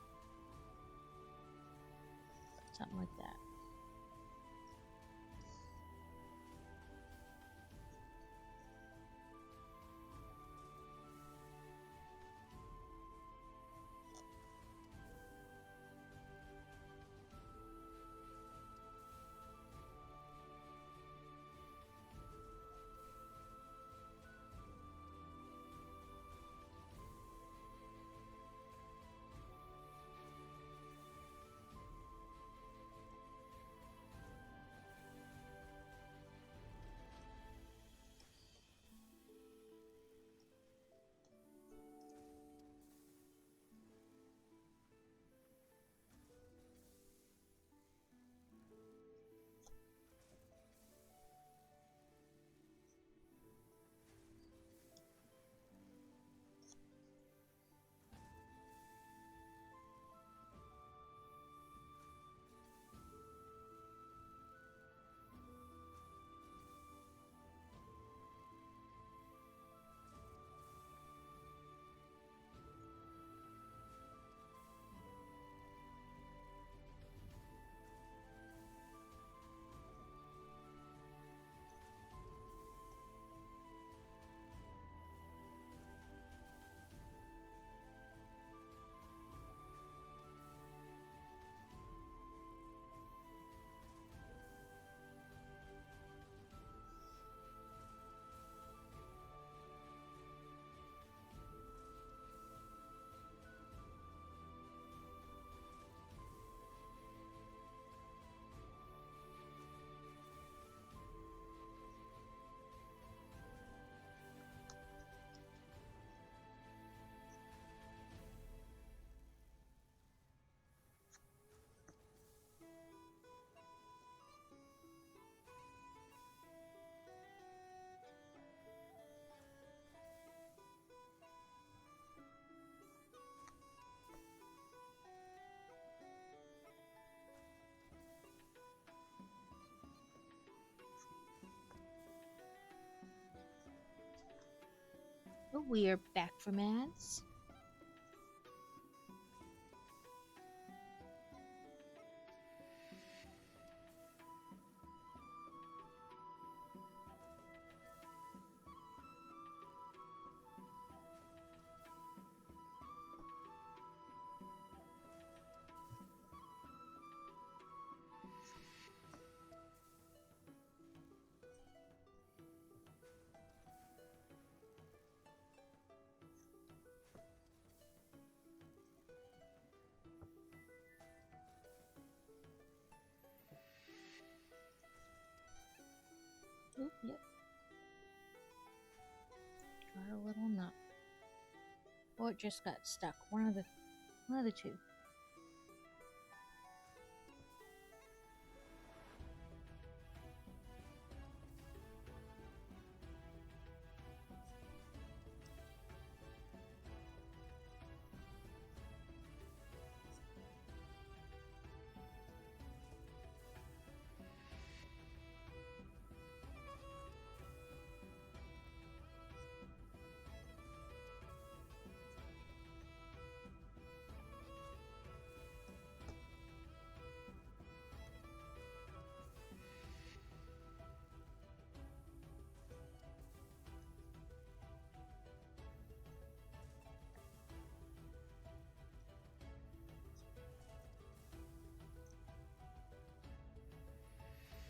Something like that. we are back from ads. Oop, yep. Got a little nut. Or it just got stuck. One of the two.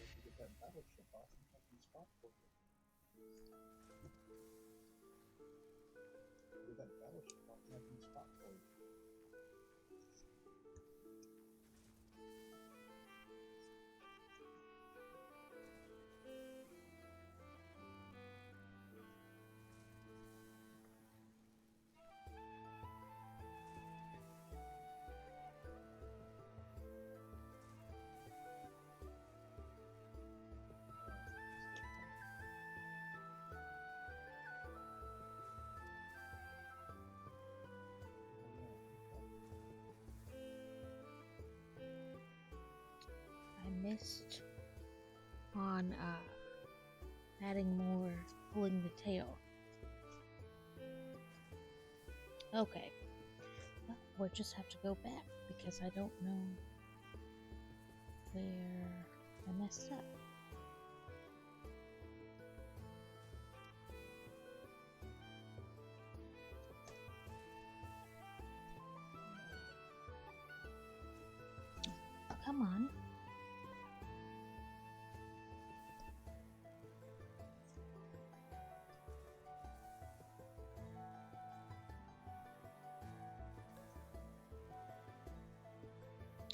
If you get that battleship off, you have some spot for it. Get that battleship off, you have some spot for it. I missed on adding more pulling the tail. Okay. Well, we'll just have to go back because I don't know where I messed up. Come on.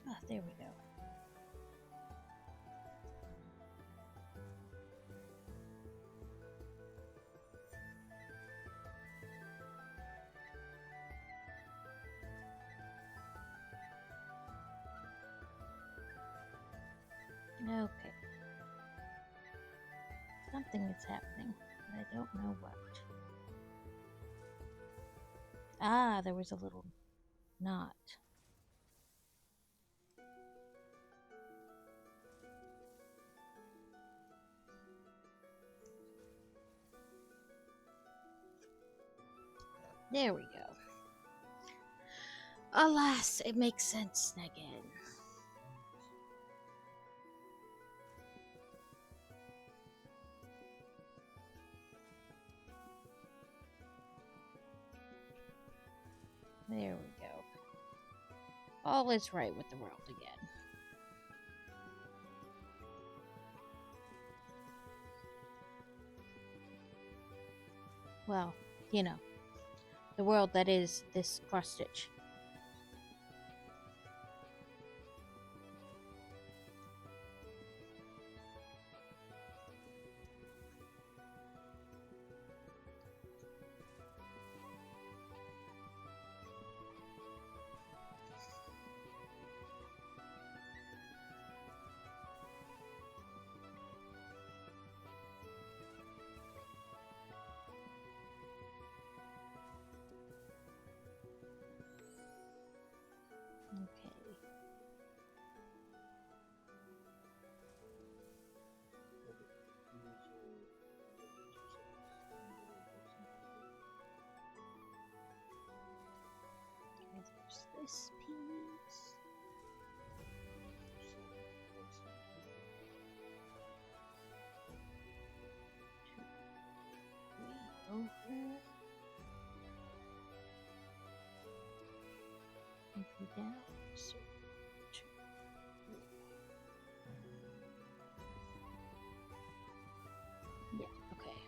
Ah, there we go. Okay. Something is happening, but I don't know what. Ah, there was a little knot. There we go. Alas, it makes sense again. There we go. All is right with the world again. Well, you know, the world that is this cross stitch. Okay. Go down. So, two, yeah, okay.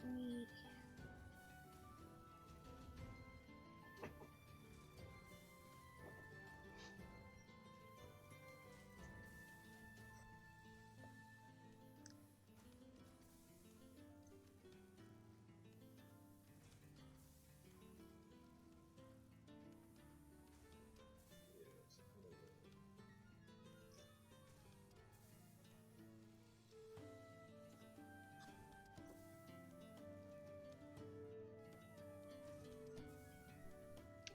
Three.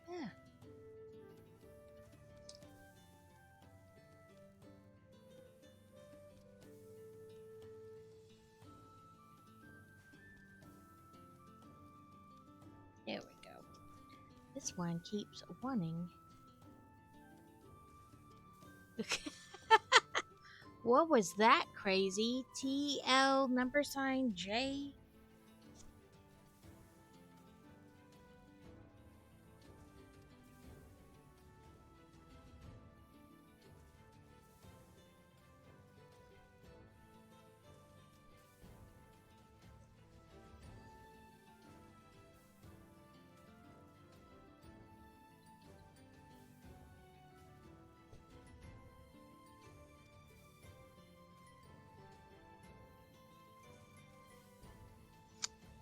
Yeah. There we go. This one keeps wanting. What was that crazy? TL number sign J?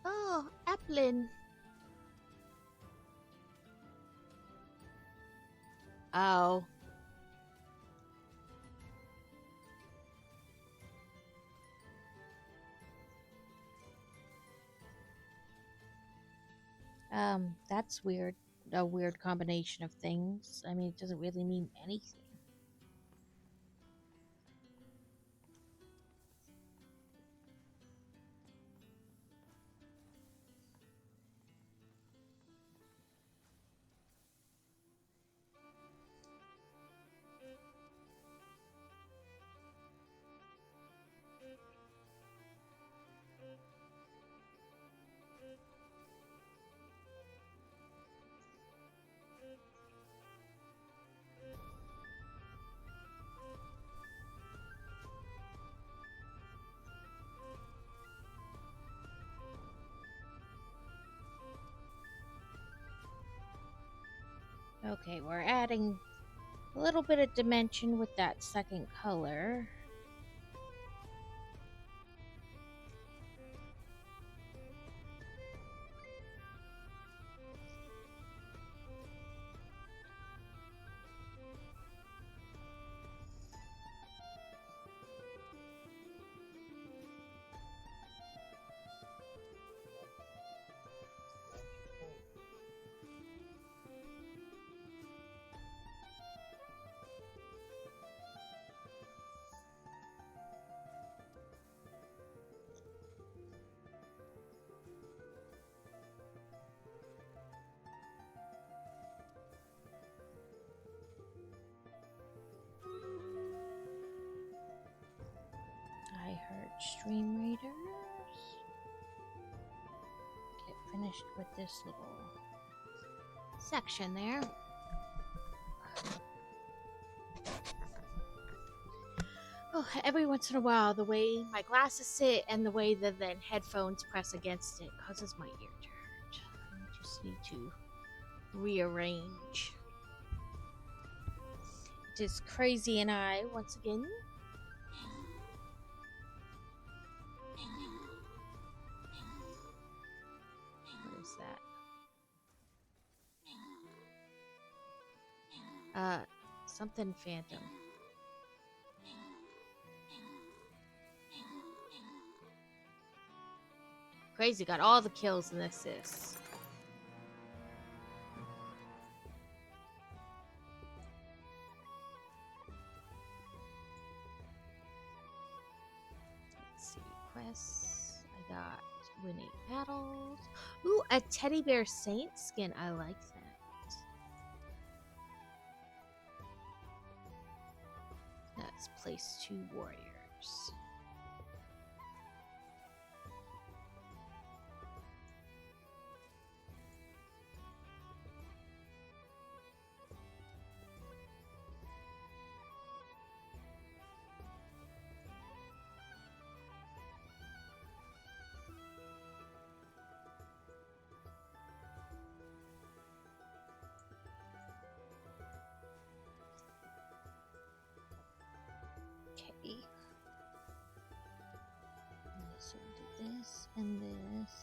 Oh, Applin. Oh. That's weird. A weird combination of things. I mean, it doesn't really mean anything. Okay, we're adding a little bit of dimension with that second color. Stream Raiders. Get finished with this little section there. Oh, every once in a while, the way my glasses sit and the way that then headphones press against it causes my ear to hurt. I just need to rearrange. It is Crazy and I once again. What is that? Something phantom. Crazy got all the kills in this. Let's see, quests. I got win 8 battles. Ooh, a teddy bear saint skin. I like that. Let's place 2 warriors. Okay. So we did this and this.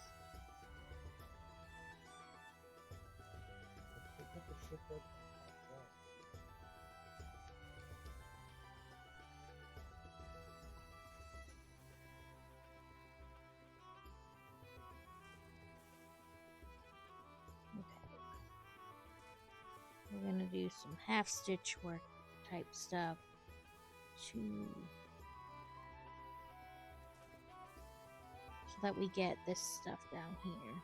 Pick up a ship like that. Okay. We're gonna do some half stitch work type stuff to so that we get this stuff down here.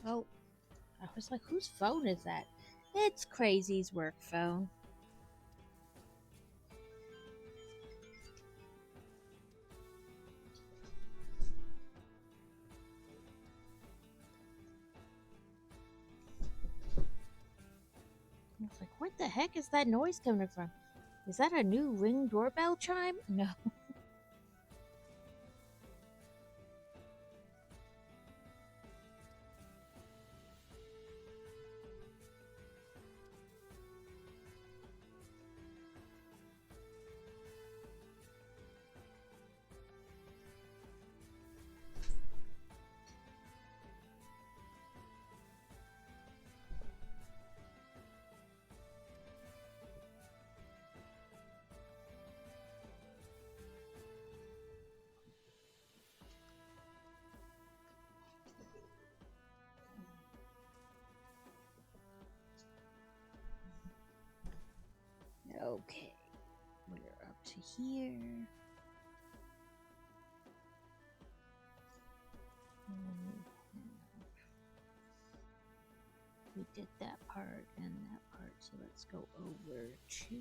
Oh, I was like, whose phone is that? It's Crazy's work phone. I was like, what the heck is that noise coming from? Is that a new Ring doorbell chime? No. Okay, we're up to here. We did that part and that part, so let's go over to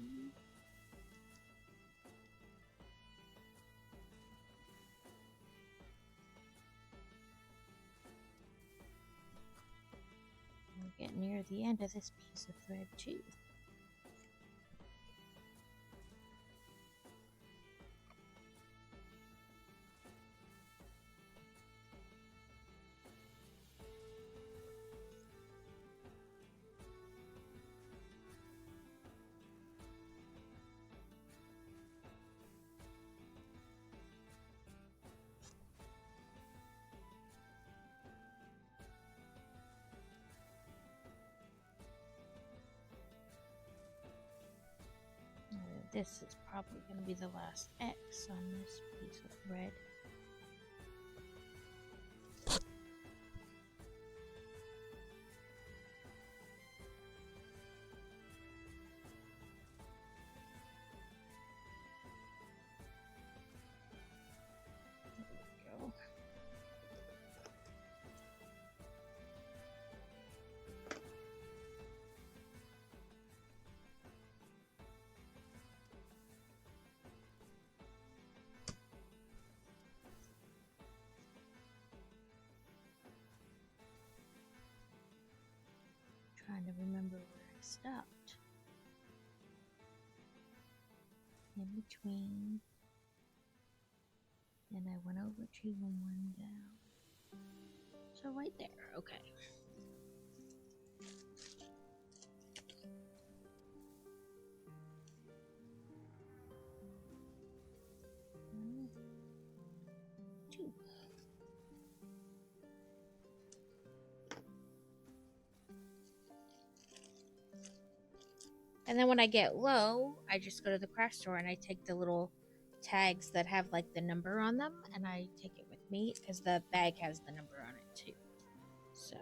we're getting near the end of this piece of thread too. This is probably going to be the last X on this piece of thread. There we go. Trying to remember where I stopped. In between. Then I went over two and one down. So right there, okay. Two. And then when I get low, I just go to the craft store and I take the little tags that have like the number on them and I take it with me because the bag has the number on it too. So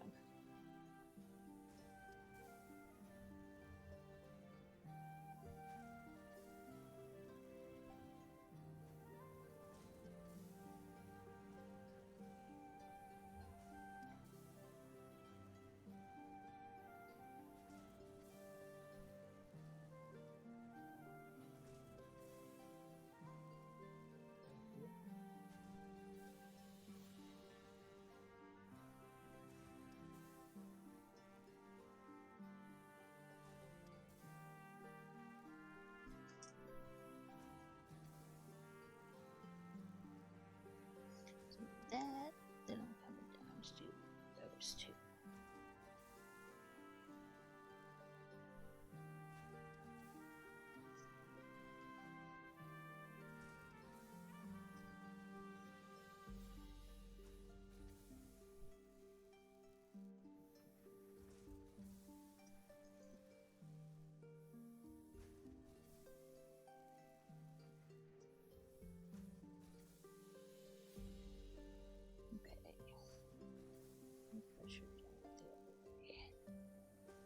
that, then I'm coming down to those two.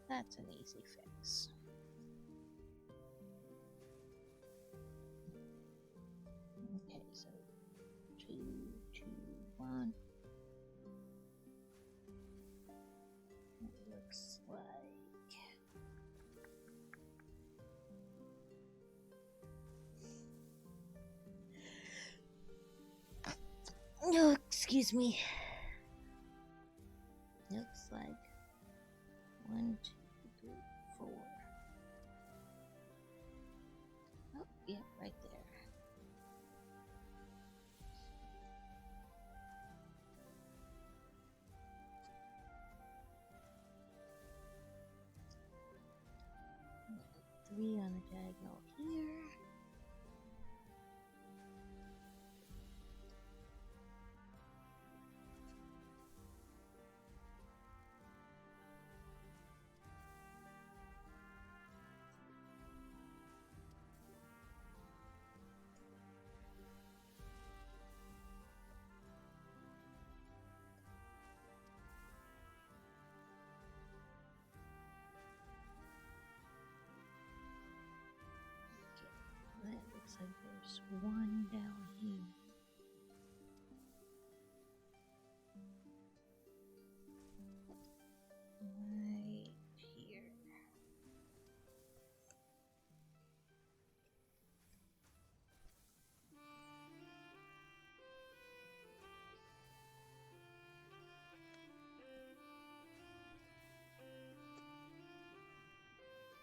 That's an easy fix. Okay, so 2, 2, 1. Excuse me. Looks like 1, 2, 3, 4. Oh, yeah, right there. Three on the diagonal here. That looks like there's one down here. Right here.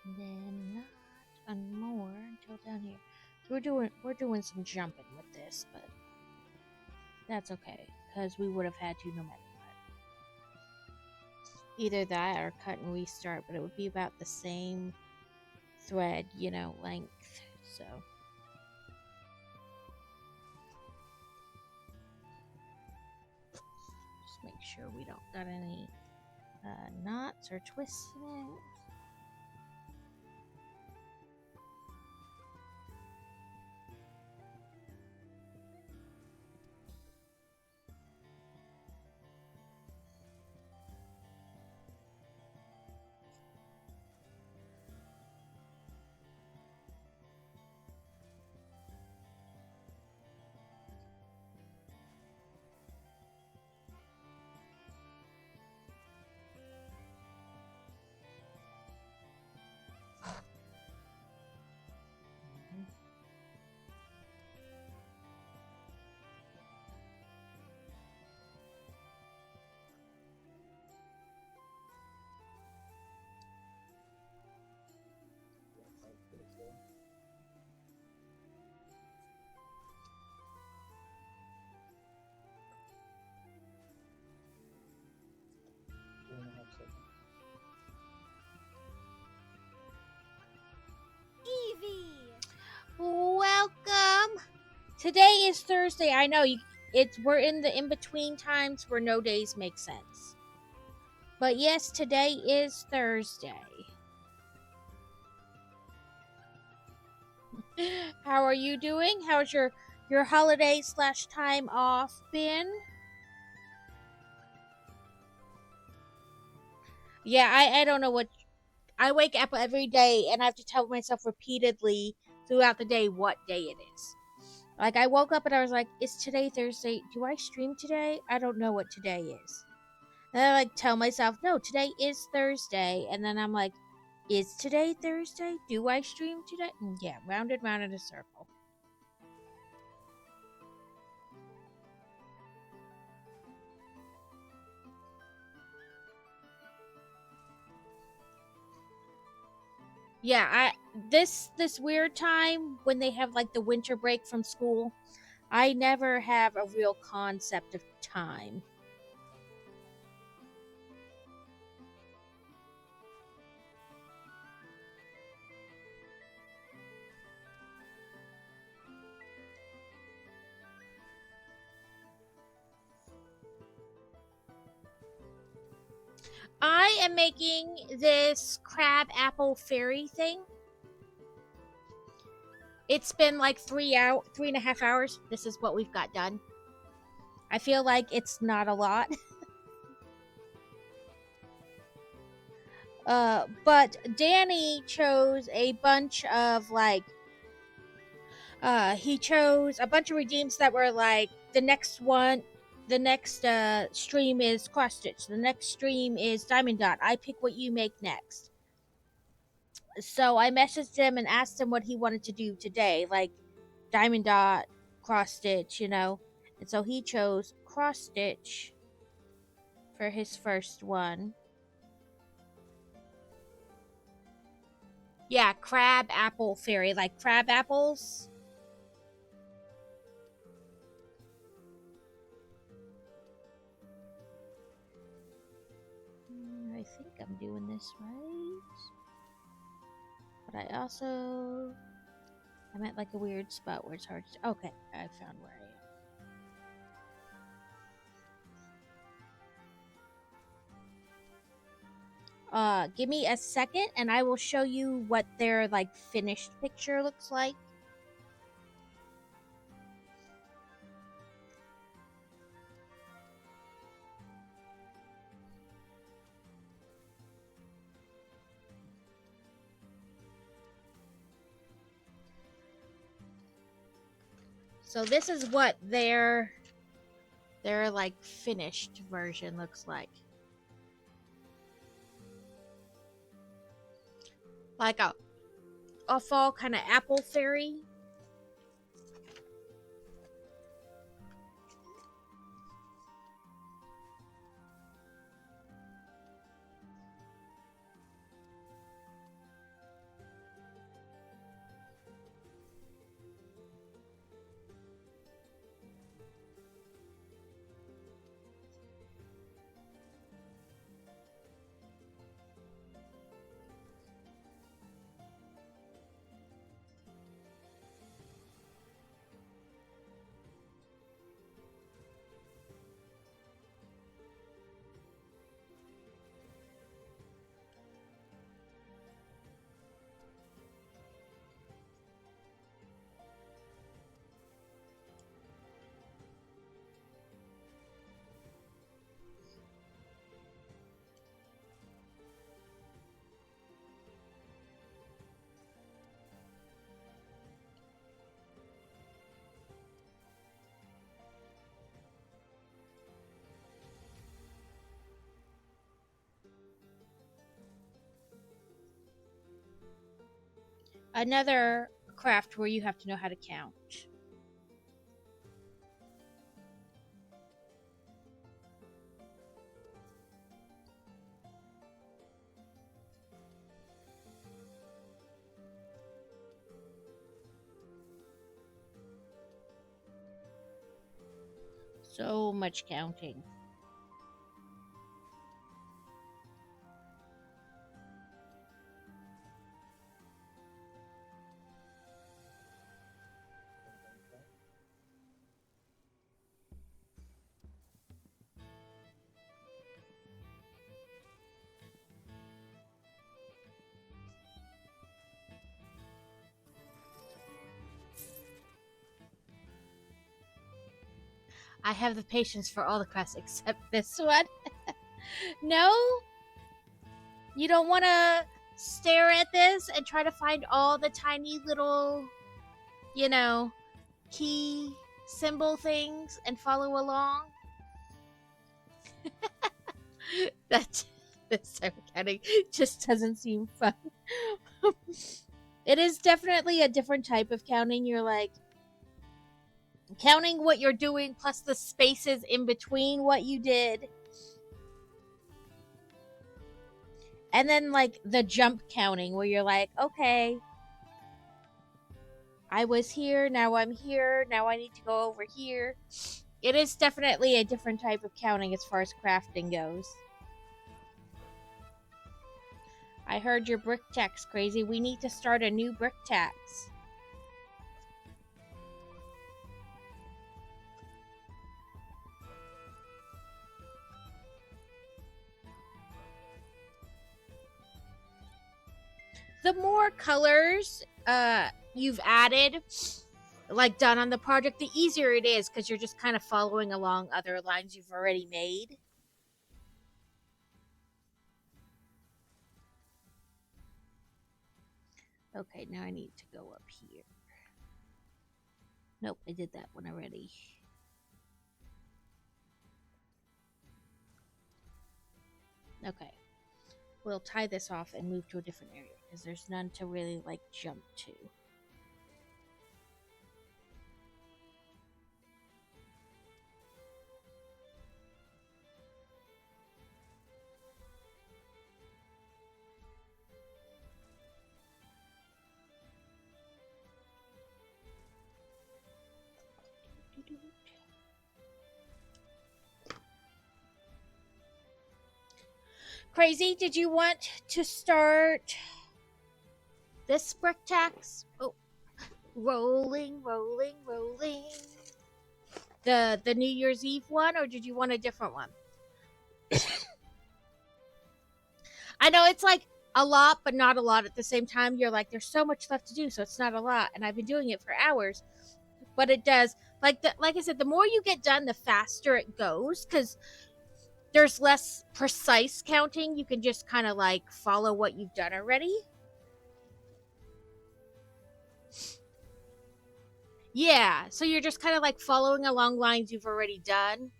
And then not one more until down here. So we're doing some jumping with this, but that's okay, because we would have had to no matter what. Either that or cut and restart, but it would be about the same thread, length. So just make sure we don't got any knots or twists in it. Evie! Welcome. Today is Thursday. I know we're in the in-between times where no days make sense. But yes, today is Thursday. How are you doing? How's your holiday / time off been? Yeah, I don't know what. I wake up every day and I have to tell myself repeatedly throughout the day what day it is. Like, I woke up and I was like, is today Thursday? Do I stream today? I don't know what today is. And I tell myself, no, today is Thursday. And then I'm like, is today Thursday? Do I stream today? And yeah, round and round in a circle. Yeah, this weird time when they have the winter break from school, I never have a real concept of time. I am making this crab apple fairy thing. It's been 3.5 hours. This is what we've got done. I feel like it's not a lot. But Danny chose a bunch of he chose a bunch of redeems that were the next stream is cross stitch, the next stream is diamond dot. I pick what you make next. So I messaged him and asked him what he wanted to do today, diamond dot, cross stitch, and so he chose cross stitch for his first one. Yeah, crab apple fairy, like crab apples. I think I'm doing this right. But I also... I'm at like a weird spot where it's hard to... Okay, I found where I am. Give me a second and I will show you what their like finished picture looks like. So this is what their like finished version looks like. Like a fall kind of apple fairy. Another craft where you have to know how to count. So much counting. I have the patience for all the crafts except this one. No? You don't want to stare at this and try to find all the tiny little, you know, key symbol things and follow along? That this type of counting just doesn't seem fun. It is definitely a different type of counting. You're like counting what you're doing plus the spaces in between what you did. And then like the jump counting where you're like, okay, I was here, now I'm here, now I need to go over here. It is definitely a different type of counting as far as crafting goes. I heard your brick tax crazy. We need to start a new brick tax. The more colors you've added, like done on the project, the easier it is because you're just kind of following along other lines you've already made. Okay, now I need to go up here. Nope, I did that one already. Okay. We'll tie this off and move to a different area because there's none to really like jump to. Crazy, did you want to start this brick tax? Oh, rolling, rolling, rolling. The New Year's Eve one, or did you want a different one? I know it's like a lot, but not a lot at the same time. You're like, there's so much left to do, so it's not a lot, and I've been doing it for hours, but it does. Like I said, the more you get done, the faster it goes, because there's less precise counting. You can just kind of like follow what you've done already. Yeah, so you're just kind of like following along lines you've already done.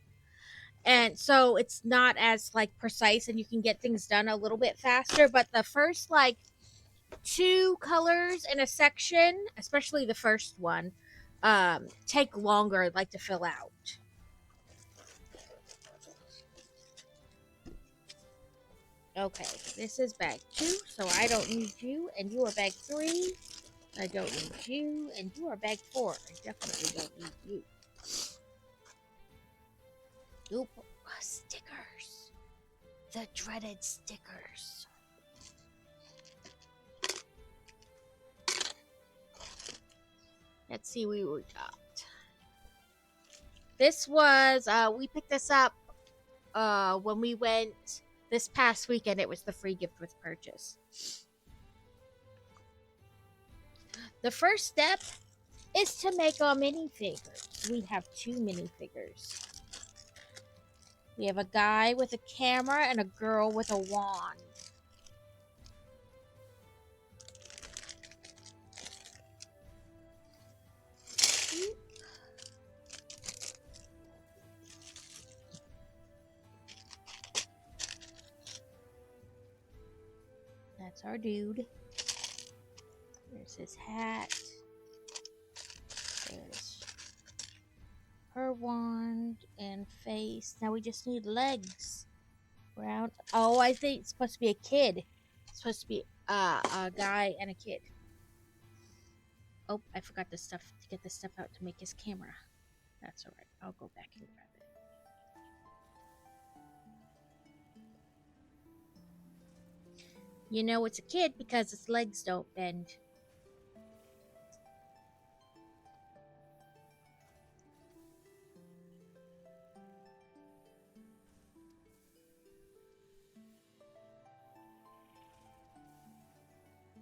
And so it's not as like precise and you can get things done a little bit faster, but the first like two colors in a section, especially the first one, take longer like to fill out. Okay, this is bag 2, so I don't need you, and you are bag 3. I don't need you, and you are bag 4. I definitely don't need you. Oop, stickers. The dreaded stickers. Let's see what we got. This was, we picked this up when we went this past weekend. It was the free gift with purchase. The first step is to make our minifigures. We have 2 minifigures. We have a guy with a camera and a girl with a wand. That's our dude. There's his hat. There's her wand and face. Now we just need legs. Round. Oh, I think it's supposed to be a kid. It's supposed to be a guy and a kid. Oh, I forgot to get the stuff out to make his camera. That's alright. I'll go back and grab it. You know it's a kid because its legs don't bend.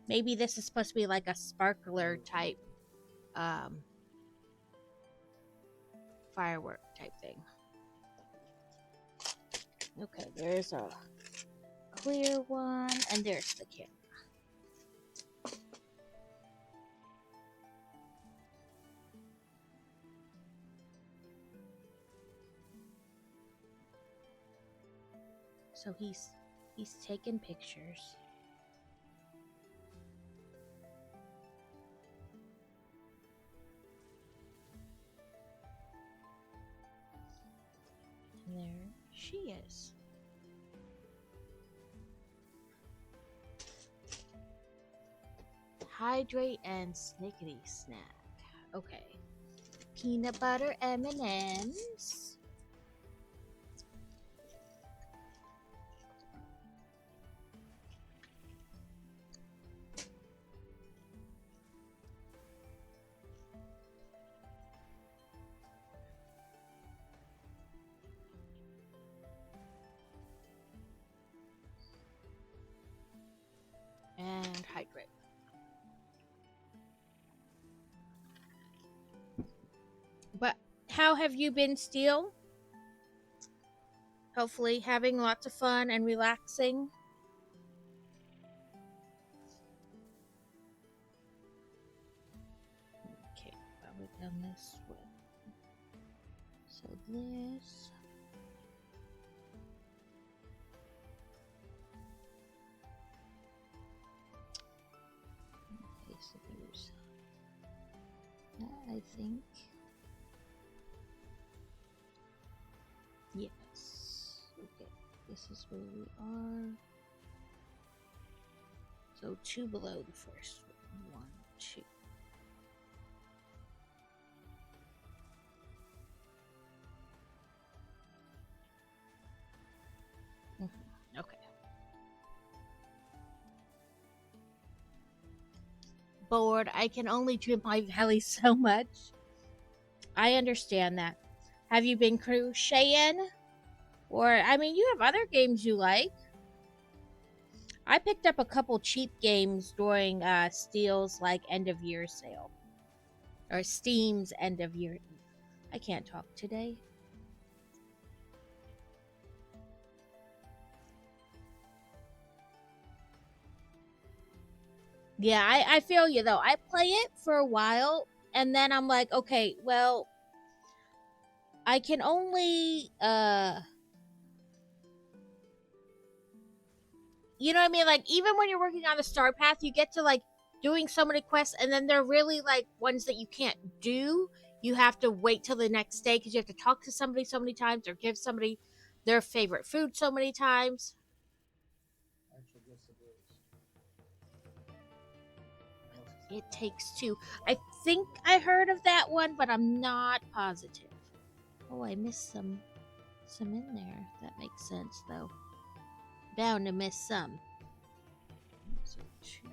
Maybe this is supposed to be like a sparkler type firework type thing. Okay, there's a clear one, and there's the camera. So he's taking pictures. And there she is. Hydrate and snickety snack. Okay. Peanut butter M&Ms. And hydrate. But how have you been, Steel? Hopefully having lots of fun and relaxing. Okay, probably down this way. So this. Okay, so there's that, I think. Yes. Okay, this is where we are. So 2 below the first one. 1, 2. Okay. bored. I can only trim my belly so much. I understand that. Have you been crocheting? Or, I mean, you have other games you like. I picked up a couple cheap games during Steel's like end of year sale. Or Steam's end of year. I can't talk today. Yeah, I feel you though. I play it for a while and then I'm like, okay, well, I can only you know what I mean? Like even when you're working on the star path, you get to like doing so many quests and then they're really like ones that you can't do. You have to wait till the next day because you have to talk to somebody so many times or give somebody their favorite food so many times. Actually, yes, it is. It Takes Two. I think I heard of that one, but I'm not positive. Oh, I missed some in there. That makes sense though. Bound to miss some. So two.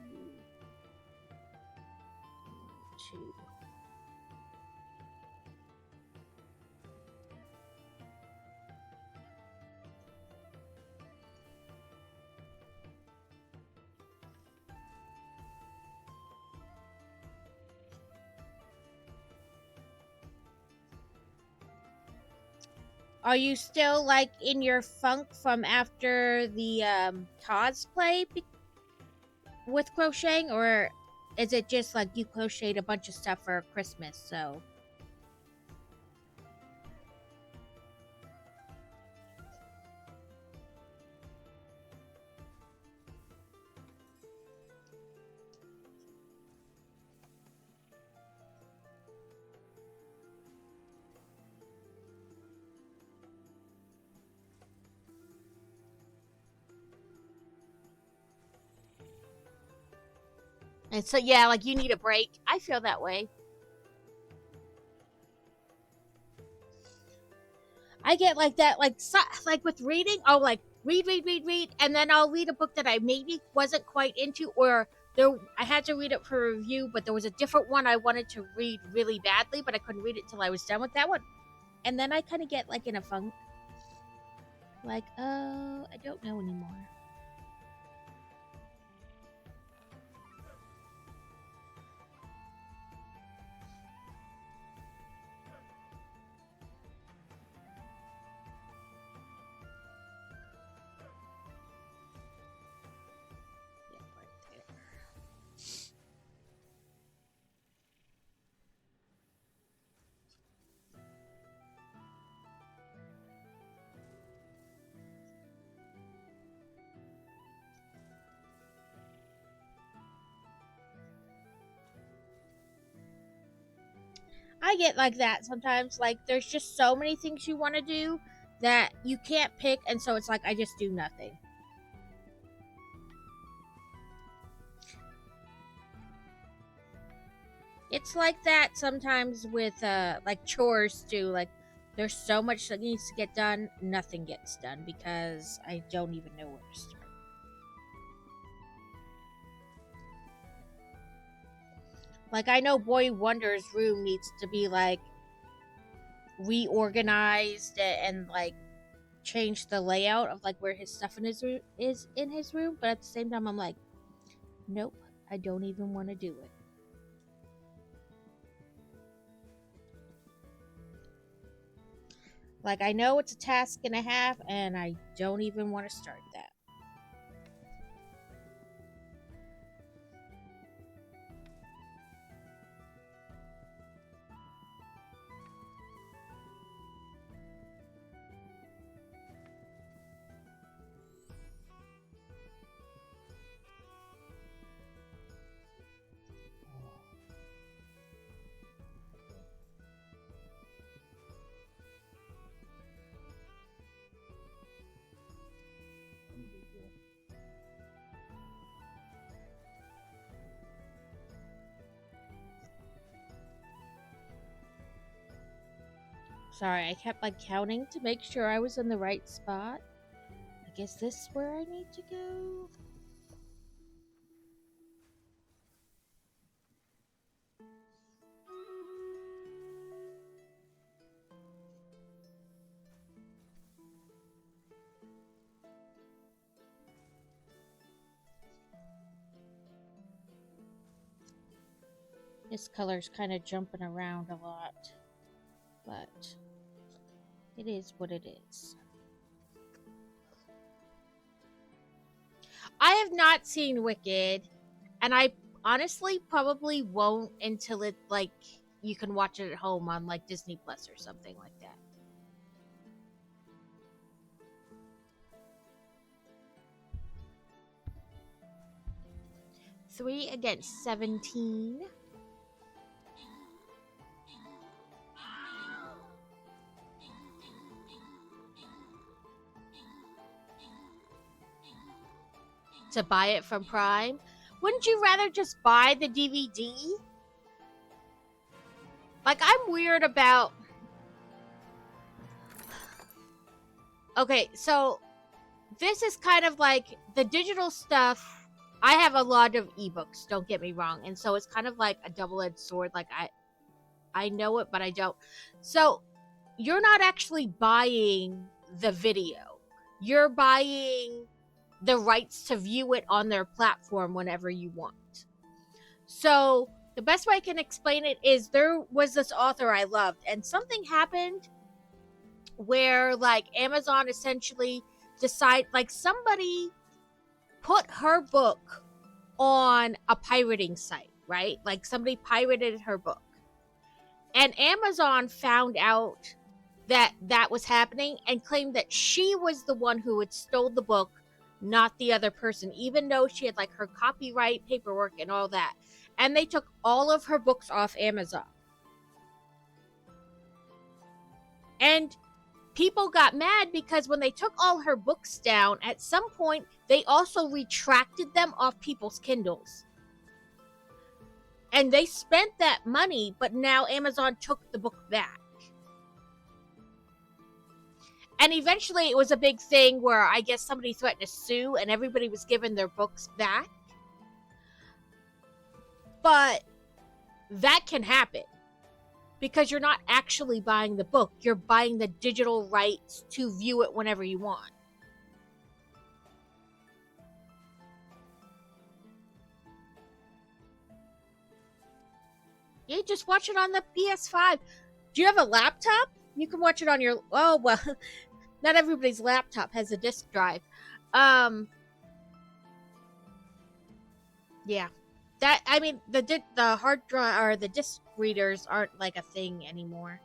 Are you still like in your funk from after the cosplay with crocheting, or is it just like you crocheted a bunch of stuff for Christmas? So and so yeah, like you need a break. I feel that way. I get like that, like like with reading. I'll like read, and then I'll read a book that I maybe wasn't quite into, or there I had to read it for review, but there was a different one I wanted to read really badly, but I couldn't read it till I was done with that one, and then I kind of get like in a funk, like oh, I don't know anymore. I get like that sometimes. Like, there's just so many things you want to do that you can't pick, and so it's like I just do nothing. It's like that sometimes with like chores too. Like, there's so much that needs to get done, nothing gets done because I don't even know where to start. Like, I know Boy Wonder's room needs to be like reorganized and like change the layout of like where his stuff in his is in his room, but at the same time I'm like, nope, I don't even want to do it. Like, I know it's a task and a half and I don't even want to start that. Sorry, I kept like counting to make sure I was in the right spot. I guess this is where I need to go. This color's kind of jumping around a lot, but it is what it is. I have not seen Wicked, and I honestly probably won't until it, like, you can watch it at home on, like, Disney Plus or something like that. Three against 17. To buy it from Prime. Wouldn't you rather just buy the DVD? Like, I'm weird about... Okay, so this is kind of like the digital stuff. I have a lot of ebooks, don't get me wrong, and so it's kind of like a double-edged sword. Like, I know it, but I don't. So you're not actually buying the video. You're buying the rights to view it on their platform whenever you want. So the best way I can explain it is there was this author I loved, and something happened where, like, Amazon essentially like, somebody put her book on a pirating site, right? Like, somebody pirated her book. And Amazon found out that that was happening and claimed that she was the one who had stole the book, not the other person, even though she had, like, her copyright paperwork and all that. And they took all of her books off Amazon. And people got mad because when they took all her books down, at some point, they also retracted them off people's Kindles. And they spent that money, but now Amazon took the book back. And eventually it was a big thing where I guess somebody threatened to sue and everybody was given their books back. But that can happen because you're not actually buying the book. You're buying the digital rights to view it whenever you want. Yeah, just watch it on the PS5. Do you have a laptop? You can watch it on your... Oh, well, not everybody's laptop has a disk drive. Yeah. That, I mean, the hard drive or the disc readers aren't like a thing anymore.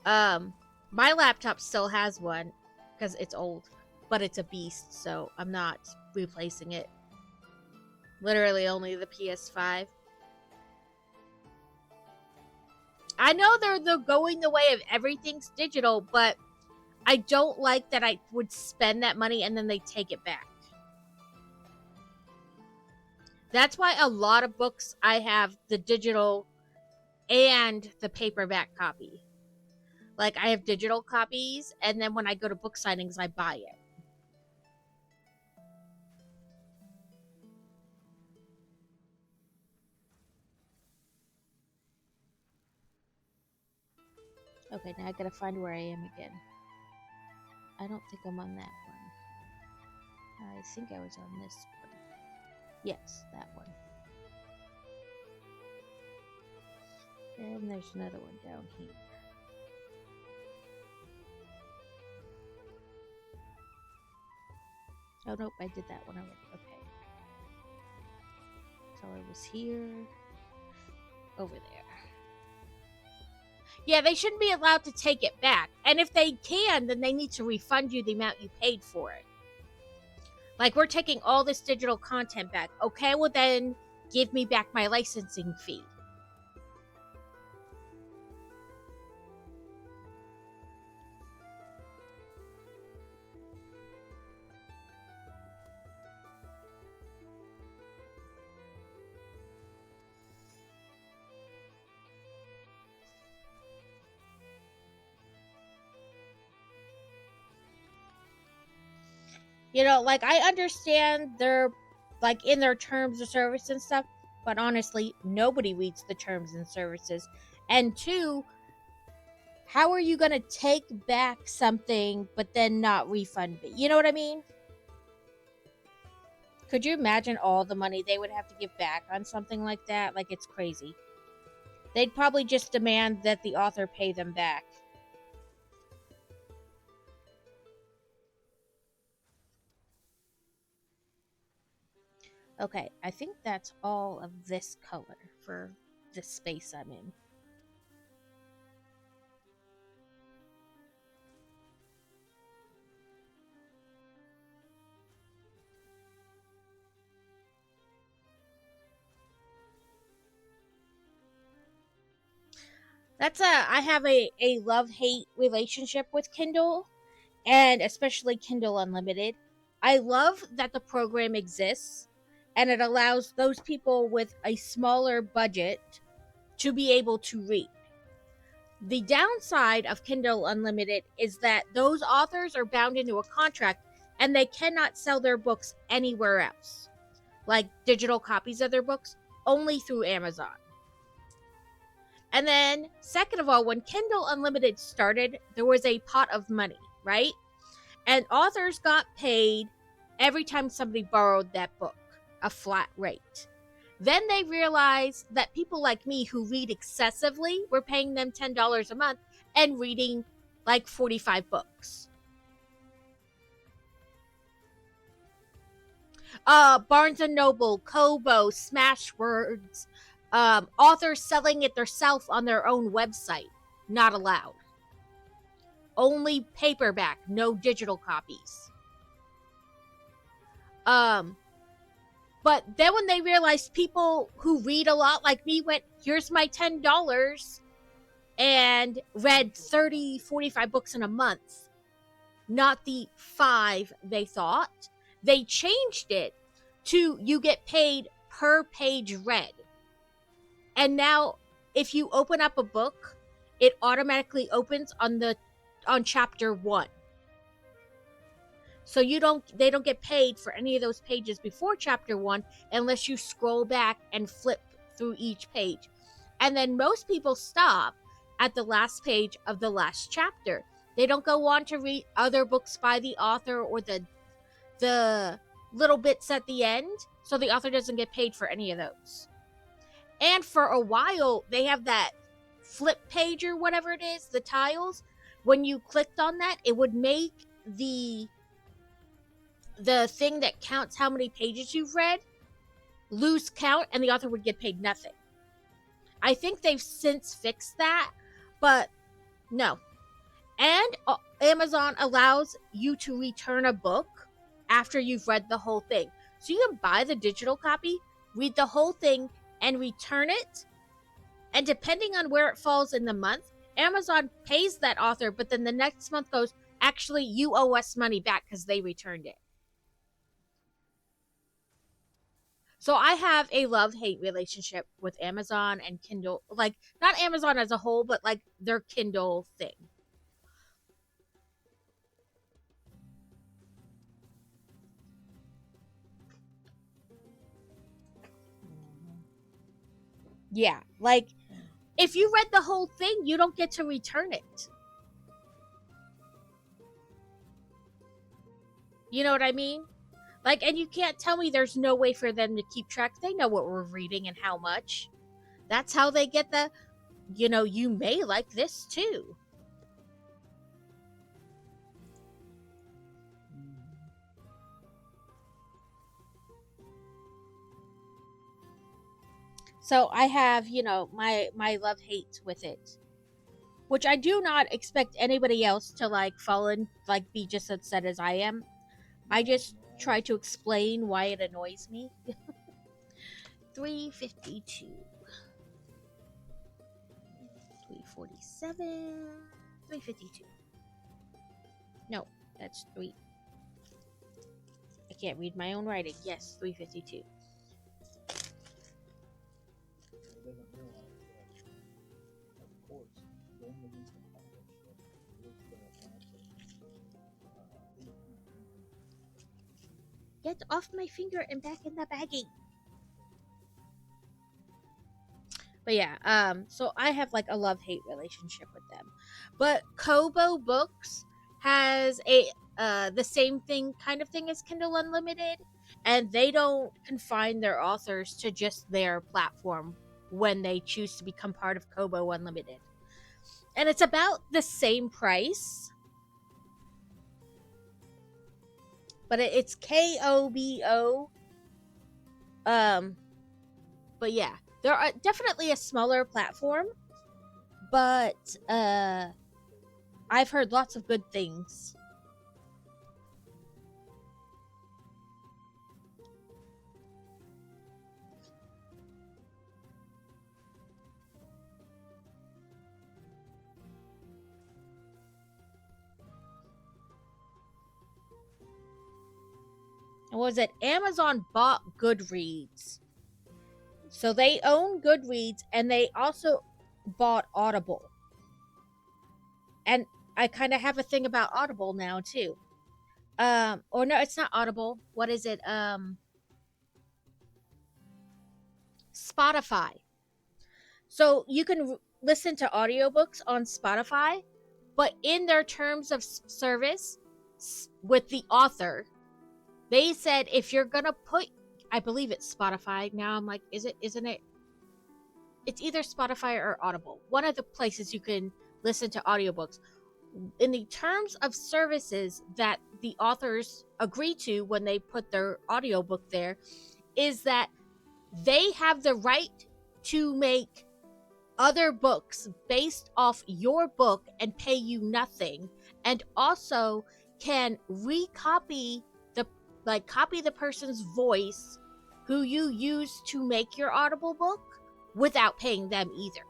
My laptop still has one because it's old, but it's a beast, so I'm not replacing it. Literally only the PS5. I know they're going the way of everything's digital, but I don't like that I would spend that money and then they take it back. That's why a lot of books I have the digital and the paperback copy. Like, I have digital copies, and then when I go to book signings, I buy it. Okay, now I gotta find where I am again. I don't think I'm on that one. I think I was on this one. Yes, that one. And there's another one down here. Oh, nope, I did that one already. Okay. So I was here. Over there. Yeah, they shouldn't be allowed to take it back. And if they can, then they need to refund you the amount you paid for it. Like, we're taking all this digital content back. Okay, well then, give me back my licensing fee. You know, like, I understand they're, like, in their terms of service and stuff, but honestly, nobody reads the terms and services. And two, how are you gonna take back something but then not refund me? You know what I mean? Could you imagine all the money they would have to give back on something like that? Like, it's crazy. They'd probably just demand that the author pay them back. Okay, I think that's all of this color for the space I'm in. I have a love-hate relationship with Kindle, and especially Kindle Unlimited. I love that the program exists and it allows those people with a smaller budget to be able to read. The downside of Kindle Unlimited is that those authors are bound into a contract and they cannot sell their books anywhere else, like digital copies of their books, only through Amazon. And then, second of all, when Kindle Unlimited started, there was a pot of money, right? And authors got paid every time somebody borrowed that book, a flat rate. Then they realized that people like me who read excessively were paying them $10 a month and reading like 45 books. Barnes & Noble, Kobo, Smashwords, authors selling it themselves on their own website, not allowed. Only paperback, no digital copies. But then when they realized people who read a lot like me went, here's my $10, and read 30, 45 books in a month, not the 5 they thought, they changed it to you get paid per page read. And now if you open up a book, it automatically opens on chapter 1. So they don't get paid for any of those pages before chapter 1 unless you scroll back and flip through each page. And then most people stop at the last page of the last chapter. They don't go on to read other books by the author or the little bits at the end, so the author doesn't get paid for any of those. And for a while, they have that flip page or whatever it is, the tiles. When you clicked on that, it would make the thing that counts how many pages you've read lose count, and the author would get paid nothing. I think they've since fixed that, but no. And Amazon allows you to return a book after you've read the whole thing. So you can buy the digital copy, read the whole thing, and return it. And depending on where it falls in the month, Amazon pays that author, but then the next month goes, actually, you owe us money back because they returned it. So I have a love-hate relationship with Amazon and Kindle. Like, not Amazon as a whole, but like their Kindle thing. Yeah, like, if you read the whole thing, you don't get to return it. You know what I mean? Like, and you can't tell me there's no way for them to keep track. They know what we're reading and how much. That's how they get you may like this too. So I have, my love-hate with it. Which I do not expect anybody else to, fall in, be just as upset as I am. I just try to explain why it annoys me. 352. 347. 352. No, that's 3. I can't read my own writing. Yes, 352. Doesn't realize that, of course, when the beast accomplished that it's going to Get off my finger and back in the baggie. But yeah, so I have a love-hate relationship with them. But Kobo Books has the same kind of thing as Kindle Unlimited, and they don't confine their authors to just their platform when they choose to become part of Kobo Unlimited. And it's about the same price. But it's KOBO. But yeah, they're definitely a smaller platform. But I've heard lots of good things. And was it Amazon bought Goodreads? So they own Goodreads and they also bought Audible. And I kind of have a thing about Audible now too. Or no, it's not Audible. What is it? Spotify. So you can listen to audiobooks on Spotify, but in their terms of service with the author, they said if you're gonna put, I believe it's Spotify. Now I'm like, isn't it? It's either Spotify or Audible. One of the places you can listen to audiobooks. In the terms of services that the authors agree to when they put their audiobook there, is that they have the right to make other books based off your book and pay you nothing, and also can copy the person's voice who you use to make your Audible book without paying them either.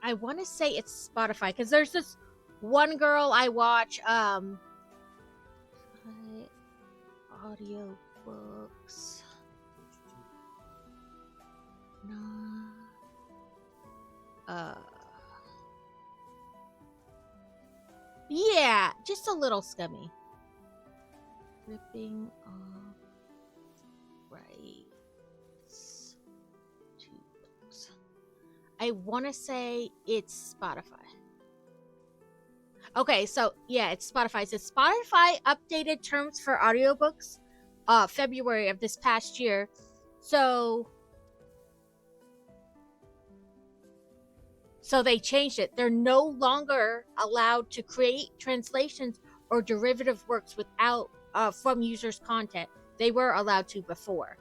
I want to say it's Spotify because there's this one girl I watch audio books. Yeah, just a little scummy. Ripping off rights to books. I want to say it's Spotify. Okay, so yeah, it's Spotify. So Spotify updated terms for audiobooks February of this past year. So they changed it. They're no longer allowed to create translations or derivative works without from users' content. They were allowed to before.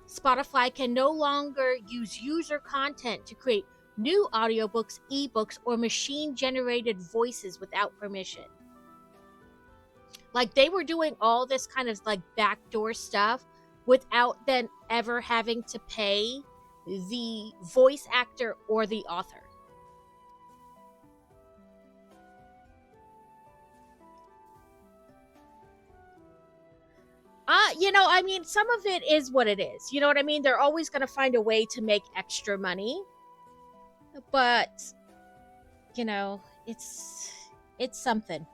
Spotify can no longer use user content to create new audiobooks, ebooks, or machine-generated voices without permission. Like, they were doing all this kind of like backdoor stuff without then ever having to pay the voice actor or the author. I mean, some of it is what it is. You know what I mean? They're always going to find a way to make extra money. But, it's something.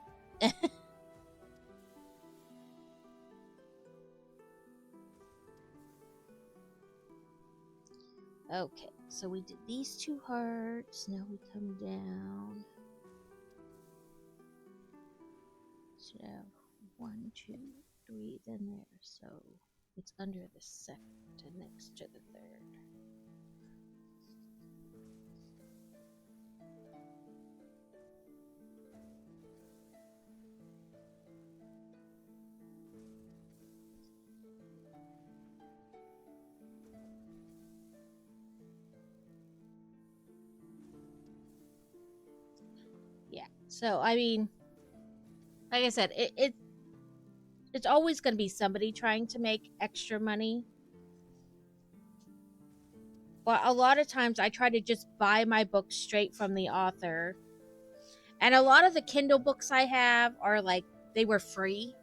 Okay, so we did these 2 hearts. Now we come down. So 1, 2, 3, then there. So it's under the second and next to the third. Yeah. So I mean, like I said, it's always going to be somebody trying to make extra money. But a lot of times I try to just buy my books straight from the author. And a lot of the Kindle books I have are like, they were free.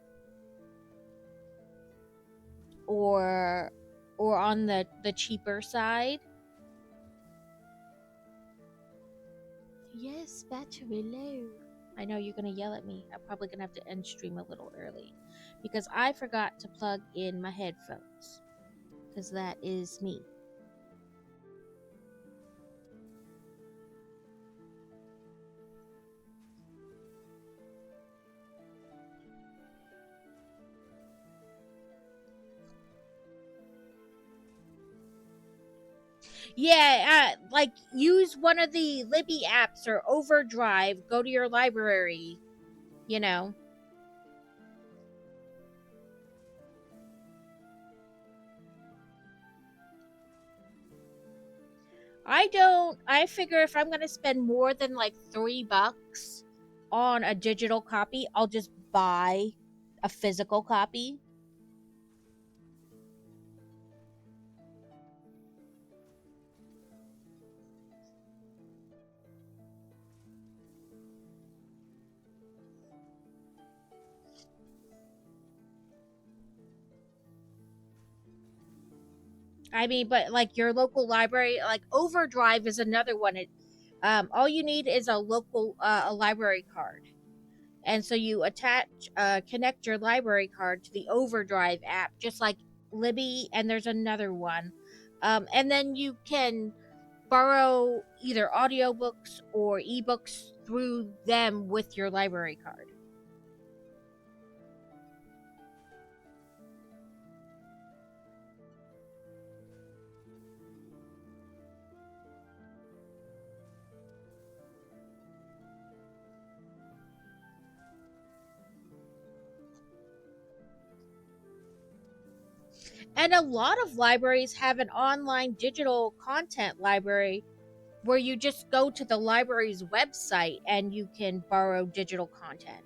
Or on the cheaper side. Yes, battery low. I know you're going to yell at me. I'm probably going to have to end stream a little early. Because I forgot to plug in my headphones. Because that is me. Yeah, like use one of the Libby apps or Overdrive. Go to your library. You know. I figure if I'm gonna spend more than like $3 on a digital copy, I'll just buy a physical copy. I mean, but like your local library, like Overdrive is another one. All you need is a local a library card, and so you connect your library card to the Overdrive app, just like Libby. And there's another one, and then you can borrow either audiobooks or ebooks through them with your library card. And a lot of libraries have an online digital content library where you just go to the library's website and you can borrow digital content.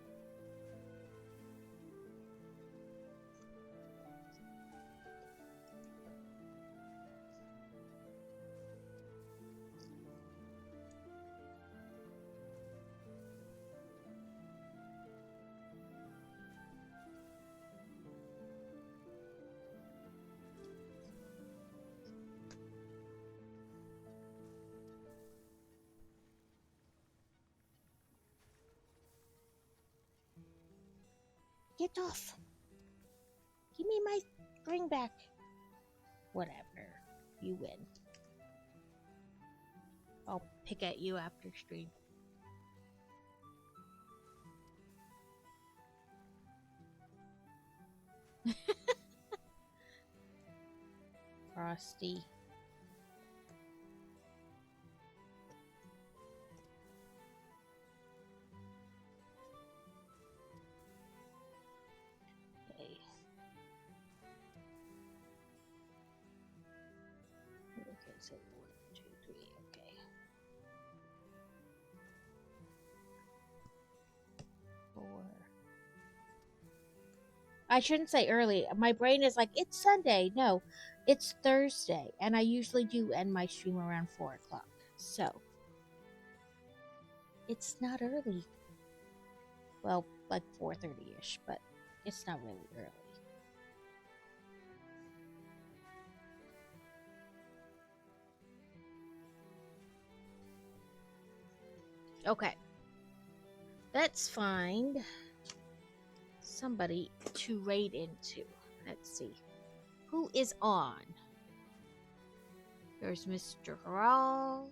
Get off. Give me my ring back. Whatever. You win. I'll pick at you after stream. Frosty. Okay. Okay, so 1, 2, 3, okay. 4. I shouldn't say early. My brain is like, it's Sunday. No, it's Thursday. And I usually do end my stream around 4 o'clock. So, it's not early. Well, like 4:30ish, but it's not really early. Okay. Let's find somebody to raid into. Let's see. Who is on? There's Mr. Harral.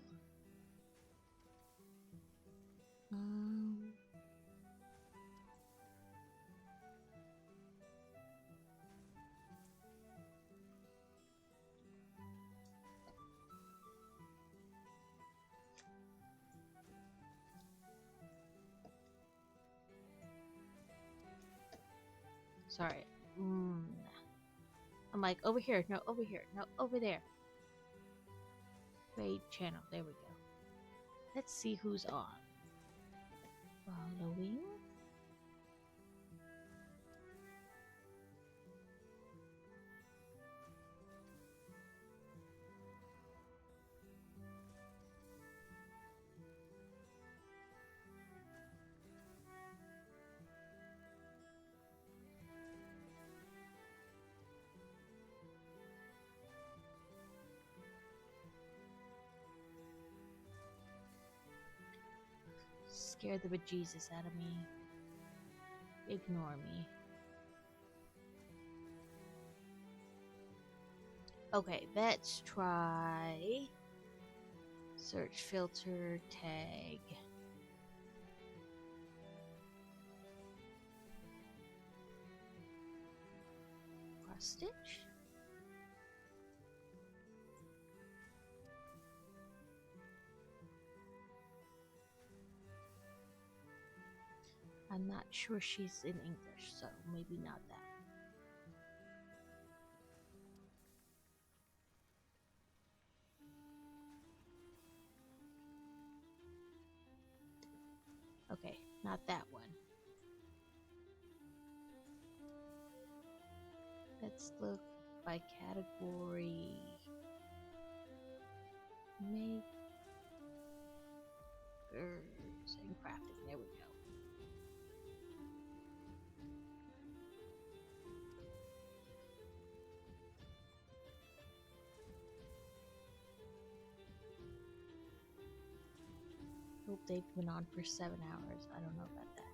Sorry. I'm like, over here. No, over here. No, over there. Raid channel. There we go. Let's see who's on. Following. Scared the bejesus out of me. Ignore me. Okay, let's try search filter tag. Cross stitch. not sure she's in English, so maybe not that. Okay, not that one. Let's look by category. Makers and crafting. There we go. Hope they've been on for 7 hours. I don't know about that.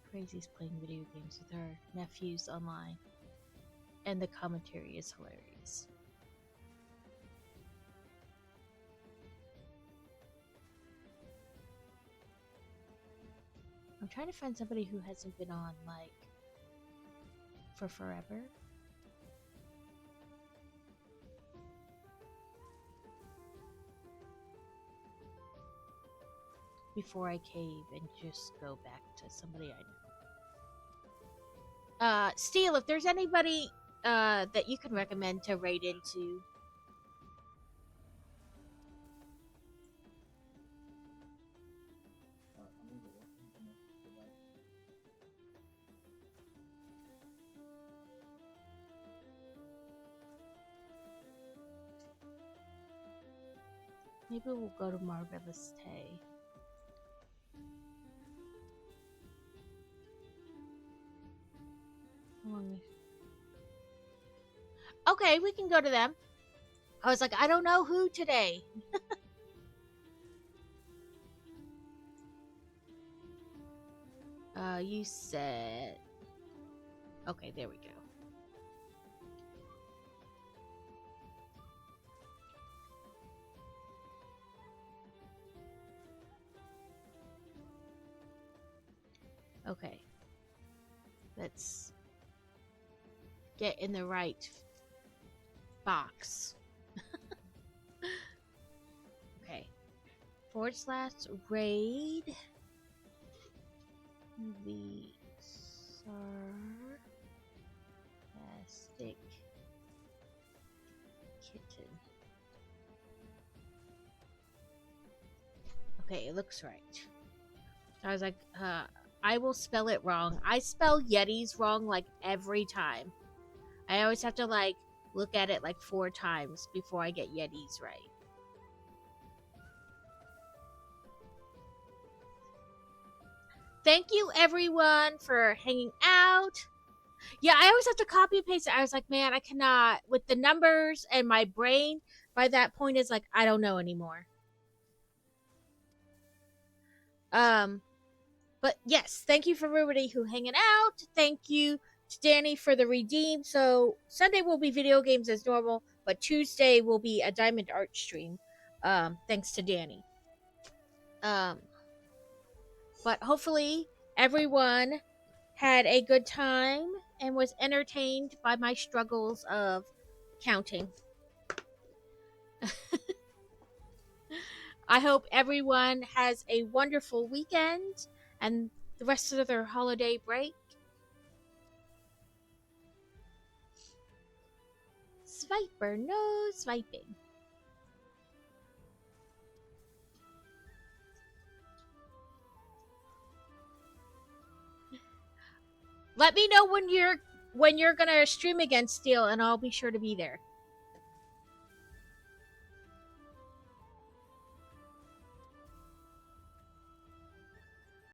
Crazy's playing video games with her nephews online, and the commentary is hilarious. I'm trying to find somebody who hasn't been on, like, for forever. Before I cave and just go back to somebody I know. Steel, if there's anybody that you can recommend to raid into. Maybe we'll go to Marvelous Tay. Okay, we can go to them. I was like, I don't know who today. You said... Okay, there we go. Okay. Let's get in the right box. Okay. /raid the Sarcastic Kitten. Okay, it looks right. So I was like, I will spell it wrong. I spell Yetis wrong like every time. I always have to like look at it like 4 times before I get Yetis right. Thank you everyone for hanging out. Yeah, I always have to copy and paste it. I was like, man, I cannot with the numbers and my brain by that point is like I don't know anymore. But yes, thank you for everybody who hanging out. Thank you to Danny for the redeem. So Sunday will be video games as normal, but Tuesday will be a Diamond Art stream. Thanks to Danny. But hopefully everyone had a good time and was entertained by my struggles of counting. I hope everyone has a wonderful weekend and the rest of their holiday break. Swiper, no swiping. Let me know when you're gonna stream again, Steel, and I'll be sure to be there.